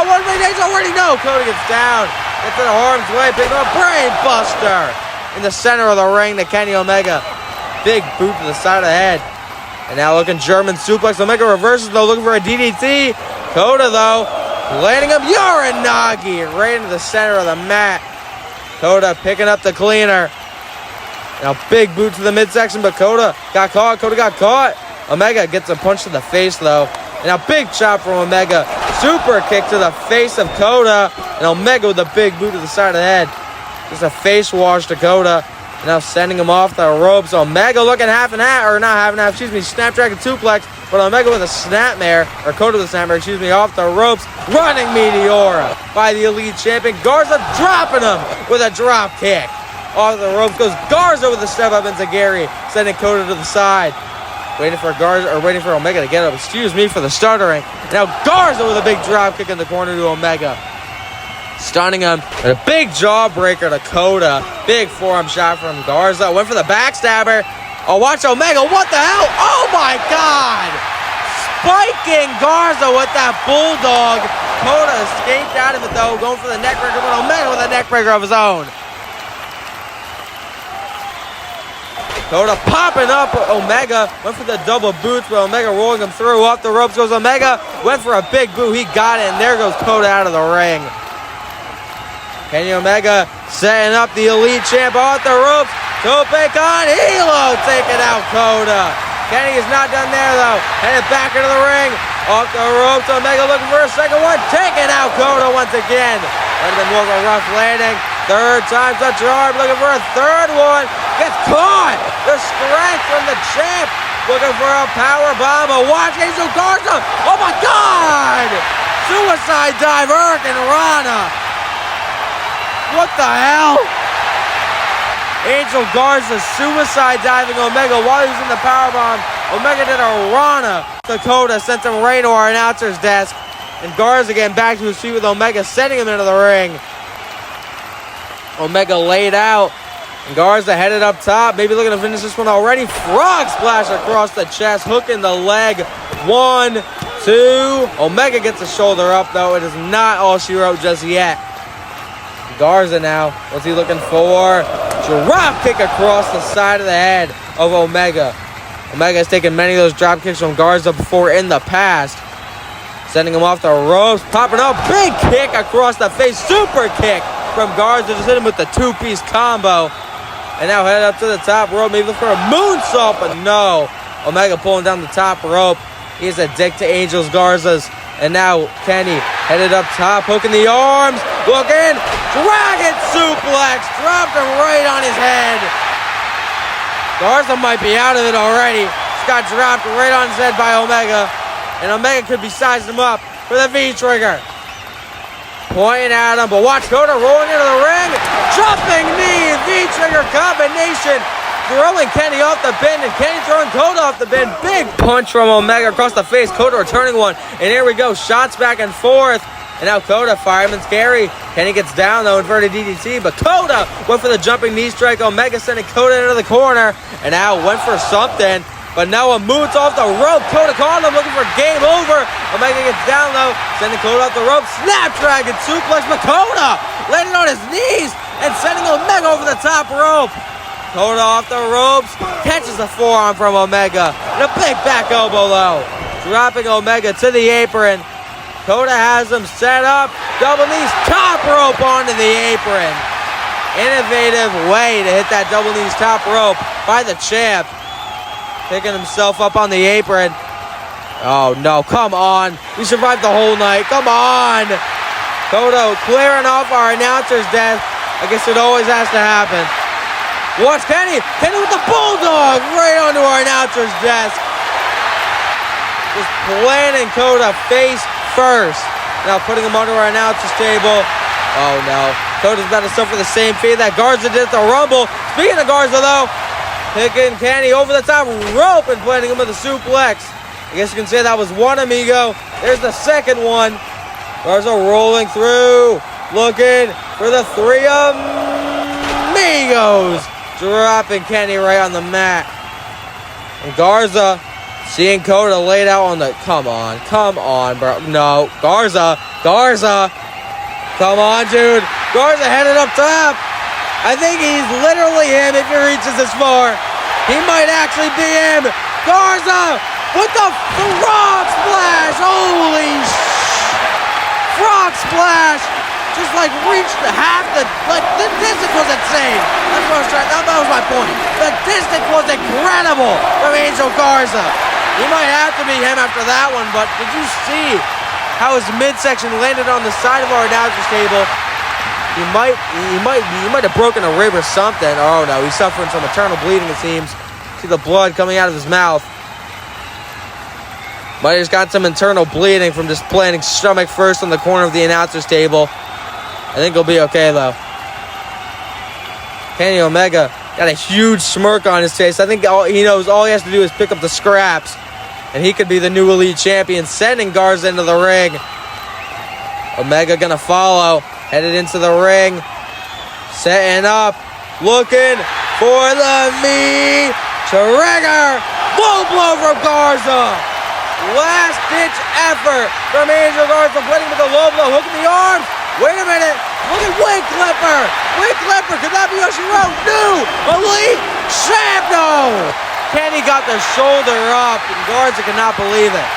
One minute. Already no. Kota gets down. Gets in the harm's way, picking up a brain buster in the center of the ring to Kenny Omega. Big boot to the side of the head. And now looking German suplex. Omega reverses though, looking for a DDT. Kota though, landing him Uranagi right into the center of the mat. Kota picking up the cleaner. Now big boot to the midsection, but Kota got caught. Omega gets a punch to the face though. And now big chop from Omega. Super kick to the face of Kota. And Omega with a big boot to the side of the head. Just a face wash to Kota. And now sending him off the ropes. Omega looking snapdragon suplex. But Omega with a snapmare, or Kota with a snapmare, off the ropes. Running Meteora by the elite champion. Garza dropping him with a drop kick. Off the ropes goes Garza with a step up into Gary. Sending Kota to the side. Waiting for Omega to get up. Excuse me for the stuttering. Now Garza with a big drop kick in the corner to Omega. Stunning him. And a big jawbreaker to Kota. Big forearm shot from Garza. Went for the backstabber. Oh, watch Omega. What the hell? Oh my God. Spiking Garza with that bulldog. Kota escaped out of it though. Going for the neckbreaker. But Omega with a neckbreaker of his own. Kota popping up Omega. Went for the double boots, but Omega rolling him through. Off the ropes goes Omega. Went for a big boot. He got it, and there goes Kota out of the ring. Kenny Omega setting up the elite champ off the ropes. Tope con Hilo taking out Kota. Kenny is not done there, though. Headed back into the ring. Off the ropes, Omega looking for a second one. Taking out Kota once again. Might have been more of a rough landing. Third time's the charm. Looking for a third one. Gets caught. The strength from the champ. Looking for a power bomb. But watch Angel Garza. Oh my God. Suicide dive. Hurricane Rana. What the hell? Angel Garza suicide diving Omega while he was in the powerbomb. Omega did a Rana. Kota sent him right to our announcer's desk. And Garza getting back to his feet with Omega, sending him into the ring. Omega laid out. And Garza headed up top. Maybe looking to finish this one already. Frog splash across the chest. Hooking the leg. 1, 2. Omega gets the shoulder up though. It is not all she wrote just yet. Garza now. What's he looking for? Drop kick across the side of the head of Omega. Omega has taken many of those drop kicks from Garza before in the past. Sending him off the ropes. Popping up. Big kick across the face. Super kick from Garza. Just hit him with the two-piece combo. And now headed up to the top rope, maybe for a moonsault, but no. Omega pulling down the top rope. He's a dick to Angel Garza's. And now Kenny headed up top, hooking the arms, looking, dragon suplex, dropped him right on his head. Garza might be out of it already. Just got dropped right on his head by Omega. And Omega could be sizing him up for the V-trigger. Pointing at him, but watch Kota rolling into the ring. Jumping knee, V-trigger combination. Throwing Kenny off the pin, and Kenny throwing Kota off the pin. Big punch from Omega across the face. Kota returning one. And here we go. Shots back and forth. And now Kota, fireman's carry. Kenny gets down, though, inverted DDT. But Kota went for the jumping knee strike. Omega sending Kota into the corner. And now went for something. But now a moon's off the rope. Kota calling him, looking for game over. Omega gets down, though, sending Kota off the rope. Snapdragon suplex. But Kota landing on his knees and sending Omega over the top rope. Kota off the ropes, catches a forearm from Omega, and a big back elbow low. Dropping Omega to the apron. Kota has him set up, double knees, top rope onto the apron. Innovative way to hit that double knees top rope by the champ. Picking himself up on the apron. Oh no, come on. We survived the whole night, come on. Kota clearing off our announcer's desk. I guess it always has to happen. Watch Kenny. Kenny with the bulldog right onto our announcer's desk. Just planting Kota face first. Now putting him under our announcer's table. Oh no. Kota's about to suffer the same fate that Garza did at the Rumble. Speaking of Garza though, picking Kenny over the top rope and planting him with a suplex. I guess you can say that was one amigo. There's the second one. Garza rolling through. Looking for the three amigos. Dropping Kenny right on the mat. And Garza seeing Kota laid out on the... Come on, bro. No, Garza. Come on, dude. Garza headed up top. I think he's literally him if he reaches this far. He might actually be him. Garza with the frog splash. Holy frog splash. Just like reached half the distance was insane. That's what I was trying. That was my point. The distance was incredible from Angel Garza. He might have to be him after that one, but did you see how his midsection landed on the side of our announcer's table? He might have broken a rib or something. Oh no, he's suffering some internal bleeding, it seems. See the blood coming out of his mouth. Might have just got some internal bleeding from just planting stomach first on the corner of the announcer's table. I think he'll be okay, though. Kenny Omega got a huge smirk on his face. I think all he has to do is pick up the scraps, and he could be the new Elite Champion, sending Garza into the ring. Omega gonna follow, headed into the ring, setting up, looking for the knee trigger. Low blow from Garza. Last-ditch effort from Angel Garza, winning with the low blow, hooking the arms. Wait a minute. Look at Wing Clipper. Wing Clipper. Could that be Yoshiro? New Elite Champ. No. Kenny got the shoulder up, and Garza could not believe it.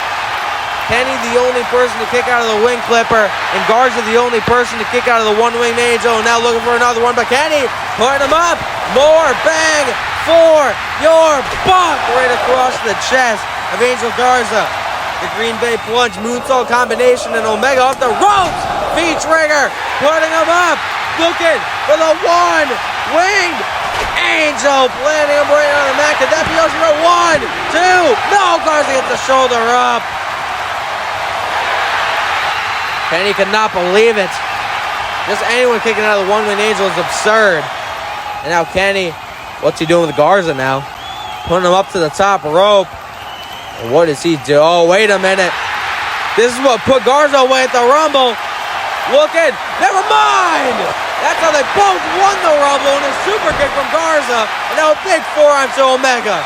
Kenny the only person to kick out of the Wing Clipper, and Garza the only person to kick out of the one-winged angel. Now looking for another one, but Kenny putting him up. More bang for your buck. Right across the chest of Angel Garza. The Green Bay plunge moonsault combination, and Omega off the ropes. V-trigger, putting him up, looking for the one-winged angel, planting him right on the mat. Could that be Yoshiro? 1, 2, no, Garza gets the shoulder up. Kenny could not believe it. Just anyone kicking out of the one-winged angel is absurd. And now Kenny, what's he doing with Garza now? Putting him up to the top rope. And what does he do? Oh, wait a minute. This is what put Garza away at the Rumble. Looking, never mind! That's how they both won the Rumble, and a super kick from Garza, and now a big forearm to Omega.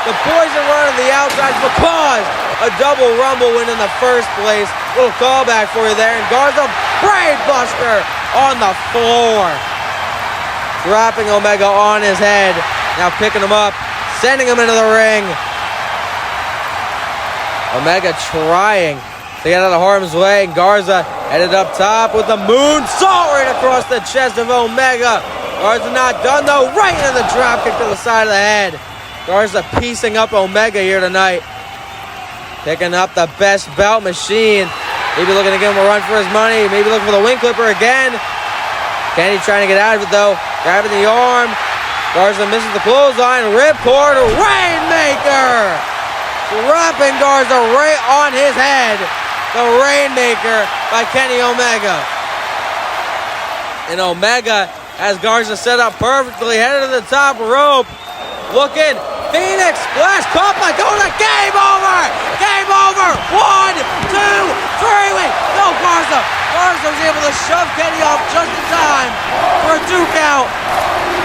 The poison run on the outside because a double Rumble win in the first place. Little callback for you there, and Garza, brain buster on the floor. Dropping Omega on his head, now picking him up, sending him into the ring. Omega trying to get out of harm's way, and Garza headed up top with the moonsault right across the chest of Omega. Garza not done though. Right into the drop kick to the side of the head. Garza piecing up Omega here tonight. Picking up the best belt machine. Maybe looking to give him a run for his money. Maybe looking for the wing clipper again. Kenny trying to get out of it though. Grabbing the arm. Garza misses the clothesline. Ripcord. Rainmaker. Dropping Garza right on his head. The Rainmaker by Kenny Omega. And Omega has Garza set up perfectly. Headed to the top rope. Looking. Phoenix splash caught by Kota. Game over! Game over! 1, 2, 3. Wait, no, Garza. Garza was able to shove Kenny off just in time for a 2 count.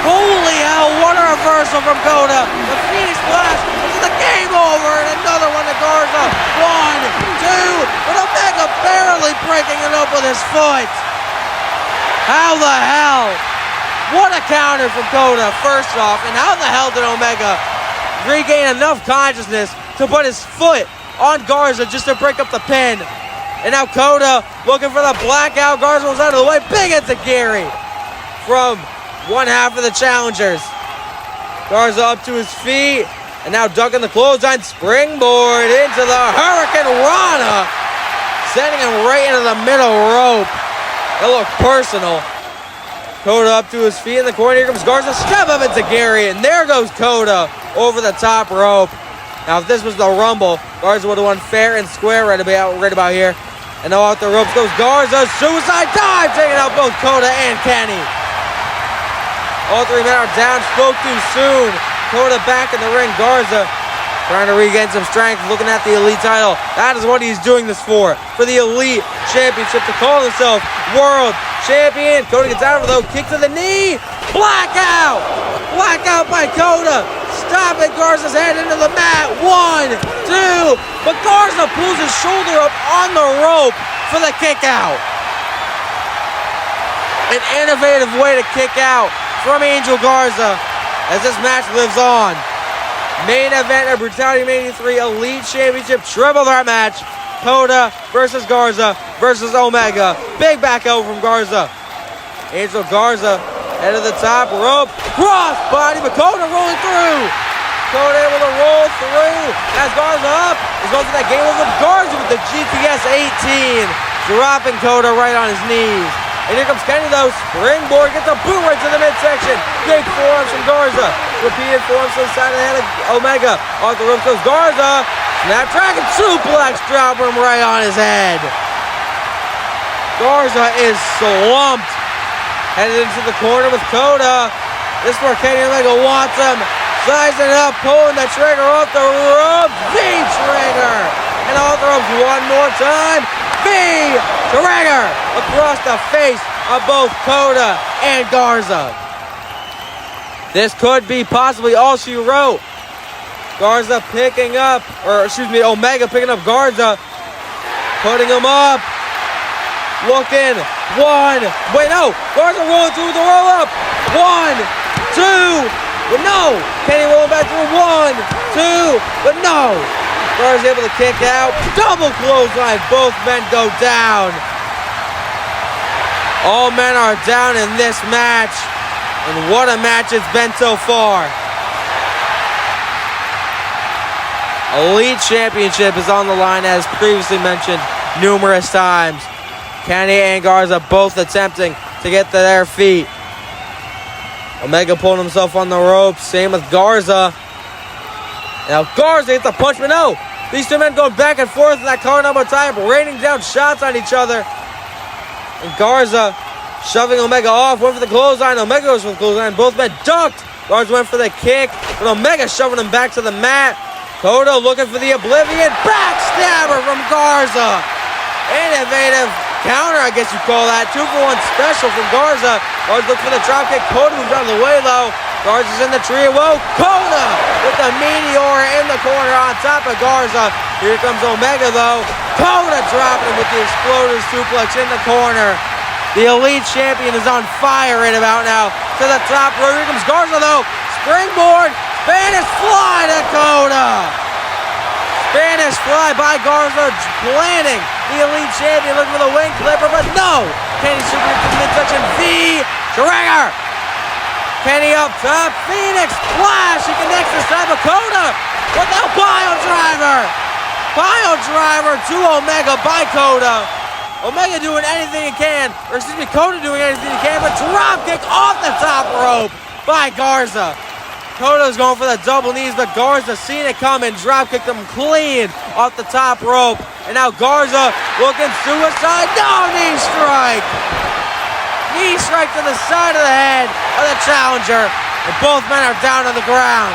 Holy hell, what a reversal from Kota. The Phoenix splash. This is the game over, and another one to Garza. 1, 2, but Omega barely breaking it up with his foot. How the hell? What a counter from Kota, first off, and how the hell did Omega regain enough consciousness to put his foot on Garza just to break up the pin? And now Kota looking for the blackout. Garza was out of the way. Big enziguri from one half of the challengers. Garza up to his feet. And now ducking the clothesline. Springboard into the Hurricane Rana. Sending him right into the middle rope. It looked personal. Kota up to his feet in the corner. Here comes Garza. Step up enziguri. And there goes Kota over the top rope. Now, if this was the Rumble, Garza would have won fair and square right about here. And now off the ropes goes Garza. Suicide dive, taking out both Kota and Kenny. All 3 men are down. Spoke too soon. Kota back in the ring. Garza trying to regain some strength, looking at the Elite title. That is what he's doing this for the Elite Championship, to call himself World Champion. Kota gets out of it though. Kick to the knee. Blackout. Blackout by Kota. Stopping Garza's head into the mat. 1, 2. But Garza pulls his shoulder up on the rope for the kick out. An innovative way to kick out from Angel Garza as this match lives on. Main event of Brutalitymania 3 Elite Championship Triple Threat match. Kota versus Garza versus Omega. Big back out from Garza. Angel Garza head of the top rope. Cross body, but Kota rolling through. Kota able to roll through. Has Garza up. He's going for that game over Garza with the GTS 18. Dropping Kota right on his knees. And here comes Kenny though. Springboard, gets a boot right to the midsection. Big forearms from Garza. Repeated forearms to the side of the head of Omega. Off the ropes goes Garza. Snapdragon suplex, dropping him right on his head. Garza is slumped. Headed into the corner with Kota. This is where Kenny Omega wants him. Sizing it up, pulling the trigger off the rope. V-trigger. And off the ropes one more time. V-trigger across the face of both Kota and Garza. This could be possibly all she wrote. Garza picking up, Omega picking up Garza. Putting him up. Looking. 1. Wait, no. Garza rolling through the roll up. 1, 2. But no. Kenny rolling back through. 1, 2. But no. Garza's able to kick out. Double clothesline. Both men go down. All men are down in this match. And what a match it's been so far. Elite Championship is on the line, as previously mentioned numerous times. Kenny and Garza both attempting to get to their feet. Omega pulling himself on the ropes. Same with Garza. Now Garza hits a punch, but no. These 2 men going back and forth in that car number time, raining down shots on each other. And Garza shoving Omega off, went for the clothesline. Omega goes for the clothesline. Both men ducked. Garza went for the kick, but Omega shoving him back to the mat. Kota looking for the Oblivion. Backstabber from Garza. Innovative counter, I guess you call that. 2-for-1 special from Garza. Garza looking for the dropkick. Kota moves out of the way, though. Garza's in the trio. Whoa, Kota with the Meteor in the corner on top of Garza. Here comes Omega, though. Kota dropping him with the Exploder suplex in the corner. The Elite Champion is on fire right about now. To the top row. Here comes Garza, though. Springboard. Spanish fly to Kota. Spanish fly by Garza, planning the Elite Champion, looking for the wing clipper, but no! Kenny super into the midsection. V-trigger! Kenny up top. Phoenix Splash. He connects this time. Kota with the pile driver. Pile driver to Omega by Kota. Omega doing anything he can, or excuse me, Kota doing anything he can, but drop kick off the top rope by Garza. Kota's going for the double knees, but Garza seen it coming, drop kicked him clean off the top rope. And now Garza looking suicide. No, knee strike. Knee strike to the side of the head of the challenger. And both men are down on the ground.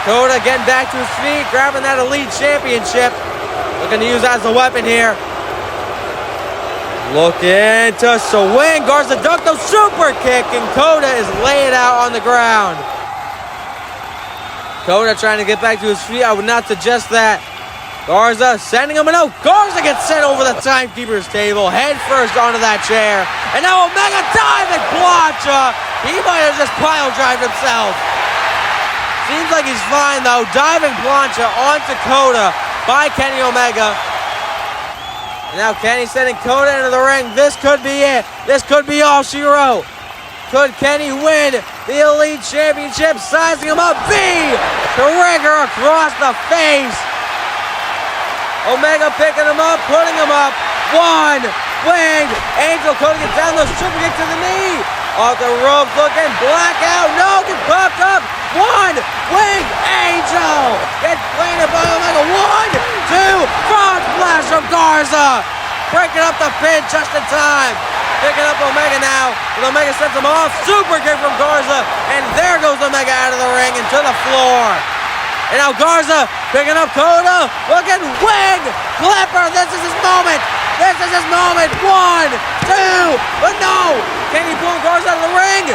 Kota getting back to his feet, grabbing that Elite Championship. Looking to use that as a weapon here. Looking to swing. Garza ducked the super kick, and Kota is laid out on the ground. Kota trying to get back to his feet. I would not suggest that. Garza sending him a note. Garza gets sent over the timekeeper's table, head first onto that chair. And now Omega diving plancha. He might have just pile drived himself. Seems like he's fine though. Diving plancha onto Kota by Kenny Omega. And now Kenny sending Kota into the ring. This could be it. This could be all she wrote. Could Kenny win the Elite Championship? Sizing him up. B! Trigger across the face. Omega picking him up, putting him up. One. Wing. Angel Kota gets down the super kick to the knee. Off the ropes looking. Blackout. No. Gets popped up. One. Wing. Angel. Gets planted by Omega. One. Two. Frog splash from Garza. Breaking up the pin just in time. Picking up Omega now. And Omega sets him off. Super kick from Garza. And there goes Omega out of the ring and to the floor. And now Garza picking up Kota. Looking. Wing. Clipper. This is his moment. This is his moment. One. Two. But no. Kenny pulling Garza out of the ring.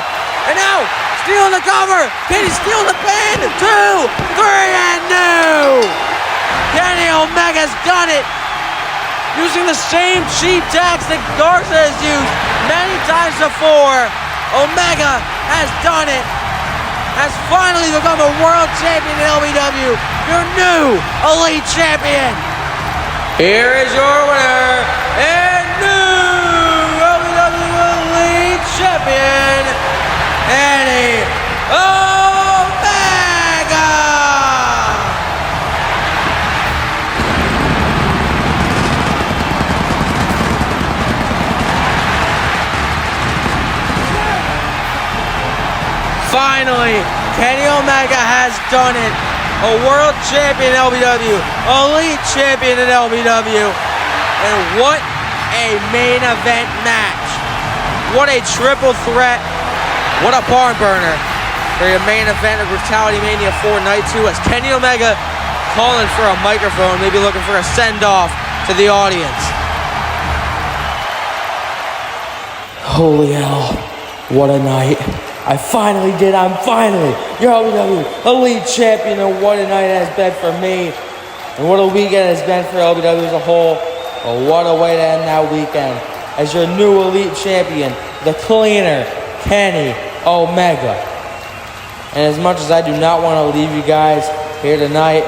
And now stealing the cover. Kenny stealing the pin. Two. Three. And no. Kenny Omega's done it. Using the same cheap tactic Garza has used many times before. Omega has done it. Has finally become a world champion in LBW. Your new Elite Champion. Here is your winner and new LBW Elite Champion, Kenny Omega. Finally, Kenny Omega has done it. A world champion in LBW, Elite champion in LBW. And what a main event match. What a triple threat. What a barn burner for your main event of Brutalitymania 4 Night 2 as Kenny Omega calling for a microphone, maybe looking for a send-off to the audience. Holy hell, what a night. I finally did. I'm finally your LBW Elite Champion, and what a night it has been for me. And what a weekend it has been for LBW as a whole. But what a way to end that weekend. As your new Elite Champion, the cleaner, Kenny Omega. And as much as I do not want to leave you guys here tonight,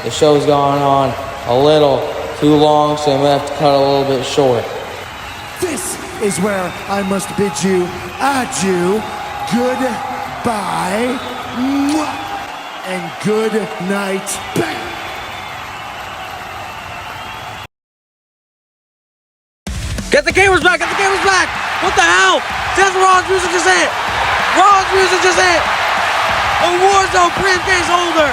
the show's gone on a little too long, so I'm going to have to cut a little bit short. This is where I must bid you adieu. Goodbye and good night. Bang. Get the cameras back! Get the cameras back! What the hell? Seth Rollins music just hit! Rollins music just hit! The Warzone briefcase holder!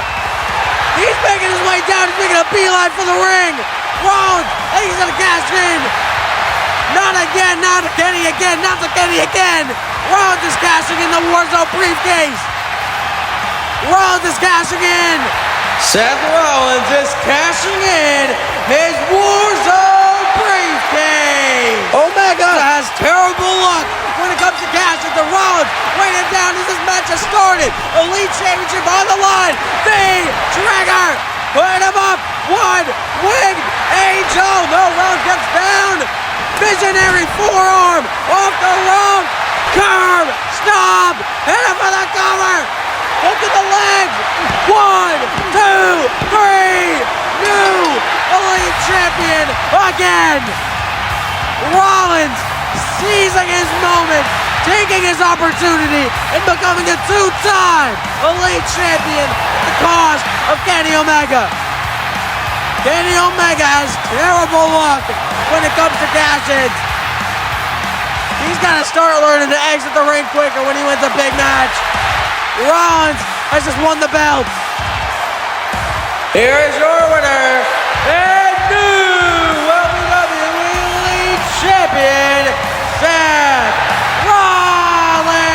He's making his way down. He's making a beeline for the ring! Rollins! I think he's gonna cash in! Not again! Not Kenny again! Not the Kenny again! Rollins is cashing in the Warzone briefcase! Rollins is cashing in! Seth Rollins is cashing in his Warzone briefcase! Omega has terrible luck when it comes to cashing to Rollins. Weighing him down as this match has started. Elite Championship on the line. The Trigger! Putting him up! One! Wing! Angel! No, Rollins gets down! Visionary forearm! Off the rope! Curve! Stop! Hit him for the cover! Look at the legs! 1, 2, 3! New Elite Champion again! Rollins seizing his moment taking his opportunity and becoming a two-time Elite Champion at the cost of Kenny Omega. Kenny Omega has terrible luck when it comes to cash-ins. He's got to start learning to exit the ring quicker when he wins a big match. Rollins has just won the belt. Here is your winner and new WWE Elite Champion, Seth Rollins.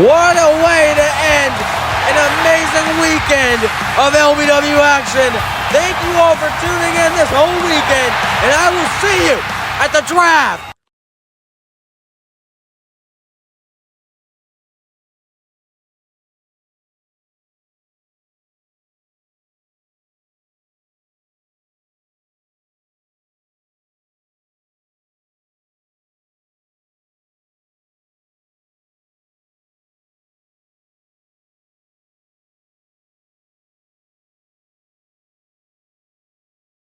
What a way to end an amazing weekend of LBW action. Thank you all for tuning in this whole weekend, and I will see you at the draft.